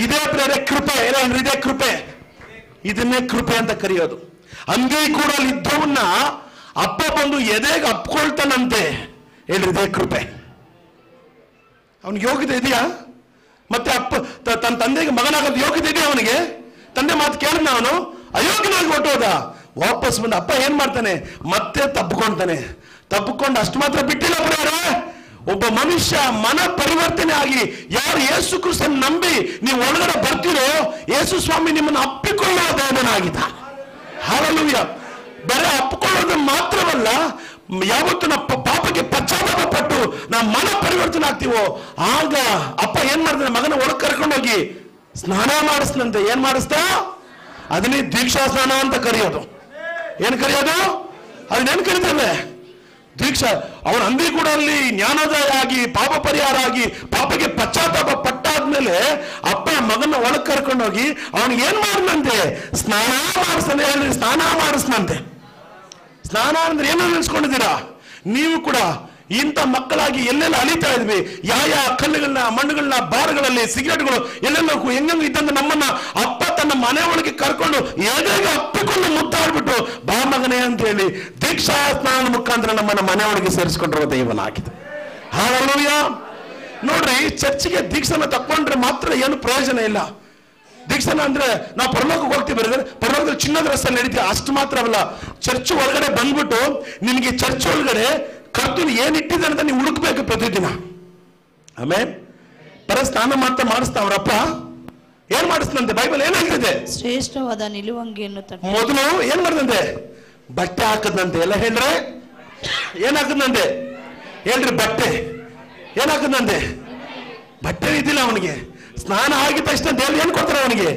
ಇದೇ ಪ್ರೇರೆ ಕೃಪೆ. ಏನಂದ್ರೆ ಇದೇ ಕೃಪೆ. ಇದನ್ನೇ ಕೃಪೆ ಅಂತ ಕರೆಯೋದು. ಅಂದೇ ಕೂಡ ಇದ್ದವನ್ನ ಅಪ್ಪ ಬಂದು ಎದೆಗೆ ಅಪ್ಕೊಳ್ತಾನಂತೆ. ಹೇಳ್ರಿ, ಇದೇ ಕೃಪೆ. ಅವನಿಗೆ ಯೋಗ್ಯತೆ ಇದೆಯಾ? ಮತ್ತೆ ಅಪ್ಪ ತನ್ನ ತಂದೆಗೆ ಮಗನಾಗೋದು ಯೋಗ್ಯತೆ ಇದೆಯಾ ಅವನಿಗೆ? ತಂದೆ ಮಾತು ಕೇಳಿದ ಅವನು ಅಯೋಗ್ಯನಾಗಿ ಹೊಟ್ಟೋದ. ವಾಪಸ್ ಬಂದು ಅಪ್ಪ ಏನ್ ಮಾಡ್ತಾನೆ? ಮತ್ತೆ ತಪ್ಪಿಕೊಂತಾನೆ. ತಪ್ಪಿಕೊಂಡು ಅಷ್ಟು ಮಾತ್ರ ಬಿಟ್ಟಿಲ್ಲ ಪ್ರಿಯರೇ. ಒಬ್ಬ ಮನುಷ್ಯ ಮನ ಪರಿವರ್ತನೆ ಆಗಿ ಯಾರು ಯೇಸು ಕ್ರಿಸ್ತನ ನಂಬಿ ನೀವು ಒಳಗಡೆ ಬರ್ತೀರೋ, ಯೇಸು ಸ್ವಾಮಿ ನಿಮ್ಮನ್ನು ಅಪ್ಪಿಕೊಳ್ಳುವ ದೇವನಾಗಿದ್ದ. ಹಲ್ಲೆಲೂಯಾ. ಬರೀ ಅಪ್ಪಿಕೊಳ್ಳೋದು ಮಾತ್ರವಲ್ಲ, ಯಾವತ್ತು ನಾವು ಪಾಪಕ್ಕೆ ಪಶ್ಚಾತ್ತಾಪ ಪಟ್ಟು ನಾವು ಮನ ಪರಿವರ್ತನೆ ಆಗ್ತೀವೋ ಆಗ ಅಪ್ಪ ಏನ್ ಮಾಡ್ತಾನೆ? ಮಗನ ಒಳಗೆ ಕರ್ಕೊಂಡೋಗಿ ಸ್ನಾನ ಮಾಡಿಸ್ನಂತೆ. ಏನ್ ಮಾಡಿಸ್ತಾ? ಅದನ್ನೇ ದೀಕ್ಷಾ ಸ್ನಾನ ಅಂತ ಕರೆಯೋದು. ಏನ್ ಕರೆಯೋದು? ಅದನ್ನೇನ್ ಕರೀತೇವೆ? ದೀಕ್ಷಾ. ಅವನ ಅಂದಿಗೂಡಲ್ಲಿ ಜ್ಞಾನೋದಯ ಆಗಿ ಪಾಪ ಪರಿಹಾರ ಆಗಿ ಪಾಪಕ್ಕೆ ಪಶ್ಚಾತ್ತಾಪ ಪಟ್ಟಾದ್ಮೇಲೆ ಅಪ್ಪ ಮಗನ ಒಳಗೆ ಕರ್ಕೊಂಡೋಗಿ ಅವನಿಗೆ ಏನ್ ಮಾಡಿದಂತೆ? ಸ್ನಾನ ಮಾಡಿಸ್ತಾನೆ. ಹೇಳಿ, ಸ್ನಾನ ಮಾಡಿಸ್ನಂತೆ. ಸ್ನಾನ ಅಂದ್ರೆ ಏನೋ ನೆನೆಸ್ಕೊಂಡಿದ್ದೀರಾ? ನೀವು ಕೂಡ ಇಂಥ ಮಕ್ಕಳಾಗಿ ಎಲ್ಲೆಲ್ಲ ಅಲಿತಾ ಇದ್ವಿ, ಯಾವ ಕಲ್ಲುಗಳನ್ನ, ಮಣ್ಣುಗಳನ್ನ, ಬಾರ್ಗಳಲ್ಲಿ, ಸಿಗರೇಟ್ಗಳು ಎಲ್ಲೆಲ್ಲ ಹೆಂಗಂಗ ಇದ್ದಂತ ನಮ್ಮನ್ನ ಅಪ್ಪ ತನ್ನ ಮನೆ ಒಳಗೆ ಕರ್ಕೊಂಡು ಎದೆಗೆ ಅಪ್ಪಿಕೊಂಡು ಮುತ್ತಾಡ್ಬಿಟ್ಟು ಬಾ ಮಗನೇ ಅಂತ ಹೇಳಿ ದೀಕ್ಷಾ ಸ್ನಾನದ ಮುಖಾಂತರ ನಮ್ಮನ್ನ ಮನೆ ಒಳಗೆ ಸೇರಿಸ್ಕೊಂಡಿರುವ ದೈವನಾಗಿದೆ. ಹಲ್ಲೆಲೂಯಾ. ನೋಡ್ರಿ, ಚರ್ಚಿಗೆ ದೀಕ್ಷಾನ ತಕೊಂಡ್ರೆ ಮಾತ್ರ ಏನು ಪ್ರಯೋಜನ ಇಲ್ಲ. ದೀಕ್ಷಾನ ಅಂದ್ರೆ ನಾವು ಪರಲೋಕಕ್ಕೆ ಹೋಗ್ತೀವಿ ಬರೋದ್ರೆ, ಪರಲೋಕದಲ್ಲಿ ಚಿನ್ನದ ರಸ್ತೆ ನಡೀತೀವಿ ಅಷ್ಟು ಮಾತ್ರವಲ್ಲ, ಚರ್ಚ್ ಒಳಗಡೆ ಬಂದ್ಬಿಟ್ಟು ನಿನಗೆ ಚರ್ಚ್ ಒಳಗಡೆ ಕರ್ತನು ಏನಿಟ್ಟಿದೆ ಅಂತ ನೀವು ಹುಡುಕ್ಬೇಕು ಪ್ರತಿದಿನ. ಆಮೇಲೆ ಸ್ನಾನ ಮಾತ್ರ ಮಾಡಿಸ್ತಾ ಅವರಪ್ಪ ಏನ್ ಮಾಡಿಸ್ತಂತೆ? ಬೈಬಲ್ ಏನಾಗಿದೆ? ಶ್ರೇಷ್ಠವಾದ ನಿಲುವಂಗಿಯನ್ನು ಮೊದಲು ಏನ್ ಮಾಡ್ದಂತೆ? ಬಟ್ಟೆ ಹಾಕದಂತೆ. ಎಲ್ಲ ಹೇಳ್ರೆ ಏನಾಕದಂತೆ? ಹೇಳ್ರಿ, ಬಟ್ಟೆ ಏನಾಕದಂತೆ? ಬಟ್ಟೆ ಇದ್ದಿಲ್ಲ ಅವನಿಗೆ. ಸ್ನಾನ ಆಗಿದ ತಕ್ಷಣ ದೇವ್ರು ಏನ್ ಕೊಡ್ತಾರೆ ಅವನಿಗೆ?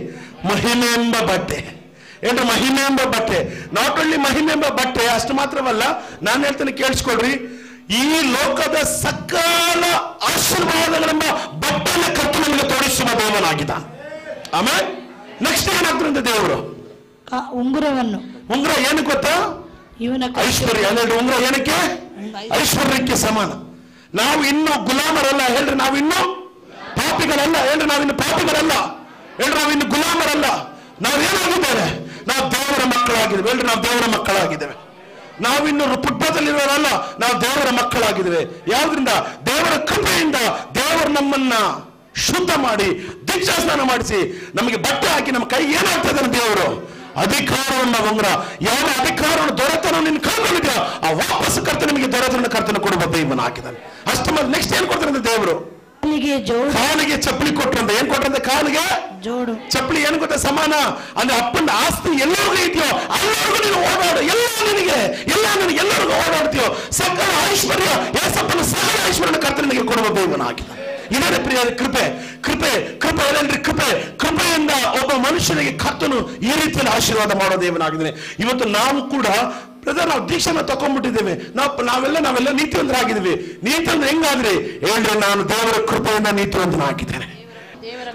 ಮಹಿಮೆ ಎಂಬ ಬಟ್ಟೆ. ಏನ್ರಿ? ಮಹಿಮೆ ಎಂಬ ಬಟ್ಟೆ. ನಾಟ್ ಓನ್ಲಿ ಮಹಿಮೆ ಎಂಬ ಬಟ್ಟೆ ಅಷ್ಟು ಮಾತ್ರವಲ್ಲ, ನಾನು ಹೇಳ್ತೇನೆ ಕೇಳಿಸ್ಕೊಳ್ರಿ, ಈ ಲೋಕದ ಸಕಲ ಆಶೀರ್ವಾದಗಳೆಂಬ ಬಟ್ಟೆನ ಕತ್ತು ನಮಗೆ ತೋರಿಸುವ ದೇವನಾಗಿದ್ದಾನೆ. ಆಮೇಲೆ ನೆಕ್ಸ್ಟ್ ಏನಾಗ್ತದೆ ದೇವರು? ಉಂಗುರವನ್ನು. ಉಂಗುರ ಏನಕ್ಕೆ ಗೊತ್ತಾ? ಇವನ ಐಶ್ವರ್ಯ. ಉಂಗುರ ಏನಕ್ಕೆ? ಐಶ್ವರ್ಯಕ್ಕೆ ಸಮಾನ. ನಾವು ಇನ್ನು ಗುಲಾಮರಲ್ಲ ಹೇಳ್ರಿ, ನಾವಿನ್ನು ಪಾಪಿಗಳಲ್ಲ ಹೇಳ್ರಿ, ನಾವಿನ್ನು ಪಾಪಿಗಳಲ್ಲ ಹೇಳ್ರಿ, ನಾವಿನ್ನು ಗುಲಾಮರಲ್ಲ. ನಾವೇನಾಗಿದ್ದೇವೆ? ನಾವು ದೇವರ ಮಕ್ಕಳಾಗಿದ್ದೇವೆ ಹೇಳ್ರಿ, ನಾವು ದೇವರ ಮಕ್ಕಳಾಗಿದ್ದೇವೆ. ನಾವಿನ್ನು ಪುಟ್ಟದಲ್ಲಿರೋರಲ್ಲ, ನಾವು ದೇವರ ಮಕ್ಕಳಾಗಿದ್ದೇವೆ. ಯಾವ್ದ್ರಿಂದ? ದೇವರ ಕೃಪೆಯಿಂದ ದೇವರು ನಮ್ಮನ್ನ ಶುದ್ಧ ಮಾಡಿ ದೀಕ್ಷಾ ಸ್ನಾನ ಮಾಡಿಸಿ ನಮಗೆ ಬಟ್ಟೆ ಹಾಕಿ ನಮ್ಮ ಕೈ ಏನಾಗ್ತದೆ? ದೇವರು ಅಧಿಕಾರವನ್ನ ಉಂಗುರ. ಯಾವ ಅಧಿಕಾರವನ್ನು ದೊರೆತನ ನಿನ್ನ ಕಳ್ಕೊಂಡಿದ್ಯಾ ಆ ವಾಪಸ್ ಕರ್ತನ ನಿಮಗೆ ದೊರೆತನ ಕರ್ತನ ಕೊಡುವ ದೈವನ ಹಾಕಿದ್ದಾನೆ. ಅಷ್ಟು ಮತ್ತೆ ನೆಕ್ಸ್ಟ್ ಏನ್ ಕೊಡ್ತಾರೆ ದೇವರು? ಕಾಲಿಗೆ ಚಪ್ಪಲಿ ಕೊಟ್ರಂತ. ಏನ್ ಕೊಟ್ರಂತ? ಕಾಲಿಗೆ ಜೋಡು. ಚಪ್ಪಲಿ ಏನು ಗೊತ್ತಾ? ಸಮಾನ. ಅಂದ್ರೆ ಅಪ್ಪನ ಆಸ್ತಿ ಎಲ್ಲರಿಗೂ ಇದೆಯೋ ಎಲ್ಲರಿಗೂ ನೀನು ಓಡಾಡು, ಎಲ್ಲ ನಿನಗೆ, ಎಲ್ಲ ನಿನಗೆ, ಎಲ್ಲರಿಗೂ ಓಡಾಡ್ತೀಯೋ. ಸಕಲ ಐಶ್ವರ್ಯ ಏಸಪ್ಪನ ಸಕಲ ಐಶ್ವರ್ಯ ಕರ್ತನಿಗೆ ಕೊಡುವ ದೈವನ ಹಾಕಿದ್ದಾನೆ. ಇದೇ ಪ್ರಿಯ ಕೃಪೆ. ಕೃಪೆ ಕೃಪೆ ಏನೇನ್ರಿ? ಕೃಪೆ. ಕೃಪೆಯಿಂದ ಒಬ್ಬ ಮನುಷ್ಯನಿಗೆ ಕರ್ತನು ಈ ರೀತಿಯಲ್ಲಿ ಆಶೀರ್ವಾದ ಮಾಡೋ ದೇವನಾಗಿದ್ದಾನೆ. ಇವತ್ತು ನಾವು ಕೂಡ ಬ್ರದರ್, ನಾವು ದೀಕ್ಷಾನ ತಕೊಂಡ್ಬಿಟ್ಟಿದ್ದೇವೆ, ನಾವೆಲ್ಲ ನೀತಿವಂತರಾಗಿದ್ದೀವಿ. ನೀತಿವಂತ ಹೆಂಗಾದ್ರಿ ಹೇಳ್ರಿ? ನಾನು ದೇವರ ಕೃಪೆಯಿಂದ ನೀತಿವಂತನ ಹಾಕಿದ್ದೇನೆ.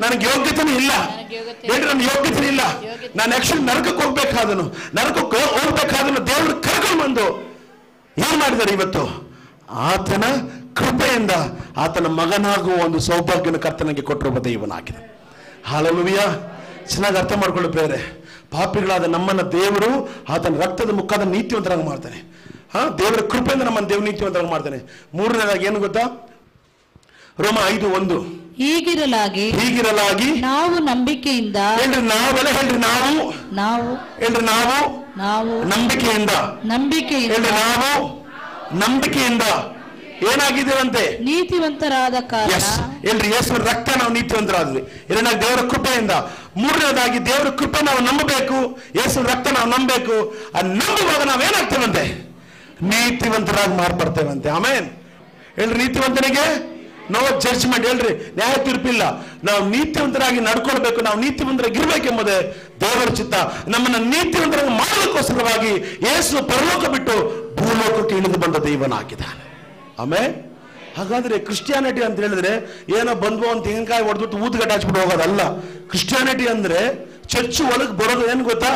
ನನಗೆ ಯೋಗ್ಯತೆನೂ ಇಲ್ಲ ಹೇಳ್ರಿ, ನನ್ನ ಯೋಗ್ಯತೆ ಇಲ್ಲ. ನಾನು ಆಕ್ಚುಲಿ ನರಕಕ್ಕೆ ಹೋಗ್ಬೇಕಾದನು, ನರಕಕ್ಕೆ ಹೋಗ್ಬೇಕಾದನು ದೇವರು ಕರ್ಕೊಂಡು ಬಂದು ಏನ್ ಮಾಡಿದ್ದಾರೆ? ಇವತ್ತು ಆತನ ಕೃಪೆಯಿಂದ ಆತನ ಮಗನಾಗುವ ಒಂದು ಸೌಭಾಗ್ಯನ ಕರ್ತನಿಗೆ ಕೊಟ್ಟಿರುವ ದೈವನಾಗಿದೆ. ಹಲ್ಲೆಲೂಯಾ. ಚೆನ್ನಾಗಿ ಅರ್ಥ ಮಾಡ್ಕೊಳ್ಳಿ ಪ್ರೇರೆ. ಪಾಪಿಗಳಾದ ನಮ್ಮನ್ನ ದೇವರು ಆತನ ರಕ್ತದ ಮುಖಾದ ನೀತಿವಂತರಾಗಿ ಮಾಡ್ತಾನೆ. ದೇವರ ಕೃಪೆಯಿಂದ ನಮ್ಮನ್ನು ದೇವ್ರ ನೀತಿವಂತರಾಗಿ ಮಾಡ್ತಾನೆ. ಮೂರನೇದಾಗಿ ಏನು ಗೊತ್ತಾ? ರೋಮ 5:1. ಹೀಗಿರಲಾಗಿ ನಾವು ನಂಬಿಕೆಯಿಂದ ಹೇಳ್ರಿ, ನಾವೆಲ್ಲ ಹೇಳ್ರಿ, ನಾವು ಹೇಳ್ರಿ, ನಾವು ನಂಬಿಕೆಯಿಂದ ಹೇಳ್ರಿ, ನಾವು ನಂಬಿಕೆಯಿಂದ ಏನಾಗಿದ್ದೇವಂತೆ? ನೀತಿವಂತರಾದ ಕಾರಣ. ಹೇಳ್ರಿ, ಯೇಸುವಿನ ರಕ್ತ ನಾವು ನೀತಿವಂತರಾದ್ವಿ. ಎರಡನೇದಾಗಿ ದೇವರ ಕೃಪೆಯಿಂದ. ಮೂರನೇದಾಗಿ ದೇವರ ಕೃಪೆ ನಾವು ನಂಬಬೇಕು, ಯೇಸುವಿನ ರಕ್ತ ನಾವು ನಂಬಬೇಕು. ಆ ನಂಬುವಾಗ ನಾವೇನಾಗ್ತೇವಂತೆ? ನೀತಿವಂತರಾಗಿ ಮಾರ್ಪಡ್ತೇವಂತೆ. ಆಮೇನ್ ಹೇಳ್ರಿ. ನೀತಿವಂತನಿಗೆ ನೋ ಜಡ್ಜ್ಮೆಂಟ್ ಹೇಳ್ರಿ, ನ್ಯಾಯ ತೀರ್ಪಿಲ್ಲ. ನಾವು ನೀತಿವಂತರಾಗಿ ನಡ್ಕೊಳ್ಬೇಕು, ನಾವು ನೀತಿವಂತರಾಗಿ ಇರ್ಬೇಕೆಂಬುದೇ ದೇವರ ಚಿತ್ತ. ನಮ್ಮನ್ನ ನೀತಿವಂತರಾಗಿ ಮಾಡಲಿಕ್ಕೋಸ್ಕರವಾಗಿ ಯೇಸು ಪರಲೋಕ ಬಿಟ್ಟು ಭೂಲೋಕಕ್ಕೆ ಇಳಿದು ಬಂದ ದೈವನ ಹಾಕಿದ್ದಾನೆ. ಆಮೇಲೆ ಹಾಗಾದ್ರೆ ಕ್ರಿಸ್ಟಿಯಾನಿಟಿ ಅಂತ ಹೇಳಿದ್ರೆ ಏನೋ ಬಂದ್ವು ಅಂತ ತೆಂಗಿನಕಾಯಿ ಹೊಡೆದ್ಬಿಟ್ಟು ಊದ್ಗಡ್ಡೆ ಹಚ್ಬಿಟ್ಟು ಹೋಗೋದಲ್ಲ. ಕ್ರಿಸ್ಟಿಯಾನಿಟಿ ಅಂದ್ರೆ ಚರ್ಚ್ ಒಳಗೆ ಬರೋದು ಏನ್ ಗೊತ್ತಾ?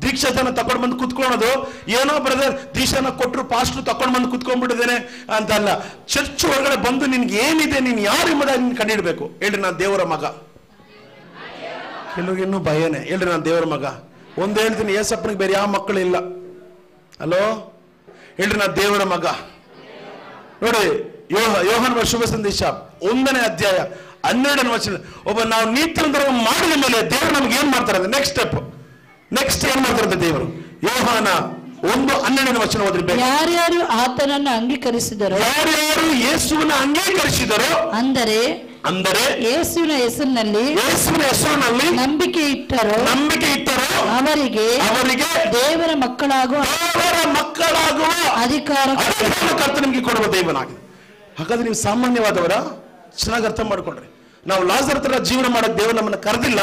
ದೀಕ್ಷಾತನ ತಗೊಂಡು ಬಂದು ಕುತ್ಕೊಳ್ಳೋದು. ಏನೋ ಬ್ರದರ್ ದೀಕ್ಷಾನ ಕೊಟ್ಟರು, ಪಾಸ್ಟರ್ ತಗೊಂಡು ಬಂದು ಕುತ್ಕೊಂಡ್ಬಿಟ್ಟಿದ್ದೇನೆ ಅಂತ ಅಲ್ಲ. ಚರ್ಚ್ ಒಳಗಡೆ ಬಂದು ನಿನ್ಗೆ ಏನಿದೆ, ನೀನ್ ಯಾರು ಎಂಬುದಾಗಿ ನೀನ್ ಕಂಡಿಡ್ಬೇಕು. ಹೇಳ್ರಿ, ನಾನು ದೇವರ ಮಗ. ಕೆಲವ್ರಿಗೆ ಇನ್ನೂ ಭಯನೇ. ಹೇಳ್ರಿ, ನಾನು ದೇವರ ಮಗ. ಒಂದು ಹೇಳ್ತೀನಿ, ಏಸಪ್ಪನಿಗೆ ಬೇರೆ ಯಾವ ಮಕ್ಕಳು ಇಲ್ಲ. ಹಲೋ ಹೇಳ್ರಿ, ನಾನು ದೇವರ ಮಗ. ನೋಡಿ, ಯೋಹಾನ ಶುಭ ಸಂದೇಶ 1ನೇ ಅಧ್ಯಾಯ 12ನೇ ವಚನ. ಒಬ್ಬ ನಾವು ನೀತಿವಂತರಾಗಿ ಮಾಡಿದ ಮೇಲೆ ದೇವರು ನಮ್ಗೆ ಏನ್ ಮಾಡ್ತಾರೆ? ನೆಕ್ಸ್ಟ್ ಏನ್ ಮಾಡ್ತಾರಂತೆ ದೇವರು? ಯೋಹಾನ 1:12ನೇ ವಚನ ಓದ್ರಿ. ಯಾರ್ಯಾರು ಆತನನ್ನು ಅಂಗೀಕರಿಸಿದರೋ, ಯಾರ್ಯಾರು ಯೇಸುವನ್ನ ಅಂಗೀಕರಿಸಿದರೋ, ಅಂದರೆ ಯೇಸುವಿನ ಹೆಸರಿನಲ್ಲಿ ನಂಬಿಕೆ ಇಟ್ಟರೋ ಅವರಿಗೆ ದೇವರ ಮಕ್ಕಳಾಗುವ ಅಧಿಕಾರ ನಿಮಗೆ ಕೊಡುವ ದೇವನಾಗಿದೆ. ಹಾಗಾದ್ರೆ ನೀವು ಸಾಮಾನ್ಯವಾದವರ? ಚೆನ್ನಾಗಿ ಅರ್ಥ ಮಾಡ್ಕೊಂಡ್ರಿ. ನಾವು ಲಾಜರ್ ತರ ಜೀವನ ಮಾಡಕ್ ದೇವರು ನಮ್ಮನ್ನ ಕರೆದಿಲ್ಲ.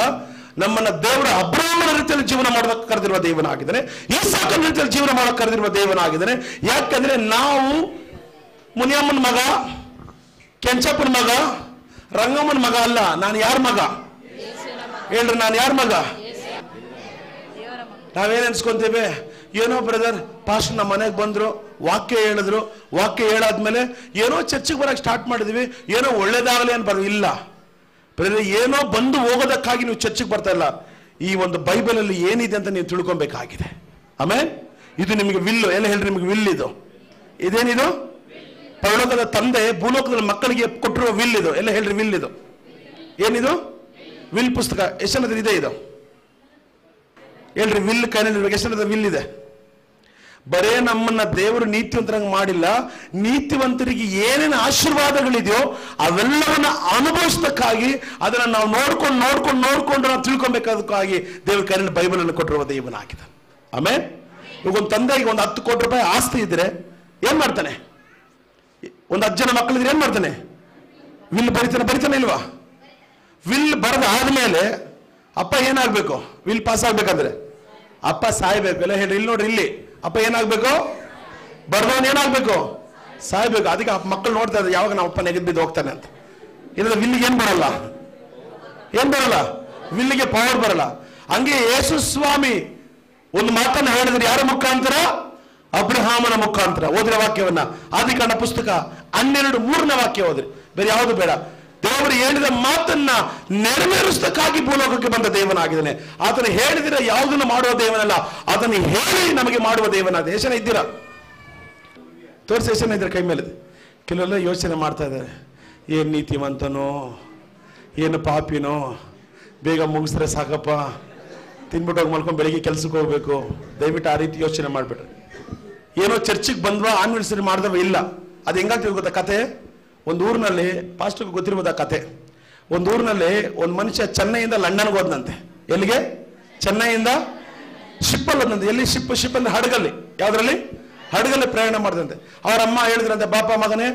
ನಮ್ಮನ್ನ ದೇವರ ಅಬ್ರಾಹ್ಮನ ರೀತಿಯಲ್ಲಿ ಜೀವನ ಮಾಡೋದಕ್ಕೆ ಕರೆದಿರುವ ದೇವನಾಗಿದ್ದಾನೆ. ಇಸಾಕನ ರೀತಿಯಲ್ಲಿ ಜೀವನ ಮಾಡೋಕೆ ಕರೆದಿರುವ ದೇವನಾಗಿದ್ದಾನೆ. ಯಾಕಂದ್ರೆ ನಾವು ಮುನಿಯಮ್ಮನ ಮಗ, ಕೆಂಚಪ್ಪನ ಮಗ, ರಂಗಮ್ಮನ ಮಗ ಅಲ್ಲ. ನಾನು ಯಾರ ಮಗ ಹೇಳ್ರಿ? ನಾನು ಯಾರ ಮಗ? ನಾವೇನು ಅನ್ಸ್ಕೊಂತೇವೆ, ಏನೋ ಬ್ರದರ್ ಪಾಸ್ಟರ್ ನಮ್ಮ ಮನೆಗೆ ಬಂದರು, ವಾಕ್ಯ ಹೇಳಿದ್ರು, ವಾಕ್ಯ ಹೇಳಾದ್ಮೇಲೆ ಏನೋ ಚರ್ಚಿಗೆ ಬರೋಕ್ಕೆ ಸ್ಟಾರ್ಟ್ ಮಾಡಿದ್ವಿ, ಏನೋ ಒಳ್ಳೇದಾಗಲಿ ಅಂತ ಬರೋದು ಇಲ್ಲ ಬ್ರದರ್. ಏನೋ ಬಂದು ಹೋಗೋದಕ್ಕಾಗಿ ನೀವು ಚರ್ಚಿಗೆ ಬರ್ತಾ ಇಲ್ಲ. ಈ ಒಂದು ಬೈಬಲಲ್ಲಿ ಏನಿದೆ ಅಂತ ನೀವು ತಿಳ್ಕೊಬೇಕಾಗಿದೆ. ಆಮೇಲೆ ಇದು ನಿಮಗೆ ವಿಲ್ಲು, ಎಲ್ಲ ಹೇಳ್ರಿ, ನಿಮಗೆ ವಿಲ್ ಇದು. ಇದೇನಿದು? ಪರಲೋಕದ ತಂದೆ ಭೂಲೋಕದ ಮಕ್ಕಳಿಗೆ ಕೊಟ್ಟಿರುವ ವಿಲ್ ಇದು. ಎಲ್ಲ ಹೇಳ್ರಿ, ವಿಲ್ ಇದು. ಏನಿದು? ವಿಲ್ ಪುಸ್ತಕ. ಎಷ್ಟನದ ಇದೆ ಇದು? ಹೇಳ್ರಿ, ವಿಲ್ ಕೈನಲ್ಲಿ ಎಷ್ಟನದ ವಿಲ್ ಇದೆ? ಬರೇ ನಮ್ಮನ್ನ ದೇವರು ನೀತಿವಂತರಂಗೆ ಮಾಡಿಲ್ಲ, ನೀತಿವಂತರಿಗೆ ಏನೇನು ಆಶೀರ್ವಾದಗಳಿದೆಯೋ ಅವೆಲ್ಲವನ್ನ ಅನುಭವಿಸೋದಕ್ಕಾಗಿ, ಅದನ್ನ ನಾವು ನೋಡ್ಕೊಂಡು ನಾವು ತಿಳ್ಕೊಬೇಕಾದಕ್ಕಾಗಿ ದೇವ್ರ ಕೈಯಲ್ಲಿ ಬೈಬಲ್ ಅನ್ನು ಕೊಟ್ಟಿರುವ ದೇವನಾಗಿದೆ. ಆಮೇಲೆ ಈಗ ಒಂದು ತಂದೆಗೆ ಒಂದು 10 ಕೋಟಿ ರೂಪಾಯಿ ಆಸ್ತಿ ಇದ್ರೆ ಏನ್ ಮಾಡ್ತಾನೆ? ಒಂದು 10 ಜನ ಮಕ್ಕಳಿದ್ರೆ ಏನ್ ಮಾಡ್ತಾನೆ? ವಿಲ್ ಬರಿತಾನೆ ಇಲ್ವಾ? ವಿಲ್ ಬರೆದ ಆದ್ಮೇಲೆ ಅಪ್ಪ ಏನಾಗ್ಬೇಕು? ವಿಲ್ ಪಾಸ್ ಆಗ್ಬೇಕಂದ್ರೆ ಅಪ್ಪ ಸಾಯ್ಬೇಕು. ಎಲ್ಲ ಹೇಳ್ರಿ, ಇಲ್ಲಿ ನೋಡ್ರಿ, ಇಲ್ಲಿ ಅಪ್ಪ ಏನಾಗ್ಬೇಕು? ಬರ್ದವನ್ ಏನಾಗ್ಬೇಕು? ಸಾಯ್ಬೇಕು. ಅದಕ್ಕೆ ಮಕ್ಕಳು ನೋಡ್ತಾ ಇದ್ದಾರೆ ಯಾವಾಗ ನಮ್ಮ ಅಪ್ಪ ನೆಗೆದು ಬಿದ್ದು ಹೋಗ್ತಾನೆ ಅಂತ. ಇಲ್ಲ ವಿಲ್ಲಿಗೆ ಏನ್ ಬರಲ್ಲ, ವಿಲ್ಲಿಗೆ ಪವರ್ ಬರಲ್ಲ. ಹಂಗೆ ಯೇಸು ಸ್ವಾಮಿ ಒಂದು ಮಾತನ್ನ ಹೇಳಿದ್ರೆ ಯಾರ ಮುಖಾಂತರ? ಅಬ್ರಹಾಮನ ಮುಖಾಂತರ. ಓದಿನ ವಾಕ್ಯವನ್ನ ಆದಿಕಾಂಡ ಪುಸ್ತಕ 12:3 ವಾಕ್ಯ ಓದ್ರಿ, ಬೇರೆ ಯಾವುದು ಬೇಡ. ದೇವರು ಹೇಳಿದ ಮಾತನ್ನ ನೆರವೇರಿಸಕ್ಕಾಗಿ ಭೂಲೋಕಕ್ಕೆ ಬಂದ ದೇವನಾಗಿದ್ದಾನೆ. ಆತನು ಹೇಳಿದ್ರೆ ಯಾವುದನ್ನು ಮಾಡುವ ದೇವನಲ್ಲ, ಅದನ್ನು ಹೇಳಿ ನಮಗೆ ಮಾಡುವ ದೇವನಾದ. ಯೇಸನ ಇದ್ದೀರಾ? ತೋರಿಸಿ, ಯೇಸನ ಇದ್ರೆ ಕೈ ಮೇಲೆ. ಕೆಲವೆಲ್ಲ ಯೋಚನೆ ಮಾಡ್ತಾ ಇದ್ದಾರೆ, ಏನು ನೀತಿವಂತನೋ, ಏನು ಪಾಪಿನೋ, ಬೇಗ ಮುಗಿಸಿದ್ರೆ ಸಾಕಪ್ಪ, ತಿನ್ಬಿಟ್ಟು ಹೋಗಿ ಮಲ್ಕೊಂಡು ಬೆಳಿಗ್ಗೆ ಕೆಲ್ಸಕ್ಕೆ ಹೋಗ್ಬೇಕು. ದಯವಿಟ್ಟು ಆ ರೀತಿ ಯೋಚನೆ ಮಾಡ್ಬಿಟ್ರೆ. ಏನೋ ಚರ್ಚಿಗೆ ಬಂದ್ವಾ, ಆನ್ವರ್ಸರಿ ಮಾಡಿದವ ಇಲ್ಲ. ಅದು ಹೆಂಗಾಗ್ತದೆ ಗೊತ್ತಾ ಕತೆ? ಒಂದು ಊರಿನಲ್ಲಿ, ಪಾಸ್ಟರ್ಗೆ ಗೊತ್ತಿರ್ಬೋದು ಆ ಕತೆ. ಒಂದು ಊರಿನಲ್ಲಿ ಒಂದು ಮನುಷ್ಯ ಚೆನ್ನೈಯಿಂದ ಲಂಡನ್ಗೆ ಹೋದ್ನಂತೆ. ಎಲ್ಲಿಗೆ? ಚೆನ್ನೈಯಿಂದ ಶಿಪ್ಪಲ್ಲಿ ಹೋದಂತೆ. ಎಲ್ಲಿ ಶಿಪ್ ಅಂದ್ರೆ ಹಡಗಲ್ಲಿ. ಯಾವ್ದ್ರಲ್ಲಿ? ಹಡಗಲ್ಲಿ ಪ್ರಯಾಣ ಮಾಡಿದಂತೆ. ಅವ್ರ ಅಮ್ಮ ಹೇಳಿದ್ರಂತೆ, ಬಾಪ ಮಗನೇ,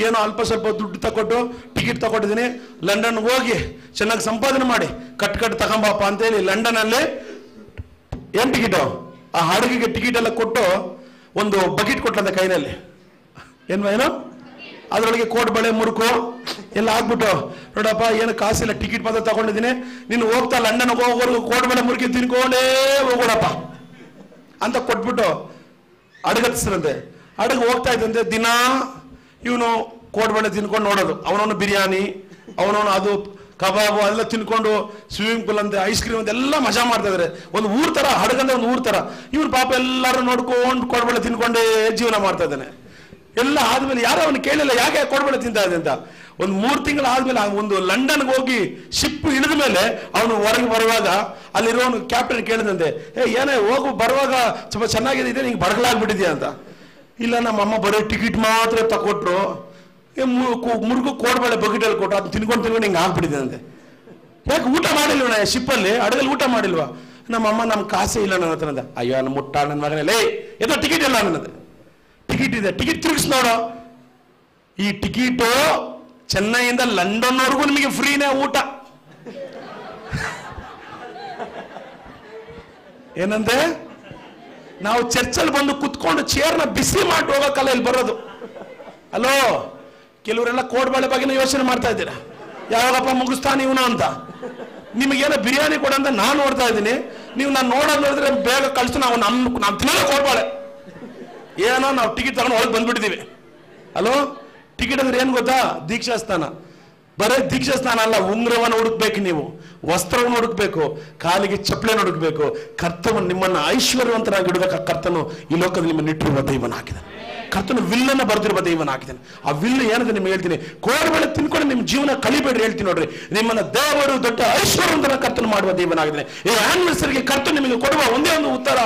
ಏನೋ ಅಲ್ಪ ಸ್ವಲ್ಪ ದುಡ್ಡು ತಗೊಟ್ಟು ಟಿಕೆಟ್ ತಗೊಟ್ಟಿದ್ದೀನಿ, ಲಂಡನ್ಗೆ ಹೋಗಿ ಚೆನ್ನಾಗಿ ಸಂಪಾದನೆ ಮಾಡಿ ಕಟ್ ತಗೊಂಬಾಪ ಅಂತೇಳಿ ಲಂಡನಲ್ಲಿ ಏನ್ ಟಿಕೆಟು? ಆ ಹಡಗಿಗೆ ಟಿಕೆಟ್ ಎಲ್ಲ ಕೊಟ್ಟು ಒಂದು ಬಕೆಟ್ ಕೊಟ್ಟಂತೆ ಕೈನಲ್ಲಿ. ಏನೋ ಅದರೊಳಗೆ ಕೋಟ್ ಬಳೆ ಮುರುಕು ಎಲ್ಲ ಆಗ್ಬಿಟ್ಟು, ನೋಡಪ್ಪ ಏನು ಕಾಸಿಲ್ಲ, ಟಿಕೆಟ್ ಮಾತ್ರ ತಗೊಂಡಿದ್ದೀನಿ, ನೀನು ಹೋಗ್ತಾ ಲಂಡನ್ ಹೋಗೋವರೆಗೂ ಕೋಟ್ ಬಳೆ ಮುರುಕಿ ತಿನ್ಕೊಂಡೇ ಹೋಗೋಣಪ್ಪ ಅಂತ ಕೊಟ್ಬಿಟ್ಟು ಅಡಗತ್ತಿಸ್ರಂತೆ. ಅಡಗ ಹೋಗ್ತಾ ಇದ್ದಂತೆ. ದಿನ ಇವನು ಕೋಟ್ ಬಳೆ ತಿನ್ಕೊಂಡು ನೋಡೋದು. ಅವನವನು ಬಿರಿಯಾನಿ, ಅವನವನು ಅದು ಕಬಾಬು ಅದೆಲ್ಲ ತಿನ್ಕೊಂಡು, ಸ್ವಿಮ್ಮಿಂಗ್ ಪೂಲ್ ಅಂತೆ, ಐಸ್ ಕ್ರೀಮ್ ಅಂತ ಎಲ್ಲ ಮಜಾ ಮಾಡ್ತಾ ಇದಾರೆ. ಒಂದು ಊರ್ ತರ, ಹಡಗಂದ್ರೆ ಒಂದು ಊರ್ ತರ. ಇವನು ಪಾಪ ಎಲ್ಲರೂ ನೋಡ್ಕೊಂಡು ಕೋಟ್ ಬಳೆ ತಿನ್ಕೊಂಡೇ ಜೀವನ ಮಾಡ್ತಾ ಇದ್ದಾನೆ. ಎಲ್ಲ ಆದ್ಮೇಲೆ ಯಾರೋ ಅವನು ಕೇಳಿಲ್ಲ, ಯಾಕೆ ಕೊಡ್ಬೇಡ ತಿಂತ ಇದೆ ಅಂತ. ಒಂದು 3 ತಿಂಗಳು ಆದ್ಮೇಲೆ ಒಂದು ಲಂಡನ್ಗೆ ಹೋಗಿ ಶಿಪ್ ಇಳಿದ ಮೇಲೆ ಅವನು ಹೊರಗೆ ಬರುವಾಗ ಅಲ್ಲಿರೋನು ಕ್ಯಾಪ್ಟನ್ ಕೇಳಿದಂತೆ, ಏನೇ ಹೋಗು ಬರುವಾಗ ಸ್ವಲ್ಪ ಚೆನ್ನಾಗಿದೆ, ನಿಂಗೆ ಬಡಗಲಾಗ್ಬಿಟ್ಟಿದ್ಯಾ ಅಂತ. ಇಲ್ಲ, ನಮ್ಮಮ್ಮ ಬರೀ ಟಿಕೆಟ್ ಮಾತ್ರ ತಕೊಟ್ರು, ಮುರುಗು ಕೋಡ್ಬೇಳೆ ಬಕೆಟಲ್ಲಿ ಕೊಟ್ಟು ಅದನ್ನ ತಿನ್ಕೊಂಡು ಹಿಂಗೆ ಆಗ್ಬಿಟ್ಟಿದೆ ಅಂತೆ. ಯಾಕೆ ಊಟ ಮಾಡಿಲ್ವ ಶಿಪ್ಪಲ್ಲಿ, ಹಡಗಲ್ಲಿ ಊಟ ಮಾಡಿಲ್ವಾ? ನಮ್ಮಮ್ಮ ನಮ್ಗೆ ಕಾಸೇ ಇಲ್ಲ ನನ್ನ ಹತ್ರ ಅಂದ. ಅಯ್ಯೋ ನನ್ನ ಮುಟ್ಟ ನನ್ನ ಮಗನೇ, ಏನೋ ಟಿಕೆಟ್ ಇಲ್ಲ ನನ್ನದು. ಟಿಕೆಟ್ ಇದೆ, ಟಿಕೆಟ್ ತಿರುಗಿಸ್ ನೋಡು. ಈ ಟಿಕೆಟು ಚೆನ್ನೈಯಿಂದ ಲಂಡನ್ವರೆಗೂ ನಿಮಗೆ ಫ್ರೀನೇ ಊಟ. ಏನಂದ್ರೆ ನಾವು ಚರ್ಚಲ್ಲಿ ಬಂದು ಕುತ್ಕೊಂಡು ಚೇರ್ನ ಬಿಸಿ ಮಾಡಿ ಹೋಗಕ್ಕಲ್ಲ ಇಲ್ಲಿ ಬರೋದು. ಅಲೋ, ಕೆಲವರೆಲ್ಲ ಕೋಡ್ಬಾಳೆ ಬಗ್ಗೆ ಯೋಚನೆ ಮಾಡ್ತಾ ಇದ್ದೀರಾ, ಯಾವಾಗಪ್ಪ ಮುಗಿಸ್ತಾನೆ ಇವನು ಅಂತ. ನಿಮಗೇನೋ ಬಿರಿಯಾನಿ ಕೊಡ ಅಂತ ನಾನು ನೋಡ್ತಾ ಇದ್ದೀನಿ, ನೀವು ನಾನು ನೋಡೋದು ನೋಡಿದ್ರೆ ಬೇಗ ಕಳಿಸು, ನಾವು ತಿನ್ನೋದು ಕೋಡ್ಬಾಳೆ. ಏನೋ ನಾವು ಟಿಕೆಟ್ ತಗೊಂಡು ಒಳಗೆ ಬಂದ್ಬಿಟ್ಟಿದ್ದೀವಿ. ಅಲೋ, ಟಿಕೆಟ್ ಅಂದ್ರೆ ಏನು ಗೊತ್ತಾ? ದೀಕ್ಷಾ ಸ್ನಾನ. ಬರೀ ದೀಕ್ಷಾ ಸ್ನಾನ ಅಲ್ಲ, ಉಂಗ್ರವನ್ನು ಹುಡುಕ್ಬೇಕು, ನೀವು ವಸ್ತ್ರವನ್ನು ಹುಡುಕ್ಬೇಕು, ಕಾಲಿಗೆ ಚಪ್ಪಲೆಯನ್ನು ಹುಡುಕ್ಬೇಕು. ಕರ್ತವನ್ನು ನಿಮ್ಮನ್ನು ಐಶ್ವರ್ಯವಂತನಾಗಿ ಇಡಬೇಕು. ಕರ್ತನು ಈ ಲೋಕದಲ್ಲಿ ನಿಮ್ಮನ್ನು ಇಟ್ಟಿರುವ ದೈವನಾಗಿದ್ದಾನೆ. ಕರ್ತನು ವಿಲ್ಲನ್ನು ಬರೆದಿರುವ ದೈವನಾಗಿದ್ದಾನೆ. ಆ ವಿಲ್ಲು ಏನಂತ ನಿಮ್ಗೆ ಹೇಳ್ತೀನಿ, ಕೋಡ್ಬಳೆ ತಿನ್ಕೊಂಡು ನಿಮ್ಮ ಜೀವನ ಕಲಿಬೇಡ್ರಿ ಹೇಳ್ತೀನಿ ನೋಡ್ರಿ. ನಿಮ್ಮನ್ನ ದೇವರು ದೊಡ್ಡ ಐಶ್ವರ್ಯವಂತನ ಕರ್ತನು ಮಾಡುವ ದೇವನಾಗಿದ್ದಾನೆ. ಈ ಆನಿವರ್ಸರಿಗೆ ಕರ್ತನು ನಿಮಗೆ ಕೊಡುವ ಒಂದೇ ಒಂದು ಉತ್ತರ,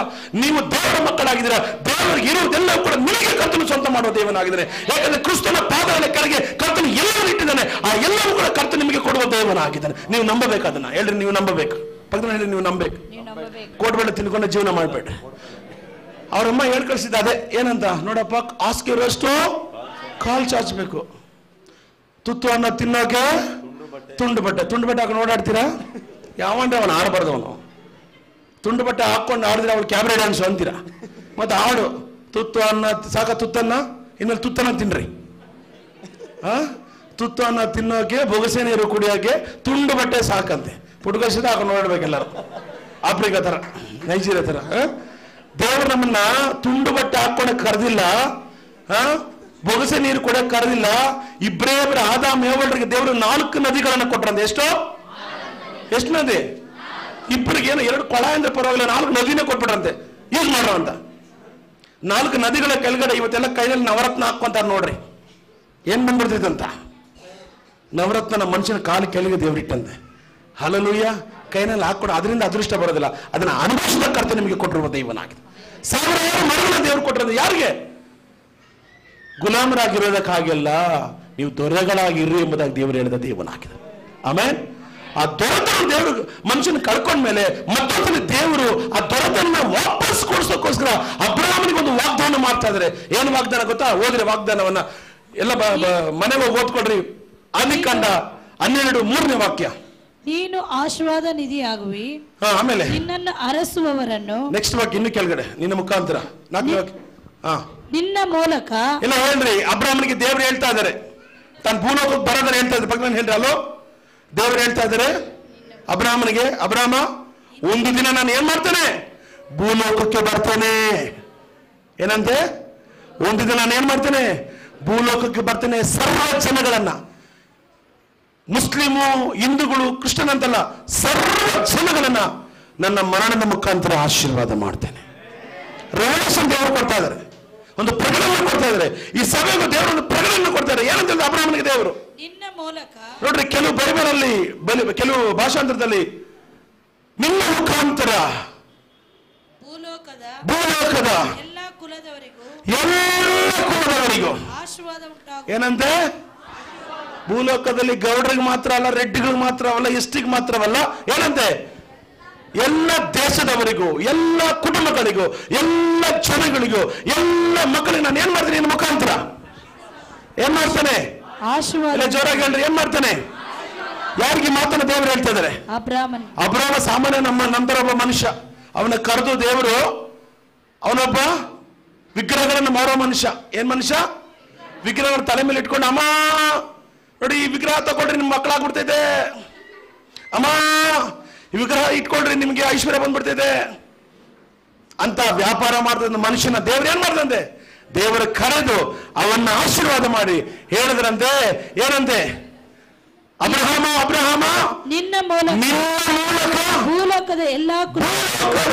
ನೀವು ದೇವರ ಮಕ್ಕಳಾಗಿದ್ದೀರಾ. ದೇವರಿಗೆ ಇರುವುದೆಲ್ಲ ಕೂಡ ನಿಮಗೆ ಕರ್ತನು ಸ್ವಂತ ಮಾಡುವ ದೇವನಾಗಿದ್ದಾನೆ. ಯಾಕಂದ್ರೆ ಕ್ರಿಸ್ತನ ಪಾದಗಳ ಕೆಳಗೆ ಕರ್ತನು ಎಲ್ಲವೂ ಇಟ್ಟಿದ್ದಾನೆ. ಆ ಎಲ್ಲವೂ ಕೂಡ ಕರ್ತನು ನಿಮಗೆ ಕೊಡುವ ದೇವನಾಗಿದ್ದಾನೆ. ನೀವು ನಂಬಬೇಕು ಅದನ್ನ. ಹೇಳ್ರಿ, ನೀವು ನಂಬಬೇಕು. ಪಕ್ಕದ ಹೇಳಿ, ನೀವು ನಂಬಬೇಕು. ಕೋಡ್ಬಳೆ ತಿನ್ಕೊಂಡು ಜೀವನ ಮಾಡ್ಬೇಡ್ರಿ. ಅವರಮ್ಮ ಹೇಳ್ ಕಳಿಸಿದ ಅದೇ ಏನಂತ ನೋಡಪ್ಪ, ಹಾಸಿಗೆ ಇರೋಷ್ಟು ಕಾಲ್ ಚಾಚಬೇಕು. ತುತ್ತು ಅನ್ನ ತಿನ್ನೋಕೆ ತುಂಡು ಬಟ್ಟೆ ಹಾಕೊಂಡು ಓಡಾಡ್ತೀರಾ? ಯಾವಂದ್ರೆ ಅವನು ಆಡಬಾರ್ದು. ಅವನು ತುಂಡು ಬಟ್ಟೆ ಹಾಕೊಂಡು ಆಡಿದ್ರೆ ಅವಳು ಕ್ಯಾಬ್ರೆ ಡ್ಯಾನ್ಸ್ ಅಂತೀರಾ. ಮತ್ತೆ ಆಡು ತುತ್ತು ಅನ್ನ ಸಾಕ, ತುತ್ತನ್ನ ಇನ್ಮೇಲೆ ತುತ್ತನ್ನ ತಿನ್ರಿ. ತುತ್ತು ಅನ್ನ ತಿನ್ನೋಕೆ, ಬೊಗಸೆ ನೀರು ಕುಡಿಯೋಕೆ ತುಂಡು ಬಟ್ಟೆ ಸಾಕಂತೆ. ಪುಟ್ಕಸಿದ ಹಾಕೊಂಡು ಓಡಾಡ್ಬೇಕೆಲ್ಲರೂ. ಆಫ್ರಿಕಾ ತರ, ನೈಜೀರಿಯಾ ತರ. ದೇವರು ನಮ್ಮನ್ನ ತುಂಡು ಬಟ್ಟೆ ಹಾಕೊಳಕ್ ಕರೆದಿಲ್ಲ, ಬೊಗಸೆ ನೀರು ಕೊಡಕ್ ಕರೆದಿಲ್ಲ. ಇಬ್ಬರೇ ಆದಾಮ್ ಹೇವಲ್ರಿಗೆ ದೇವರು 4 ನದಿಗಳನ್ನ ಕೊಟ್ರಂತೆ. ಎಷ್ಟು ನದಿ? ಇಬ್ಬರಿಗೆ ಏನು 2 ಕೊಳ ಅಂದ್ರೆ ಪರವಾಗಿಲ್ಲ, 4 ನದಿನೇ ಕೊಟ್ಬಿಟ್ರಂತೆ ಯೂಸ್ ಮಾಡೋ ಅಂತ. 4 ನದಿಗಳ ಕೆಳಗಡೆ ಇವತ್ತೆಲ್ಲ ಕೈಯಲ್ಲಿ ನವರತ್ನ ಹಾಕೊಂತಾರೆ ನೋಡ್ರಿ. ಏನ್ ಬಂದ್ಬಿಡ್ತೈತಂತ? ನವರತ್ನ ಮನುಷ್ಯನ ಕಾಲು ಕೆಳಗೆ ದೇವರಿಟ್ಟಂತೆ. ಹಲ್ಲೆಲೂಯಾ. ಕೈನಲ್ಲಿ ಹಾಕೊಡ, ಅದರಿಂದ ಅದೃಷ್ಟ ಬರೋದಿಲ್ಲ, ಅದನ್ನ ಅನುಭವಿಸಿದ ಕರ್ತ ನಿಮಗೆ ಕೊಟ್ಟಿರುವ ದೈವನಾಗಿದೆ. ಸಾವಿರಾರು ಮರಗಳನ್ನ ದೇವರು ಕೊಟ್ಟಿರೋದು ಯಾರಿಗೆ? ಗುಲಾಮರಾಗಿರೋದಕ್ಕಾಗಿಲ್ಲ, ನೀವು ದೊರೆಗಳಾಗಿರ್ರಿ ಎಂಬುದಾಗಿ ದೇವರು ಹೇಳಿದ ದೇವನಾಗಿದೆ. ಆಮೇಲೆ ಆ ದೊರೆತನ ದೇವರು ಮನುಷ್ಯನ ಕಳ್ಕೊಂಡ್ಮೇಲೆ ಮತ್ತೊಂದು ದೇವರು ಆ ದೊರೆತನ ವಾಪಸ್ ಕೊಡಿಸೋಕ್ಕೋಸ್ಕರ ಅಬ್ರಹಾಮನಿಗೆ ಒಂದು ವಾಗ್ದಾನ ಮಾಡ್ತಾ ಇದ್ದಾರೆ. ಏನು ವಾಗ್ದಾನ ಗೊತ್ತಾ? ಓದ್ರಿ ವಾಗ್ದಾನವನ್ನ ಎಲ್ಲ ಮನೆಗೆ ಹೋಗಿ ಓದ್ಕೊಡ್ರಿ. ಆದಿಕಾಂಡ 12:3 ವಾಕ್ಯ. ನೀನು ಆಶೀರ್ವಾದ ನಿಧಿಯಾಗುವಿ, ಆಮೇಲೆ ನಿನ್ನನ್ನು ಅರಸುವವರನ್ನು. ನೆಕ್ಸ್ಟ್ ವಾಕ್ಯ ಇನ್ನು ಕೆಳಗಡೆ, ನಿನ್ನ ಮುಖಾಂತರ 4 ವಾಕ್ಯ. ನಿನ್ನ ಮೂಲಕ ಎಲ್ಲ ಹೇಳ್ರಿ. ಅಬ್ರಹಾಮನಿಗೆ ದೇವರು ಹೇಳ್ತಾ ಇದ್ದಾರೆ, ತಾನು ಭೂಲೋಕಕ್ಕೆ ಬರೋದಾರೆ ಹೇಳ್ತಾ ಇದ್ದಾರೆ. ಪಕ್ಕದಲ್ಲಿ ಹೇಳ್ರಿ, ಅಲ್ಲೋ ದೇವರು ಹೇಳ್ತಾ ಇದ್ದಾರೆ ಅಬ್ರಹಾಮನಿಗೆ, ಅಬ್ರಹಾಮ ಒಂದು ದಿನ ನಾನು ಏನ್ ಮಾಡ್ತೇನೆ? ಭೂಲೋಕಕ್ಕೆ ಬರ್ತೇನೆ. ಏನಂತೆ? ಒಂದು ದಿನ ನಾನು ಏನ್ ಮಾಡ್ತೇನೆ? ಭೂಲೋಕಕ್ಕೆ ಬರ್ತೇನೆ. ಸರ್ವ ಜನಗಳನ್ನ, ಮುಸ್ಲಿಮು, ಹಿಂದೂಗಳು, ಕ್ರಿಶ್ಚಿಯನ್ ಅಂತಲ್ಲ, ಸರ್ವ ಜನಗಳನ್ನ ನನ್ನ ಮರಣದ ಮುಖಾಂತರ ಆಶೀರ್ವಾದ ಮಾಡ್ತೇನೆ. ರೆವಲ್ಯೂಷನ್ ದೇವರು ಕೊಡ್ತಾ ಇದ್ದಾರೆ, ಒಂದು ಪ್ರಕಟಣೆ ಕೊಡ್ತಾ ಇದ್ದಾರೆ. ಈ ಸಭೆಗೂ ದೇವರು ಒಂದು ಪ್ರಕಟಣೆ ಕೊಡ್ತಾರೆ. ಏನಂತ ಅಬ್ರಹಾಮನಿಗೆ ದೇವರು ನಿನ್ನ ಮೂಲಕ. ನೋಡ್ರಿ, ಕೆಲವು ಬೈಬಲಲ್ಲಿ, ಕೆಲವು ಭಾಷಾಂತರದಲ್ಲಿ ನಿನ್ನ ಮುಖಾಂತರ ಭೂಲೋಕದ ಎಲ್ಲ ಕುಲದವರಿಗೂ ಆಶೀರ್ವಾದ ಉಂಟಾಗುವುದು. ಏನಂತೆ? ಭೂಲೋಕದಲ್ಲಿ ಗೌಡರಿಗೆ ಮಾತ್ರ ಅಲ್ಲ, ರೆಡ್ಡಿಗಳಿಗೆ ಮಾತ್ರವಲ್ಲ, ಎಸ್ಟಿಗೆ ಮಾತ್ರವಲ್ಲ, ಏನಂತೆ? ಎಲ್ಲ ದೇಶದವರಿಗೂ, ಎಲ್ಲ ಕುಟುಂಬಗಳಿಗೂ, ಎಲ್ಲ ಜನಗಳಿಗೂ, ಎಲ್ಲ ಮಕ್ಕಳಿಗೆ ನಾನು ಏನ್ ಮಾಡ್ತೀನಿ? ನಿನ್ನ ಮುಖಾಂತರ ಏನ್ ಮಾಡ್ತಾನೆ? ಆಶೀರ್ವಾದ. ಜೋರಾಗಿ ಹೇಳ್ರಿ, ಏನ್ ಮಾಡ್ತಾನೆ? ಯಾರಿಗೆ ಮಾತನ್ನ ದೇವರು ಹೇಳ್ತಾ ಇದ್ದಾರೆ? ಅಬ್ರಾಮ ಸಾಮಾನ್ಯ ನಂತರ ಒಬ್ಬ ಮನುಷ್ಯ. ಅವನ ಕರೆದು ದೇವರು, ಅವನೊಬ್ಬ ವಿಗ್ರಹಗಳನ್ನು ಮಾಡೋ ಮನುಷ್ಯ. ಏನ್ ಮನುಷ್ಯ? ವಿಗ್ರಹಗಳ ತಲೆ ಮೇಲೆ ಇಟ್ಕೊಂಡು, ಅಮ್ಮ ನೋಡಿ ಈ ವಿಗ್ರಹ ತಗೊಂಡ್ರಿ ನಿಮ್ ಮಕ್ಕಳಾಗ್ಬಿಡ್ತೈತೆ, ಅಮ್ಮ ಈ ವಿಗ್ರಹ ಇಟ್ಕೊಂಡ್ರಿ ನಿಮ್ಗೆ ಐಶ್ವರ್ಯ ಬಂದ್ಬಿಡ್ತೈತೆ ಅಂತ ವ್ಯಾಪಾರ ಮಾಡ್ತಿದ್ದ ಮನುಷ್ಯನ ದೇವ್ರು ಏನ್ ಮಾಡ್ದಂತೆ? ದೇವರ ಕರೆದು ಅವನ್ನ ಆಶೀರ್ವಾದ ಮಾಡಿ ಹೇಳಿದ್ರಂತೆ. ಏನಂತೆ? ಅಬ್ರಹಾಮ, ಅಬ್ರಹಾಮ ನಿನ್ನ ಮೂಲಕ ಭೂಲೋಕದ ಎಲ್ಲ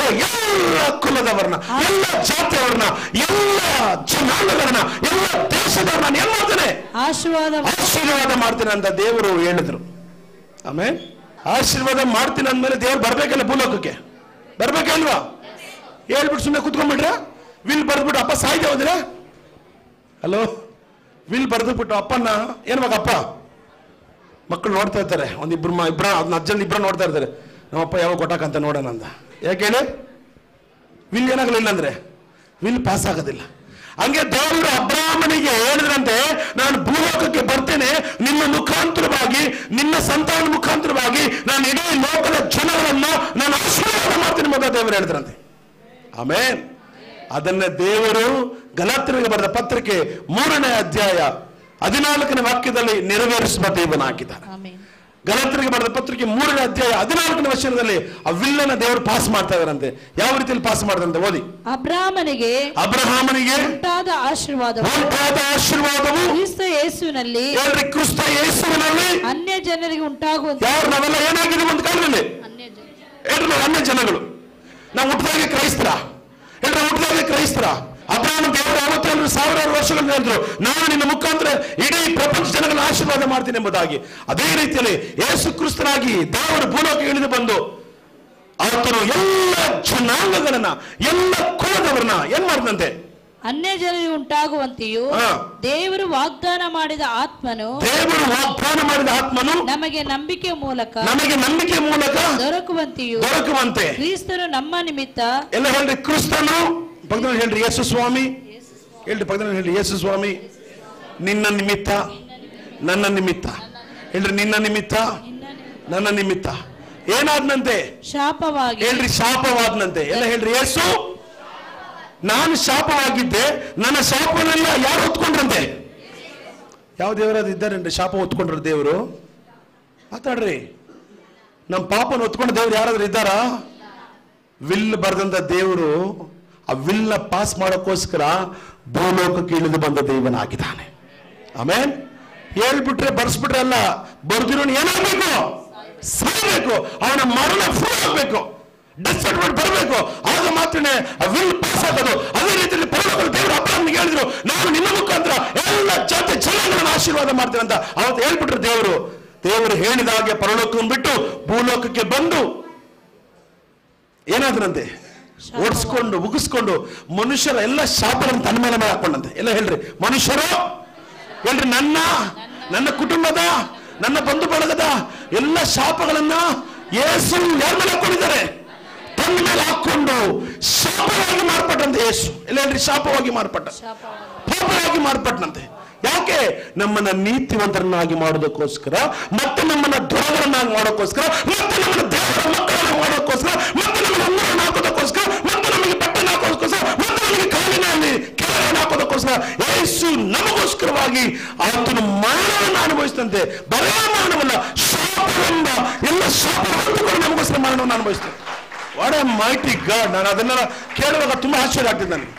ಕುಲದವರನ್ನ, ಎಲ್ಲ ಜಾತಿಯವರನ್ನ, ಎಲ್ಲ ಜನಾಂಗಗಳನ್ನ, ಎಲ್ಲ ದೇಶದವ್ರನ್ನ ಏನ್ ಮಾಡ್ತಾನೆ? ಆಶೀರ್ವಾದ ಮಾಡ್ತೇನೆ ಅಂತ ದೇವರು ಹೇಳಿದ್ರು. ಆಮೇಲೆ ಆಶೀರ್ವಾದ ಮಾಡ್ತೀನಿ ಅಂದ್ಮೇಲೆ ದೇವ್ರು ಬರ್ಬೇಕಲ್ಲ, ಭೂಲೋಕಕ್ಕೆ ಬರ್ಬೇಕಲ್ವಾ? ಹೇಳ್ಬಿಟ್ಟು ಸುಮ್ಮನೆ ಕುತ್ಕೊಂಡ್ಬಿಟ್ರೆ, ವಿಲ್ ಬರ್ದ್ಬಿಟ್ಟು ಅಪ್ಪ ಸಾಯ್ದೆ ಹೋದ್ರೆ, ಹಲೋ, ವಿಲ್ ಬರ್ದ್ಬಿಟ್ಟು ಅಪ್ಪನ ಏನ್ ಅಪ್ಪ ಮಕ್ಕಳು ನೋಡ್ತಾ ಇರ್ತಾರೆ, ಒಂದಿಬ್ರು ಅದನ್ನ ಅಜ್ಜನ್ ಇಬ್ಬರು ನೋಡ್ತಾ ಇರ್ತಾರೆ, ನಮ್ಮಪ್ಪ ಯಾವಾಗ ಕೊಟ್ಟಾಕಂತ ನೋಡೋಣ ಅಂತ. ಯಾಕೆ ಹೇಳಿ? ವಿಲ್ ಏನಾಗಲಿಲ್ಲ ಅಂದ್ರೆ ವಿಲ್ ಪಾಸ್ ಆಗೋದಿಲ್ಲ. ಹಂಗೆ ದೇವರು ಅಬ್ರಹಾಮನಿಗೆ ಹೇಳಿದ್ರಂತೆ, ನಾನು ಭೂಲೋಕಕ್ಕೆ ಬರ್ತೇನೆ, ನಿಮ್ಮ ಮುಖಾಂತರವಾಗಿ, ನಿನ್ನ ಸಂತಾನ ಮುಖಾಂತರವಾಗಿ ನಾನು ಇಡೀ ಲೋಕದ ಜನಗಳನ್ನ ನಾನು ಆಶೀರ್ವಾದ ಮಾಡ್ತೀನಿ ಮಗ ದೇವರು ಹೇಳಿದ್ರಂತೆ. ಆಮೇಲೆ ಅದನ್ನ ದೇವರು ಗಲಾತ್ಯರಿಗೆ ಬರೆದ ಪತ್ರಿಕೆ 3ನೇ ಅಧ್ಯಾಯ 14ನೇ ವಾಕ್ಯದಲ್ಲಿ ನೆರವೇರಿಸುವ ದೇವನಾಗಿದ್ದಾನೆ. ಗಲಾತ್ಯರಿಗೆ ಬರೆದ ಪತ್ರಿಕೆ 3ನೇ ಅಧ್ಯಾಯ 14ನೇ ವಚನದಲ್ಲಿ ಆ ವಿಲ್ಲನ್ನ ದೇವರು ಪಾಸ್ ಮಾಡ್ತಾ ಇದಾರಂತೆ. ಯಾವ ರೀತಿಯಲ್ಲಿ ಪಾಸ್ ಮಾಡ್ತಾರಂತೆ ಓದಿ. ಅಬ್ರಹಾಮನಿಗೆ ಉಂಟಾದ ಆಶೀರ್ವಾದವು ಕ್ರಿಸ್ತ ಯೇಸುವಿನಲ್ಲಿ ಅನ್ಯ ಜನರಿಗೆ ಉಂಟಾಗುವಂತೆ. ಯಾರು ನಾವೆಲ್ಲ ಏನಾಗಿದೆ ಒಂದು ಕಾಲದಲ್ಲಿ? ಅನ್ಯ ಜನಗಳು. ನಾವು ಹುಟ್ಟಿದಾಗೆ ಕ್ರೈಸ್ತರ, ಹುಟ್ಟಿದಾಗೆ ಕ್ರೈಸ್ತರ. ಅಬ್ರಹಾಮ ದೇವರು ಅವತ್ತೇಳು ಸಾವಿರಾರು ವರ್ಷಗಳು ಹೇಳಿದ್ರು, ನಾನು ನಿನ್ನ ಮುಖಾಂತರ ಇಡೀ ಪ್ರಪಂಚ ಜನಗಳ ಆಶೀರ್ವಾದ ಮಾಡ್ತೀನಿ ಎಂಬುದಾಗಿ. ಅದೇ ರೀತಿಯಲ್ಲಿ ಯೇಸು ಕ್ರಿಸ್ತನಾಗಿ ದೇವರು ಭೂಲೋಕಕ್ಕೆ ಇಳಿದು ಬಂದು ಆತನು ಎಲ್ಲ ಜನಾಂಗಗಳನ್ನ, ಎಲ್ಲ ಕುಲದವರನ್ನ ಏನ್ ಮಾಡಿದಂತೆ? ಅನ್ಯ ಜನರಿಗೆ ಉಂಟಾಗುವಂತೆಯೂ ದೇವರು ವಾಗ್ದಾನ ಮಾಡಿದ ಆತ್ಮನು ನಮಗೆ ನಂಬಿಕೆ ಮೂಲಕ ದೊರಕುವಂತೆ ಕ್ರಿಸ್ತನು ನಮ್ಮ ನಿಮಿತ್ತ. ಎಲ್ಲ ಹೇಳ್ರಿ, ಕ್ರಿಸ್ತನು ಪಕ್ಕದಲ್ಲಿ ಹೇಳ್ರಿ, ಯೇಸು ಸ್ವಾಮಿ ಹೇಳ್ರಿ, ಪಕ್ಕದಲ್ಲಿ ಹೇಳ್ರಿ, ಯೇಸು ಸ್ವಾಮಿ ನಿನ್ನ ನಿಮಿತ್ತ, ನನ್ನ ನಿಮಿತ್ತ ಹೇಳ್ರಿ, ನಿನ್ನ ನಿಮಿತ್ತ, ನನ್ನ ನಿಮಿತ್ತ ಏನಾದ್ನಂತೆ? ಶಾಪವಾಗಿ. ಹೇಳ್ರಿ, ಶಾಪವಾದ್ನಂತೆ. ಎಲ್ಲ ಹೇಳ್ರಿ, ಯೇಸು ನಾನು ಶಾಪವಾಗಿದ್ದೆ, ನನ್ನ ಶಾಪನೆಲ್ಲ ಯಾರು ಹೊತ್ಕೊಂಡ್ರಂತೆ? ಯಾವ ದೇವರಾದ ಇದ್ದಾರೇನ್ರಿ ಶಾಪ ಹೊತ್ಕೊಂಡ್ರ ದೇವರು? ಮಾತಾಡ್ರಿ. ನಮ್ಮ ಪಾಪನ ಹೊತ್ಕೊಂಡ ದೇವ್ರು ಯಾರಾದ್ರೂ ಇದ್ದಾರಾ? ವಿಲ್ ಬರೆದಂತ ದೇವರು ಆ ವಿಲ್ ನ ಪಾಸ್ ಮಾಡೋಕ್ಕೋಸ್ಕರ ಭೂಲೋಕಕ್ಕೆ ಇಳಿದು ಬಂದ ದೇವನಾಗಿದ್ದಾನೆ. ಆಮೇನ್. ಹೇಳ್ಬಿಟ್ರೆ ಬರ್ಸ್ಬಿಟ್ರೆ ಅಲ್ಲ, ಬರ್ದಿರೋನು ಏನಾಗಬೇಕು? ಸಾಯಬೇಕು. ಅವನ ಮರಣ ಫುಲ್ ಆಗಬೇಕು, ಡೆತ್ ಸರ್ಟಿಫಿಕೇಟ್ ಬರಬೇಕು. ಆಗ ಮಾತ್ರ ವಿಲ್ ಪಾಸ್ ಆಗೋದು. ಅದೇ ರೀತಿಯಲ್ಲಿ ಪರಲೋಕದ ದೇವರು ಅಬ್ರಹಾಮನಿಗೆ ಹೇಳಿದ್ರು, ನಾನು ನಿನ್ನ ಮುಖಾಂತರ ಎಲ್ಲ ಜಾತಿ ಜನಾಂಗಗಳನ್ನು ಆಶೀರ್ವಾದ ಮಾಡ್ತೇನೆ ಅಂತ ಅವತ್ತು ಹೇಳ್ಬಿಟ್ರು ದೇವರು. ದೇವರು ಹೇಳಿದ ಹಾಗೆ ಪರಲೋಕವನ್ನು ಬಿಟ್ಟು ಭೂಲೋಕಕ್ಕೆ ಬಂದು ಏನಾದ್ರಂತೆ? ಓಡಿಸ್ಕೊಂಡು ಉಗಿಸ್ಕೊಂಡು ಮನುಷ್ಯರ ಎಲ್ಲ ಶಾಪಗಳನ್ನು ತನ್ನ ಮೇಲೆ ಹಾಕೊಂಡಂತೆ. ಎಲ್ಲ ಹೇಳ್ರಿ, ಮನುಷ್ಯರು ಹೇಳ್ರಿ, ನನ್ನ ಕುಟುಂಬದ, ನನ್ನ ಬಂಧು ಬಳಗದ ಎಲ್ಲ ಶಾಪಗಳನ್ನ ಯೇಸು ಯಾರ ಮೇಲೆ ಹಾಕೊಂಡಿದ್ದಾರೆ? ತನ್ನ ಮೇಲೆ ಹಾಕೊಂಡು ಶಾಪವಾಗಿ ಮಾರ್ಪಟ್ಟಂತೆ ಯೇಸು. ಎಲ್ಲ ಹೇಳ್ರಿ, ಶಾಪವಾಗಿ ಮಾರ್ಪಟ್ಟ, ಪಾಪವಾಗಿ ಮಾರ್ಪಟ್ಟಂತೆ. ಯಾಕೆ? ನಮ್ಮನ್ನ ನೀತಿವಂತರನ್ನಾಗಿ ಮಾಡೋದಕ್ಕೋಸ್ಕರ, ಮತ್ತೆ ನಮ್ಮನ್ನ ದ್ರೋಹರನ್ನಾಗಿ ಮಾಡೋಕ್ಕೋಸ್ಕರ, ಮತ್ತೆ ನಮ್ಮನ್ನ ದೇವರ ಮಕ್ಕಳನ್ನಾಗಿ ಮಾಡೋಕ್ಕೋಸ್ಕರ, ಮತ್ತೆ ನಮ್ಮನ್ನ ಉಂಗುರವನ್ನು ಹಾಕೋದಕ್ಕೋಸ್ಕರ, ಮತ್ತೆ ನಮಗೆ ಬಟ್ಟೆನ ಹಾಕೋದಕ್ಕೋಸ್ಕರ, ಮತ್ತೆ ನಮಗೆ ಕಾಲಿನಲ್ಲಿ ಕೆಳಗಡೆ ಹಾಕೋದಕ್ಕೋಸ್ಕರ ಯೇಸು ನಮಗೋಸ್ಕರವಾಗಿ ಆತನು ಮರಣವನ್ನು ಅನುಭವಿಸಿದಂತೆ. ಬರೇ ಮರಣವಲ್ಲ, ಶಾಪವೆಂಬ ಎಲ್ಲ ಶಾಪವನ್ನು ನಮಗೋಸ್ಕರ ಮರಣವನ್ನು ಅನುಭವಿಸ್ತಾನೆ. What a mighty God. ನಾನು ಅದನ್ನೆಲ್ಲ ಕೇಳುವಾಗ ತುಂಬಾ ಆಶ್ಚರ್ಯ ಆಗ್ತಿದೆ ನನಗೆ.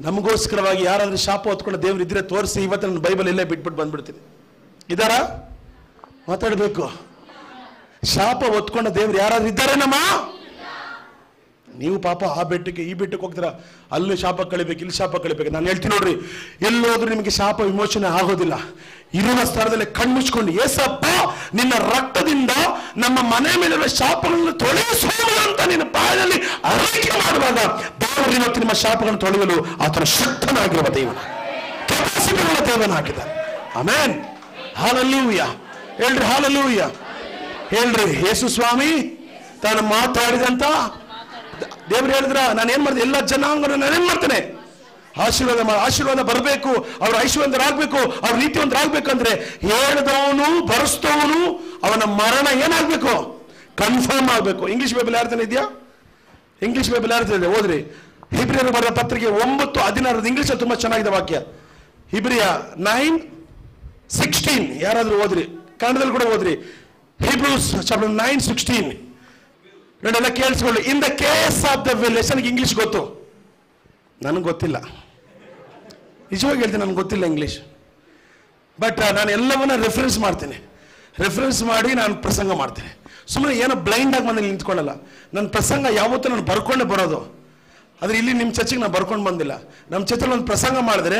ನಮಗೋಸ್ಕರವಾಗಿ ಯಾರಾದ್ರೂ ಶಾಪ ಹೊತ್ಕೊಂಡು ದೇವ್ರು ಇದ್ರೆ ತೋರಿಸಿ, ಇವತ್ತು ನನ್ನ ಬೈಬಲ್ ಇಲ್ಲೇ ಬಿಟ್ಬಿಟ್ಟು ಬಂದ್ಬಿಡ್ತೀನಿ. ಇದಾರ ಮಾತಾಡಬೇಕು. ಶಾಪ ಹೊತ್ಕೊಂಡ ದೇವ್ರು ಯಾರಾದ್ರೂ ಇದ್ದಾರೆ ನಮ್ಮ? ನೀವು ಪಾಪ ಆ ಬೆಟ್ಟಕ್ಕೆ ಈ ಬೆಟ್ಟಕ್ಕೆ ಹೋಗ್ತೀರಾ, ಅಲ್ಲಿ ಶಾಪ ಕಳಿಬೇಕು, ಇಲ್ಲಿ ಶಾಪ ಕಳಿಬೇಕು. ನಾನು ಹೇಳ್ತೀನಿ ನೋಡ್ರಿ, ಎಲ್ಲೋದ್ರೂ ನಿಮಗೆ ಶಾಪ ವಿಮೋಚನೆ ಆಗೋದಿಲ್ಲ. ಇರುವ ಸ್ಥಳದಲ್ಲಿ ಕಣ್ಮುಚ್ಕೊಂಡು, ಏಸಪ್ಪ ನಿನ್ನ ರಕ್ತದಿಂದ ನಮ್ಮ ಮನೆ ಮೇಲಿರುವ ಶಾಪಗಳನ್ನು ತೊಳೆಯಿಸೋಣ ಅಂತ ನಿನ್ನ ಬಾಯಲ್ಲಿ ಅರಿಕೆ ಮಾಡುವಾಗ ದೇವರು ಇವತ್ತು ನಿಮ್ಮ ಶಾಪಗಳನ್ನು ತೊಳೆಯಲು ಆತನ ಶಕ್ತನಾಗಿರುವ ದೇವನ, ಕೆಪಾಸಿಟಿಗಳ ದೇವನಾಗಿದ್ದಾನೆ. ಆಮೇನ್. ಹಾಲೆಲೂಯ. ಹೇಳ್ರಿ ಹಾಲೆಲೂಯ. ಹೇಳ್ರಿ, ಯೇಸು ಸ್ವಾಮಿ ತಾನು ಮಾತಾಡಿದಂತ ದೇವ್ರು ಹೇಳಿದ್ರ, ನಾನು ಏನ್ ಮಾಡ್ತೀನಿ? ಎಲ್ಲ ಜನಾಂಗವನ್ನು ನಾನೇನ್ ಮಾಡ್ತೇನೆ? ಆಶೀರ್ವಾದ ಬರಬೇಕು, ಅವ್ರ ಐಶ್ವರ್ಯವಂತರಾಗಬೇಕು, ಅವ್ರ ನೀತಿವಂತರಾಗಬೇಕಂದ್ರೆ ಹೇಳಿದವನು ಬರೆಸ್ತವನು ಅವನ ಮರಣ ಏನಾಗಬೇಕು? ಕನ್ಫರ್ಮ್ ಆಗಬೇಕು. ಇಂಗ್ಲಿಷ್ ಬೈಬಲ್ ಯಾರ್ತಾನೆ ಇದೆಯಾ? ಇಂಗ್ಲಿಷ್ ಬೈಬಲ್ ಯಾರ್ತಾನೆ? ಓದ್ರಿ. ಹಿಬ್ರಿಯರು ಬರೆದ ಪತ್ರಿಕೆ 9:16 ಇಂಗ್ಲಿಷ್ ತುಂಬಾ ಚೆನ್ನಾಗಿದೆ ವಾಕ್ಯ. ಹಿಬ್ರಿಯ 9:16 ಯಾರಾದ್ರೂ ಓದ್ರಿ, ಕನ್ನಡದಲ್ಲಿ ಕೂಡ ಓದ್ರಿ. Hebrews chapter 9:16 ನೋಡೆಲ್ಲ ಕೇಳಿಸ್ಕೊಳ್ಳಿ. ಇನ್ the case of the will. ನನಗೆ ಇಂಗ್ಲಿಷ್ ಗೊತ್ತು, ನನಗೆ ಗೊತ್ತಿಲ್ಲ, ನಿಜವಾಗಿ ಹೇಳ್ತೀನಿ, ನನಗೆ ಗೊತ್ತಿಲ್ಲ ಇಂಗ್ಲಿಷ್. ಬಟ್ ನಾನು ಎಲ್ಲವನ್ನ ರೆಫರೆನ್ಸ್ ಮಾಡ್ತೇನೆ. ರೆಫರೆನ್ಸ್ ಮಾಡಿ ನಾನು ಪ್ರಸಂಗ ಮಾಡ್ತೇನೆ. ಸುಮ್ಮನೆ ಏನೋ ಬ್ಲೈಂಡ್ ಆಗಿ ಬಂದು ನಿಂತ್ಕೊಳ್ಳಲ್ಲ. ನನ್ನ ಪ್ರಸಂಗ ಯಾವತ್ತೂ ನಾನು ಬರ್ಕೊಂಡೆ ಬರೋದು. ಆದರೆ ಇಲ್ಲಿ ನಿಮ್ಮ ಚರ್ಚಿಗೆ ನಾನು ಬರ್ಕೊಂಡು ಬಂದಿಲ್ಲ. ನಮ್ಮ ಚರ್ಚಲ್ಲಿ ಒಂದು ಪ್ರಸಂಗ ಮಾಡಿದ್ರೆ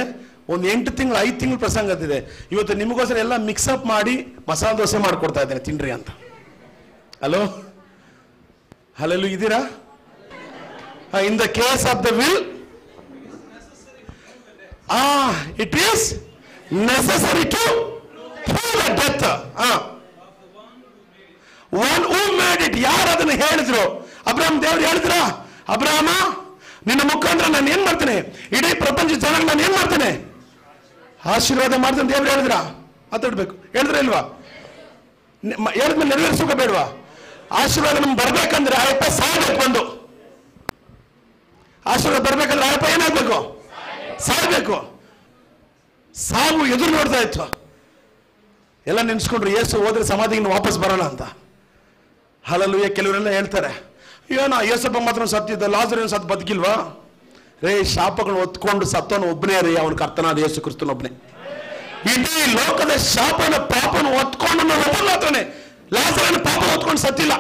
ಒಂದು 8 ತಿಂಗಳು 5 ತಿಂಗಳು ಪ್ರಸಂಗ ಆಗ್ತಿದೆ. ಇವತ್ತು ನಿಮಗೋಸ್ಕರ ಎಲ್ಲ ಮಿಕ್ಸಪ್ ಮಾಡಿ ಮಸಾಲೆ ದೋಸೆ ಮಾಡಿಕೊಡ್ತಾ ಇದ್ದೇನೆ, ತಿನ್ರಿ ಅಂತ. ಹಲೋ ಹಲೋ ಇದ್ದೀರಾ? In the case of the will it is necessary to prove the death. One who made it. ಯಾರು ಅದನ್ನು ಹೇಳಿದ್ರು? ಅಬ್ರಹಾಮ್. ದೇವ್ರು ಹೇಳಿದ್ರ, ಅಬ್ರಹಾಮ ನಿನ್ನ ಮುಖಾಂತರ ನಾನು ಏನ್ ಮಾಡ್ತೇನೆ? ಇಡೀ ಪ್ರಪಂಚ ಜನಕ್ಕೆ ನಾನು ಏನ್ ಮಾಡ್ತೇನೆ? ಆಶೀರ್ವಾದ ಮಾಡ್ತೇನೆ. ದೇವ್ರು ಹೇಳಿದ್ರ? ಮಾತಾಡ್ಬೇಕು. ಹೇಳಿದ್ರ ಇಲ್ವಾ? ಹೇಳಿದ್ಮೇಲೆ ನೆರವೇರಿಸೋಕೆ ಬೇಡವಾ? ಆಶೀರ್ವಾದ ನಮ್ಗೆ ಬರ್ಬೇಕಂದ್ರೆ ಆಯಪ್ಪ ಸಾಯ್ಬೇಕು. ಬಂದು ಆಶೀರ್ವಾದ ಬರ್ಬೇಕಂದ್ರೆ ಆಯಪ್ಪ ಏನಾಗ್ಬೇಕು? ಸಾಯ್ಬೇಕು. ಸಾವು ಎದುರು ನೋಡ್ತಾ ಇತ್ತು. ಎಲ್ಲ ನೆನ್ಸ್ಕೊಂಡ್ರು, ಯೇಸು ಹೋದ್ರೆ ಸಮಾಧಿಗೆ ವಾಪಸ್ ಬರೋಣ ಅಂತ. ಹಲಲುಯ್ಯ. ಕೆಲವರೆಲ್ಲ ಹೇಳ್ತಾರೆ, ಏನೋ ಯೇಸಪ್ಪ ಮಾತ್ರ ಸತ್ತಿದ್ದ, ಲಾಜರ್ ಸತ್ ಬದುಕಿಲ್ವಾ? ರೇ, ಶಾಪಗಳನ್ನು ಹೊತ್ಕೊಂಡು ಸತ್ತವನು ಒಬ್ಬನೇ ರೀ, ಅವನ ಕರ್ತನಾದ ಯೇಸು ಕ್ರಿಸ್ತನೊಬ್ಬನೇ. ಇಡೀ ಲೋಕದ ಶಾಪನ ಪಾಪನ ಹೊತ್ಕೊಂಡು ಒಬ್ಬನೇ. ಲಾಜರನ ಪಾಪ ಹೊತ್ಕೊಂಡು ಸತ್ತಿಲ್ಲ.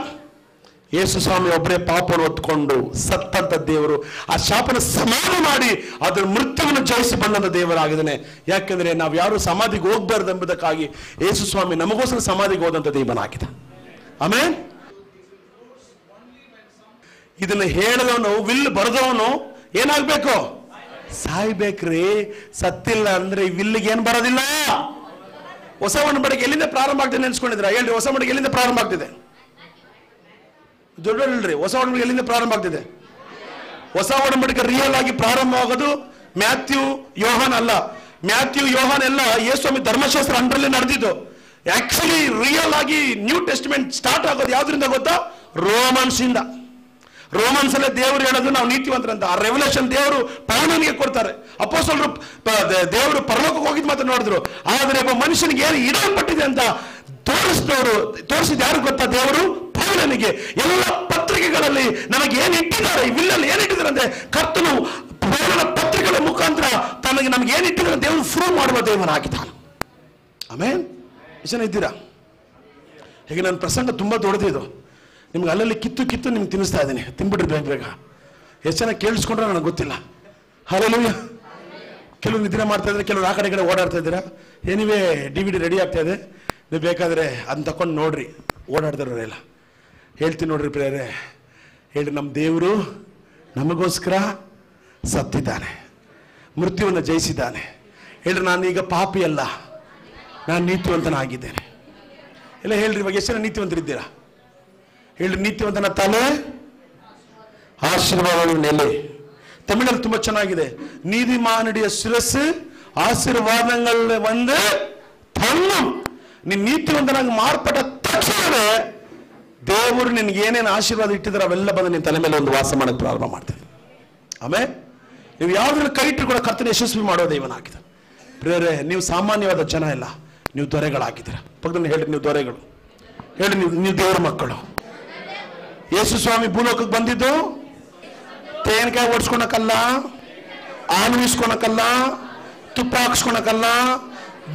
ಯೇಸು ಸ್ವಾಮಿ ಒಬ್ಬರೇ ಪಾಪವನ್ನು ಹೊತ್ಕೊಂಡು ಸತ್ತಂತ ದೇವರು. ಆ ಶಾಪನ ಸಮಾನ ಮಾಡಿ ಅದರ ಮೃತ್ಯುವನ್ನು ಜಯಿಸಿ ಬಂದಂತ ದೇವರಾಗಿದ್ದಾನೆ. ಯಾಕೆಂದ್ರೆ ನಾವು ಯಾರು ಸಮಾಧಿಗೆ ಹೋಗ್ಬಾರ್ದು ಎಂಬುದಕ್ಕಾಗಿ ಯೇಸು ಸ್ವಾಮಿ ನಮಗೋಸ್ಕರ ಸಮಾಧಿಗೆ ಹೋದಂತ ದೇವನಾಗಿದೆ. ಆಮೇನ್. ಇದನ್ನ ಹೇಳಿದವನು, ವಿಲ್ ಬರೆದವನು ಏನಾಗ್ಬೇಕು? ಸಾಯ್ಬೇಕ್ರಿ. ಸತ್ತಿಲ್ಲ ಅಂದ್ರೆ ಈ ವಿಲ್ಲಿಗೆ ಏನ್ ಬರೋದಿಲ್ಲ. ಹೊಸ ಒಡಂಬಡಿಕೆ ಎಲ್ಲಿಂದ ಪ್ರಾರಂಭ ಆಗ್ತದೆ ನೆನ್ಸ್ಕೊಂಡಿದ್ರ? ಹೇಳ್ರಿ, ಹೊಸ ಒಡಂಬಡಿಕೆ ಎಲ್ಲಿಂದ ಪ್ರಾರಂಭ ಆಗ್ತಿದೆ? ದೊಡ್ಡಲ್ರಿ, ಹೊಸ ಒಡಂಬಡಿಕೆ ಎಲ್ಲಿಂದ ಪ್ರಾರಂಭ ಆಗ್ತಿದೆ? ಹೊಸ ಒಡಂಬಡಿಕೆ ರಿಯಲ್ ಆಗಿ ಪ್ರಾರಂಭ ಆಗೋದು ಮ್ಯಾಥ್ಯೂ ಯೋಹಾನ್ ಅಲ್ಲ. ಮ್ಯಾಥ್ಯೂ ಯೋಹಾನ್ ಎಲ್ಲ ಯೇಸುಸ್ವಾಮಿ ಧರ್ಮಶಾಸ್ತ್ರ ಅಂಡರಲ್ಲೇ ನಡೆದಿದ್ದು. ಆಕ್ಚುಲಿ ರಿಯಲ್ ಆಗಿ ನ್ಯೂ ಟೆಸ್ಟಿಮೆಂಟ್ ಸ್ಟಾರ್ಟ್ ಆಗೋದು ಯಾವ್ದ್ರಿಂದ ಗೊತ್ತಾ? ರೋಮನ್ಸ್ ಇಂದ. ರೋಮನ್ಸ್ ಅಲ್ಲೇ ದೇವರು ಹೇಳೋದು ನಾವು ನೀತಿವಂತರಂತ. ಆ ರೆವಲ್ಯೂಷನ್ ದೇವರು ಪೌಲನಿಗೆ ಕೊಡ್ತಾರೆ. ಅಪೊಸ್ತಲರು ದೇವರು ಪರಲೋಕಕ್ಕೆ ಹೋಗಿದ್ ಮಾತ್ರ ನೋಡಿದ್ರು. ಆದರೆ ಒಬ್ಬ ಮನುಷ್ಯನಿಗೆ ಏನು ಇಡಲ್ಪಟ್ಟಿದೆ ಅಂತ ತೋರಿಸಿದ ಯಾರು ಗೊತ್ತಾ? ದೇವರು ಪೌಲನಿಗೆ. ಎಲ್ಲ ಪತ್ರ ಪತ್ರಿಕೆಗಳಲ್ಲಿ ನಮಗೆ ಏನು ಇಟ್ಟಿದ್ದಾರೆ, ಈ ವಿಲ್ಲಲ್ಲಿ ಏನು ಇಟ್ಟಿದ್ದಾರೆ ಅಂದ್ರೆ ಕರ್ತನು ದೇವರ ಪತ್ರಿಕೆಗಳ ಮುಖಾಂತರ ನಮಗೆ ಏನು ಇಟ್ಟಿದ್ದಾರೆ ದೇವರು ಪ್ರೂವ್ ಮಾಡುವ ದೇವನಾಗಿದ್ದಾನೆ. ಆಮೇಲೆ ಎಷ್ಟು ಜನ ಇದ್ದೀರಾ? ಹೀಗೆ ನನ್ನ ಪ್ರಸಂಗ ತುಂಬ ದೊಡ್ಡದಿದು, ನಿಮ್ಗೆ ಅಲ್ಲಲ್ಲಿ ಕಿತ್ತು ನಿಮ್ಗೆ ತಿನ್ನಿಸ್ತಾ ಇದ್ದೀನಿ, ತಿನ್ಬಿಟ್ರಿ ಬೇಗ. ಎಷ್ಟು ಜನ ಕೇಳಿಸ್ಕೊಂಡ್ರೆ ನನಗೆ ಗೊತ್ತಿಲ್ಲ. ಹಲ್ಲೆಲೂಯಾ. ಕೆಲವು ನಿದ್ರೆ ಮಾಡ್ತಾ ಇದ್ರೆ, ಕೆಲವರು ಆ ಕಡೆ ಓಡಾಡ್ತಾ ಇದ್ದೀರಾ. ಏನಿವೆ DVD ರೆಡಿ ಆಗ್ತಾ ಇದೆ, ನೀವು ಬೇಕಾದರೆ ಅದನ್ನ ತಕೊಂಡು ನೋಡ್ರಿ. ಓಡಾಡ್ತಾರಲ್ಲ ಹೇಳ್ತೀನಿ ನೋಡ್ರಿ ಪ್ರೇರೆ, ಹೇಳ್ರಿ ನಮ್ಮ ದೇವರು ನಮಗೋಸ್ಕರ ಸತ್ತಿದ್ದಾನೆ, ಮೃತ್ಯುವನ್ನು ಜಯಿಸಿದ್ದಾನೆ. ಹೇಳ್ರಿ ನಾನೀಗ ಪಾಪಿ ಅಲ್ಲ, ನಾನು ನೀತಿವಂತನಾಗಿದ್ದೇನೆ. ಎಲ್ಲ ಹೇಳ್ರಿ, ಇವಾಗ ಎಷ್ಟು ಜನ ನೀತಿವಂತರಿದ್ದೀರಾ? ಹೇಳ್ರಿ, ನೀತಿವಂತನ ತಲೆ ಆಶೀರ್ವಾದಗಳ ನೆಲೆ. ತಮಿಳಲ್ಲಿ ತುಂಬಾ ಚೆನ್ನಾಗಿದೆ, ನೀತಿಮಾನುடைய ಶಿರಸ್ಸು ಆಶೀರ್ವಾದಗಳ ಒಂದು ತಣ್ಣಂ. ನೀನು ನೀತಿವಂತನಾಗಿ ಮಾರ್ಪಟ್ಟ ತಕ್ಷಣವೇ ದೇವರು ನಿನ್ಗೆ ಏನೇನು ಆಶೀರ್ವಾದ ಇಟ್ಟಿದ್ರೆ ಅವೆಲ್ಲ ಬಂದು ನಿನ್ನ ತಲೆ ಮೇಲೆ ಒಂದು ವಾಸ ಮಾಡಕ್ಕೆ ಪ್ರಾರಂಭ ಮಾಡ್ತೇವೆ. ಆಮೇಲೆ ನೀವು ಯಾವ್ದ್ರಲ್ಲಿ ಕೈ ಇಟ್ಟರು ಕೂಡ ಕರ್ತನ ಯಶಸ್ವಿ ಮಾಡೋ ದೇವನಾಗಿದೆ. ಪ್ರಿಯರೇ, ನೀವು ಸಾಮಾನ್ಯವಾದ ಜನ ಇಲ್ಲ, ನೀವು ದೊರೆಗಳಾಗಿದ್ದೀರ. ಪಕ್ಕದಲ್ಲಿ ಹೇಳಿ, ನೀವು ದೊರೆಗಳು. ಹೇಳಿ, ನೀವು ದೇವರ ಮಕ್ಕಳು. ಯೇಸು ಸ್ವಾಮಿ ಭೂಲೋಕಕ್ಕೆ ಬಂದಿದ್ದು ತೇನ್ಕಾಯಿ ಓಡಿಸ್ಕೊಳಕಲ್ಲ, ಹಾಲು ಇಸ್ಕೊಳಕಲ್ಲ, ತುಪ್ಪ ಹಾಕ್ಸ್ಕೊಳಕಲ್ಲ,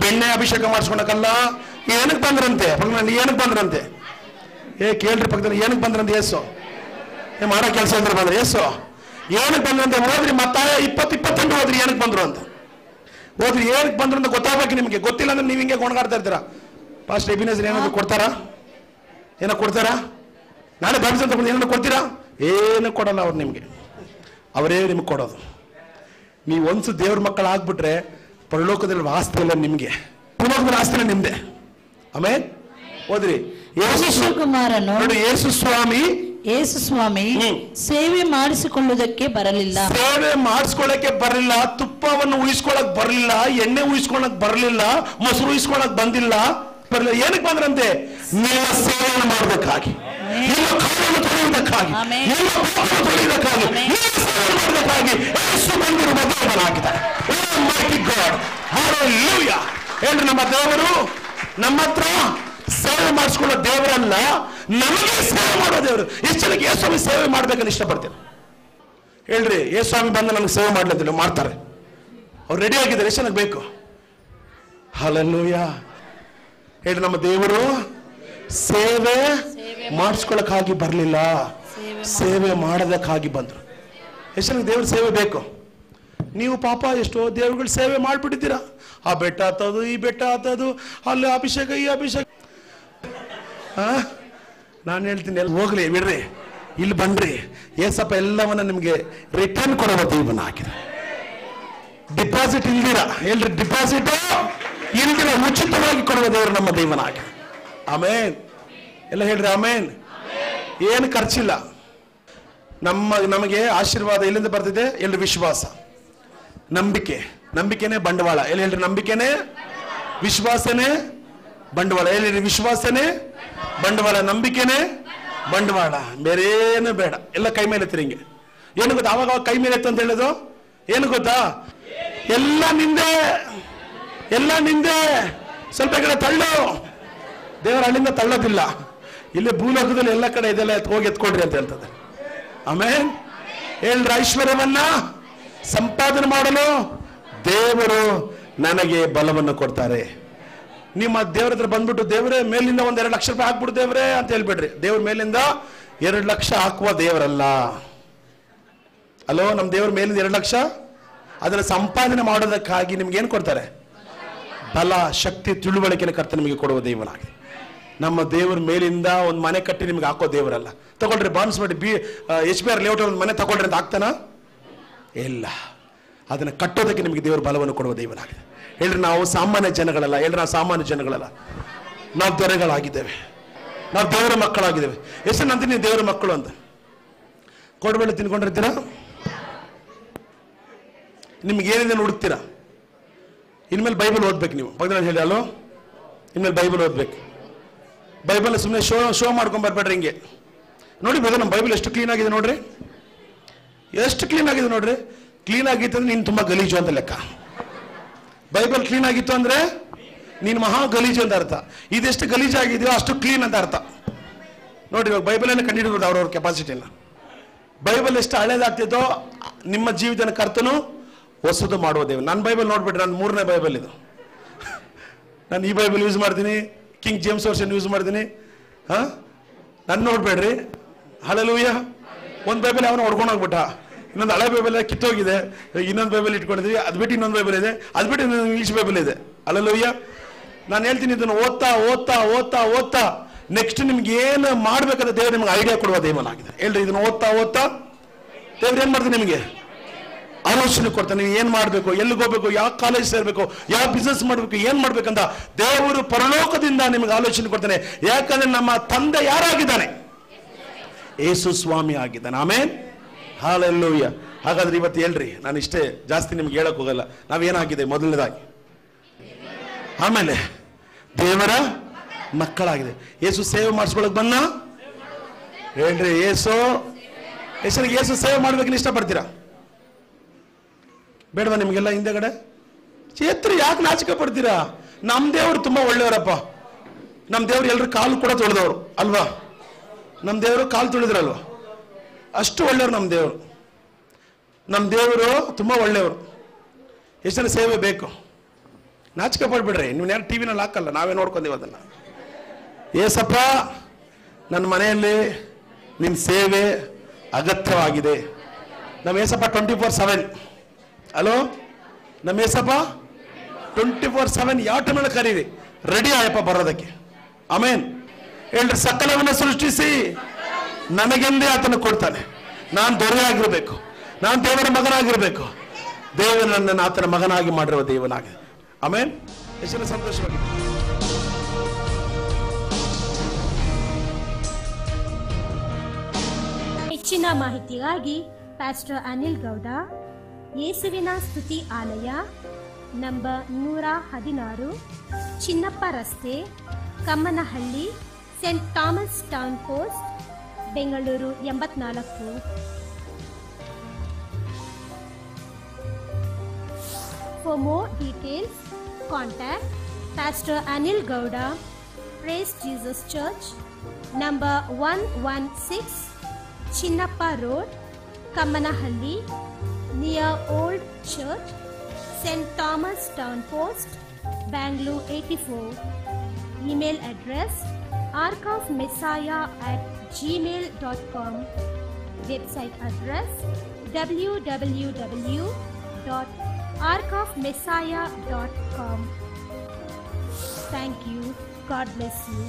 ಬೆಣ್ಣೆ ಅಭಿಷೇಕ ಮಾಡಿಸ್ಕೊಳಕಲ್ಲ. ಏನಕ್ಕೆ ಬಂದ್ರಂತೆ? ಪಕ್ಕದಲ್ಲಿ ಏನಕ್ಕೆ ಬಂದ್ರಂತೆ? ಕೇಳ್ರಿ ಪಕ್ಕದಲ್ಲಿ ಏನಕ್ಕೆ ಬಂದ್ರಂತೆ? ಯೇಸು ಮಾಡೋ ಕೆಲಸ ಅಂದ್ರೆ ಬಂದ್ರೆ ಯೇಸು ಏನಕ್ಕೆ ಬಂದ್ರಂತೆ? ಹೋದ್ರಿ ಮತ್ತಾಯ 20-22 ಹೋದ್ರಿ, ಏನಕ್ಕೆ ಬಂದ್ರು ಅಂತ ಹೋದ್ರಿ. ಏನಕ್ಕೆ ಬಂದ್ರು ಅಂತ ಗೊತ್ತಾಗಬೇಕು ನಿಮಗೆ. ಗೊತ್ತಿಲ್ಲ ಅಂದ್ರೆ ನೀವು ಹಿಂಗೆ ಕೊಂಡ್ಗಾಡ್ತಾ ಇರ್ತೀರಾ. ಫಾಸ್ಟ್ ಎಬಿನೇಸರ್ ಏನಾದ್ರು ಕೊಡ್ತಾರಾ? ಏನೋ ಕೊಡ್ತಾರಾ? ನಾಳೆ ಬಾಬಿಸ್ ಅಂತ ಏನಾದ್ರು ಕೊಡ್ತೀರಾ? ಏನು ಕೊಡಲ್ಲ ಅವ್ರು ನಿಮಗೆ, ಅವರೇ ನಿಮ್ಗೆ ಕೊಡೋದು. ನೀವು ಒಂದ್ಸು ದೇವ್ರ ಮಕ್ಕಳು ಆಗ್ಬಿಟ್ರೆ ಪರಲೋಕದಲ್ಲಿ ಆಸ್ತಿ ಇಲ್ಲ ನಿಮಗೆ, ಪರಲೋಕದಲ್ಲಿ ಆಸ್ತಿನ ನಿಮ್ದೆ. ಆಮೇಲೆ ಓದ್ರಿ, ಯೇಸು ಸ್ವಾಮಿ ಸೇವೆ ಮಾಡಿಸಿಕೊಳ್ಳುವುದಕ್ಕೆ ಬರಲಿಲ್ಲ, ಸೇವೆ ಮಾಡಿಸ್ಕೊಳ್ಳಕ್ಕೆ ಬರಲಿಲ್ಲ, ತುಪ್ಪವನ್ನು ಉಯಿಸ್ಕೊಳಕ್ ಬರಲಿಲ್ಲ, ಎಣ್ಣೆ ಉಯಿಸ್ಕೊಳಕ್ ಬರಲಿಲ್ಲ, ಮೊಸರು ಉಯಿಸ್ಕೊಳಕ್ ಬಂದಿಲ್ಲ. ಬರಲಿಲ್ಲ. ಏನಕ್ಕೆ ಬಂದ್ರಂತೆ? ನಿಮ್ಮ ಸೇವೆಯನ್ನು ಮಾಡಬೇಕಾಗಿ, ನಿಮ್ಮ ಕಾಲನ್ನು ತೊಳೆಯುವುದಕ್ಕಾಗಿ, ನಿಮ್ಮ ಪಾಪವನ್ನು ತೊಳೆಯುವುದಕ್ಕಾಗಿ, ನಿಮ್ಮ ಸೇವೆ ಮಾಡಬೇಕಾಗಿ ಯೇಸು ಬಂದಿರುವ ದೇವನಾಗಿದ್ದಾರೆ. ಹೇಳ್ರಿ, ನಮ್ಮ ದೇವರು ನಮ್ಮ ಹತ್ರ ಸೇವೆ ಮಾಡಿಸ್ಕೊಳ್ಳೋ ದೇವರಲ್ಲ, ನಮಗೆ ಸೇವೆ ಮಾಡೋ ದೇವರು. ಎಷ್ಟು ಜನಕ್ಕೆ ಯೇಸುಸ್ವಾಮಿ ಸೇವೆ ಮಾಡ್ಬೇಕಂತ ಇಷ್ಟಪಡ್ತೇನೆ? ಹೇಳ್ರಿ, ಯೇಸುಸ್ವಾಮಿ ಬಂದು ನನಗೆ ಸೇವೆ ಮಾಡ್ಲಂತಿಲ್ಲ, ಮಾಡ್ತಾರೆ. ಅವ್ರು ರೆಡಿ ಆಗಿದ್ದಾರೆ. ಎಷ್ಟು ಜನಕ್ಕೆ ಬೇಕು? ಹಲ್ಲೆಲೂಯಾ. ಹೇಳ್ರಿ, ನಮ್ಮ ದೇವರು ಸೇವೆ ಮಾಡಿಸ್ಕೊಳ್ಳೋಕ್ಕಾಗಿ ಬರಲಿಲ್ಲ, ಸೇವೆ ಮಾಡೋದಕ್ಕಾಗಿ ಬಂದರು. ಎಷ್ಟು ಜನಕ್ಕೆ ದೇವ್ರ ಸೇವೆ ಬೇಕು? ನೀವು ಪಾಪ ಎಷ್ಟೋ ದೇವರುಗಳ ಸೇವೆ ಮಾಡಿಬಿಟ್ಟಿದ್ದೀರಾ. ಆ ಬೆಟ್ಟ ಹತ್ತೋದು, ಈ ಬೆಟ್ಟ ಹತ್ತೋದು, ಅಲ್ಲಿ ಅಭಿಷೇಕ, ಈ ಅಭಿಷೇಕ. ನಾನು ಹೇಳ್ತೀನಿ, ಎಲ್ಲಿ ಹೋಗ್ಲಿ ಬಿಡ್ರಿ, ಇಲ್ಲಿ ಬನ್ರಿ. ಏಸಪ್ಪ ಎಲ್ಲವನ್ನ ನಿಮಗೆ ರಿಟರ್ನ್ ಕೊಡುವ ದೇವನ ಹಾಕಿದ. ಡಿಪಾಸಿಟ್ ಇಲ್ದಿರ, ಹೇಳ್ರಿ, ಡಿಪಾಸಿಟ್ ಇಲ್ದಿರ ಉಚಿತವಾಗಿ ಕೊಡುವ ದೇವರು ನಮ್ಮ ದೇವನ ಹಾಕಿದ. ಆಮೇನ್. ಎಲ್ಲ ಹೇಳ್ರಿ ಆಮೇನ್. ಏನು ಖರ್ಚಿಲ್ಲ. ನಮಗೆ ಆಶೀರ್ವಾದ ಎಲ್ಲಿಂದ ಬರ್ತಿದೆ? ಎಲ್ರಿ, ವಿಶ್ವಾಸ, ನಂಬಿಕೆ. ನಂಬಿಕೆನೇ ಬಂಡವಾಳ. ಎಲ್ಲಿ ಹೇಳ್ರಿ, ನಂಬಿಕೆನೇ, ವಿಶ್ವಾಸನೇ ಬಂಡವಾಳ. ಎಲ್ಲಿ ವಿಶ್ವಾಸನೇ ಬಂಡವಾಳ, ನಂಬಿಕೆನೇ ಬಂಡವಾಳ, ಬೇರೇನು ಬೇಡ. ಎಲ್ಲ ಕೈ ಮೇಲೆ ಎತ್ತಿರಿ. ಹಿಂಗೆ ಏನು ಗೊತ್ತಾ? ಅವಾಗ ಕೈ ಮೇಲೆ ಎತ್ತು ಅಂತ ಹೇಳೋದು ಏನು ಗೊತ್ತಾ? ಎಲ್ಲ ನಿಂದೆ, ಎಲ್ಲ ನಿಂದೆ, ಸ್ವಲ್ಪ ಕಡೆ ತಳ್ಳು. ದೇವರ ಅಲ್ಲಿಂದ ತಳ್ಳೋದಿಲ್ಲ. ಇಲ್ಲಿ ಭೂಲೋಕದಲ್ಲಿ ಎಲ್ಲ ಕಡೆ ಇದೆಲ್ಲ ಹೋಗಿ ಎತ್ಕೊಡ್ರಿ ಅಂತ ಹೇಳ್ತದೆ. ಆಮೇಲೆ ಹೇಳ್ರಿ, ಐಶ್ವರ್ಯವನ್ನ ಸಂಪಾದನೆ ಮಾಡಲು ದೇವರು ನನಗೆ ಬಲವನ್ನು ಕೊಡ್ತಾರೆ. ನಿಮ್ಮ ದೇವರ ಹತ್ರ ಬಂದ್ಬಿಟ್ಟು, ದೇವರೇ ಮೇಲಿಂದ 1-2 ಲಕ್ಷ ರೂಪಾಯಿ ಹಾಕ್ಬಿಡು ದೇವರೇ ಅಂತ ಹೇಳ್ಬೇಡ್ರಿ. ದೇವ್ರ ಮೇಲಿಂದ 2 ಲಕ್ಷ ಹಾಕುವ ದೇವರಲ್ಲ. ಅಲೋ, ನಮ್ಮ ದೇವ್ರ ಮೇಲಿಂದ 2 ಲಕ್ಷ ಅದನ್ನ ಸಂಪಾದನೆ ಮಾಡೋದಕ್ಕಾಗಿ ನಿಮ್ಗೆ ಏನು ಕೊಡ್ತಾರೆ? ಬಲ, ಶಕ್ತಿ, ತಿಳುವಳಿಕೆನ ಕರ್ತ ನಿಮಗೆ ಕೊಡುವ ದೇವನಾಗಿದೆ. ನಮ್ಮ ದೇವ್ರ ಮೇಲಿಂದ ಒಂದು ಮನೆ ಕಟ್ಟಿ ನಿಮ್ಗೆ ಹಾಕೋ ದೇವರಲ್ಲ. ತಗೊಳ್ರಿ, ಬಾನ್ಸ್ವಾಡಿ HBR ಲೇಔಟ್ ಒಂದು ಮನೆ ತಗೊಳ್ರಿ ಅಂತ ಆಗ್ತಾನ? ಇಲ್ಲ. ಅದನ್ನು ಕಟ್ಟೋದಕ್ಕೆ ನಿಮಗೆ ದೇವರು ಬಲವನ್ನು ಕೊಡುವ ದೇವನಾಗಿದೆ. ಹೇಳ್ರಿ, ನಾವು ಸಾಮಾನ್ಯ ಜನಗಳಲ್ಲ. ಹೇಳ್ರಿ, ನಾವು ಸಾಮಾನ್ಯ ಜನಗಳಲ್ಲ, ನಾವು ದೊರೆಗಳಾಗಿದ್ದೇವೆ, ನಾವು ದೇವರ ಮಕ್ಕಳಾಗಿದ್ದೇವೆ. ಎಷ್ಟು ನಂತರ ನೀವು ದೇವರ ಮಕ್ಕಳು ಅಂತ ಕೊಡಬೇಡ ತಿನ್ಕೊಂಡಿರ್ತೀರಾ? ನಿಮ್ಗೆ ಏನಿದೆ ಹುಡುಕ್ತೀರಾ? ಇನ್ಮೇಲೆ ಬೈಬಲ್ ಓದ್ಬೇಕು ನೀವು. ಬಗ್ಗೆ ಹೇಳಿ, ಅಲ್ಲೋ, ಇನ್ಮೇಲೆ ಬೈಬಲ್ ಓದ್ಬೇಕು. ಬೈಬಲ್ ಸುಮ್ಮನೆ ಶೋ ಮಾಡ್ಕೊಂಡ್ ಬರ್ಬೇಡ್ರಿ. ಹಿಂಗೆ ನೋಡಿ ಬ್ರದರ್, ನಮ್ಮ ಬೈಬಲ್ ಎಷ್ಟು ಕ್ಲೀನ್ ಆಗಿದೆ ನೋಡ್ರಿ, ಎಷ್ಟು ಕ್ಲೀನ್ ಆಗಿದೆ ನೋಡ್ರಿ. ಕ್ಲೀನ್ ಆಗಿತ್ತು ಅಂದ್ರೆ ನೀನು ತುಂಬಾ ಗಲೀಜು ಅಂತ ಲೆಕ್ಕ. ಬೈಬಲ್ ಕ್ಲೀನ್ ಆಗಿತ್ತು ಅಂದ್ರೆ ನೀನು ಮಹಾ ಗಲೀಜು ಅಂತ ಅರ್ಥ. ಇದೆಷ್ಟು ಗಲೀಜಾಗಿದೆಯೋ ಅಷ್ಟು ಕ್ಲೀನ್ ಅಂತ ಅರ್ಥ. ನೋಡಿ, ಇವಾಗ ಬೈಬಲನ್ನು ಕಂಡುಹಿಡಿಬೋದು ಅವ್ರವ್ರ ಕೆಪಾಸಿಟಿನ. ಬೈಬಲ್ ಎಷ್ಟು ಹಳೇದಾಗ್ತಿದ್ದೋ ನಿಮ್ಮ ಜೀವಿತನ ಕರ್ತನು ಹೊಸದು ಮಾಡುವ ದೇವರು. ನನ್ನ ಬೈಬಲ್ ನೋಡ್ಬಿಟ್ರೆ ನಾನು 3ನೇ ಬೈಬಲ್ ಇದು. ನಾನು ಈ ಬೈಬಲ್ ಯೂಸ್ ಮಾಡ್ತೀನಿ, ಕಿಂಗ್ ಜೇಮ್ಸ್ ವರ್ಷನ್ ಯೂಸ್ ಮಾಡ್ತೀನಿ. ನನ್ನ ನೋಡ್ಬೇಡ್ರಿ. ಹಲ್ಲೆಲೂಯಾ. ಒಂದು ಬೈಬಲ್ ಅವನು ಹೊಡ್ಕೊಂಡು ಹೋಗ್ಬಿಟ್ಟ, ಇನ್ನೊಂದು ಹಳೆ ಬೈಬಲ್ ಕಿತ್ತೋಗಿದೆ, ಇನ್ನೊಂದು ಬೈಬಲ್ ಇಟ್ಕೊಂಡಿದ್ವಿ, ಅದು ಬಿಟ್ಟು ಇನ್ನೊಂದು ಬೈಬಲ್ ಇದೆ, ಅದು ಬಿಟ್ಟು ಇನ್ನೊಂದು ಇಂಗ್ಲೀಷ್ ಬೈಬಲ್ ಇದೆ. ಹಲ್ಲೆಲೂಯಾ. ನಾನು ಹೇಳ್ತೀನಿ, ಇದನ್ನು ಓದ್ತಾ ಓದ್ತಾ ಓದ್ತಾ ಓದ್ತಾ ನೆಕ್ಸ್ಟ್ ನಿಮ್ಗೆ ಏನು ಮಾಡ್ಬೇಕಂತ ದೇವರು ನಿಮ್ಗೆ ಐಡಿಯಾ ಕೊಡುವ ದೇವನಾಗಿದೆ. ಹೇಳ್ರಿ, ಇದನ್ನು ಓದ್ತಾ ಓದ್ತಾ ದೇವ್ರು ಏನ್ ಮಾಡ್ತಾನೆ, ನಿಮಗೆ ಆಲೋಚನೆ ಕೊಡ್ತಾನೆ. ನೀವು ಏನ್ ಮಾಡ್ಬೇಕು, ಎಲ್ಲಿಗೆ ಹೋಗ್ಬೇಕು, ಯಾವ ಕಾಲೇಜ್ ಸೇರ್ಬೇಕು, ಯಾವ ಬಿಸ್ನೆಸ್ ಮಾಡ್ಬೇಕು, ಏನ್ ಮಾಡ್ಬೇಕಂತ ದೇವರು ಪರಲೋಕದಿಂದ ನಿಮ್ಗೆ ಆಲೋಚನೆ ಕೊಡ್ತಾನೆ. ಯಾಕಂದ್ರೆ ನಮ್ಮ ತಂದೆ ಯಾರಾಗಿದ್ದಾನೆ? ಯೇಸು ಸ್ವಾಮಿ ಆಗಿದ್ದಾನೆ. ಆಮೇನ್, ಹಲ್ಲೆಲೂಯಾ. ಹಾಗಾದ್ರೆ ಇವತ್ತು ಹೇಳ್ರಿ, ನಾನು ಇಷ್ಟೇ ಜಾಸ್ತಿ ನಿಮ್ಗೆ ಹೇಳಕ್ ಹೋಗಲ್ಲ. ನಾವೇನಾಗಿದೆ ಮೊದಲನೇದಾಗಿ, ಆಮೇಲೆ ದೇವರ ಮಕ್ಕಳಾಗಿದೆ. ಯೇಸು ಸೇವೆ ಮಾಡಿಸ್ಕೊಳಕ್ ಬನ್ನ ಹೇಳ್ರಿ. ಯೇಸುನಿಗೆ ಯೇಸು ಸೇವೆ ಮಾಡ್ಬೇಕನ್ನ ಇಷ್ಟಪಡ್ತೀರಾ? ಬೇಡವಾ ನಿಮ್ಗೆಲ್ಲ? ಹಿಂದೆಗಡೆ ಚೇತ್ರಿ, ಯಾಕೆ ನಾಚಿಕೆ ಪಡ್ತೀರಾ? ನಮ್ಮ ದೇವರು ತುಂಬಾ ಒಳ್ಳೆಯವರಪ್ಪ. ನಮ್ಮ ದೇವ್ರು ಎಲ್ರು ಕಾಲು ಕೂಡ ತೊಳೆದವರು ಅಲ್ವಾ? ನಮ್ಮ ದೇವರು ಕಾಲು ತೊಳೆದ್ರಲ್ವಾ? ಅಷ್ಟು ಒಳ್ಳೆಯವರು ನಮ್ಮ ದೇವರು. ನಮ್ಮ ದೇವರು ತುಂಬಾ ಒಳ್ಳೆಯವರು. ಎಷ್ಟು ಜನ ಸೇವೆ ಬೇಕು? ನಾಚಿಕೆ ಪಡ್ಬಿಡ್ರಿ. ನೀವು ಯಾರು ಟಿವಿನಲ್ಲಿ ಹಾಕಲ್ಲ, ನಾವೇ ನೋಡ್ಕೊಂಡೀವಿ ಅದನ್ನ. ಏಸಪ್ಪ, ನನ್ನ ಮನೆಯಲ್ಲಿ ನಿನ್ನ ಸೇವೆ ಅಗತ್ಯವಾಗಿದೆ. ನಮ್ಮ ಏಸಪ್ಪ 24/7. ಹಲೋ, ನಮ್ಮ ಏಸಪ್ಪ 24/7 ಯಾವ ಟೈಮಲ್ಲಿ ಕರೀರಿ, ರೆಡಿ ಆಯಪ್ಪ ಬರೋದಕ್ಕೆ. ಆಮೇನ್. ಹೇಳ್ರಿ, ಸಕಲವನ್ನು ಸೃಷ್ಟಿಸಿ ನನಗೆಂದೇ ಆತನ ಕೊಡ್ತಾನೆ. ನಾನು ದೊರೆಯಾಗಿರ್ಬೇಕು, ನಾನು ದೇವರ ಮಗನಾಗಿರ್ಬೇಕು. ದೇವರು ನನ್ನನ್ನು ಆತನ ಮಗನಾಗಿ ಮಾಡಿರುವ ದೇವನಾಗಿದೆ. ಆಮೇನ್. ಎಷ್ಟು ಸಂತೋಷವಾಗಿದೆ. ಹೆಚ್ಚಿನ ಮಾಹಿತಿಗಾಗಿ ಪಾಸ್ಟರ್ ಅನಿಲ್ ಗೌಡ, ಯೇಸುವಿನ ಸ್ತುತಿ ಆಲಯ, ನಂಬರ್ 116, ಚಿನ್ನಪ್ಪ ರಸ್ತೆ, Kammanahalli, saint Thomas town post, Bengaluru 84. For more details, contact Pastor Anil Gowda, Praise Jesus Church, number 116, Chinnappa Road, Kammanahalli, near Old Church, St. Thomas Town Post, Bangalore 84. Email address arkofmessiah@gmail.com. Website address www.arkofmessiah.com. Thank you. God bless you.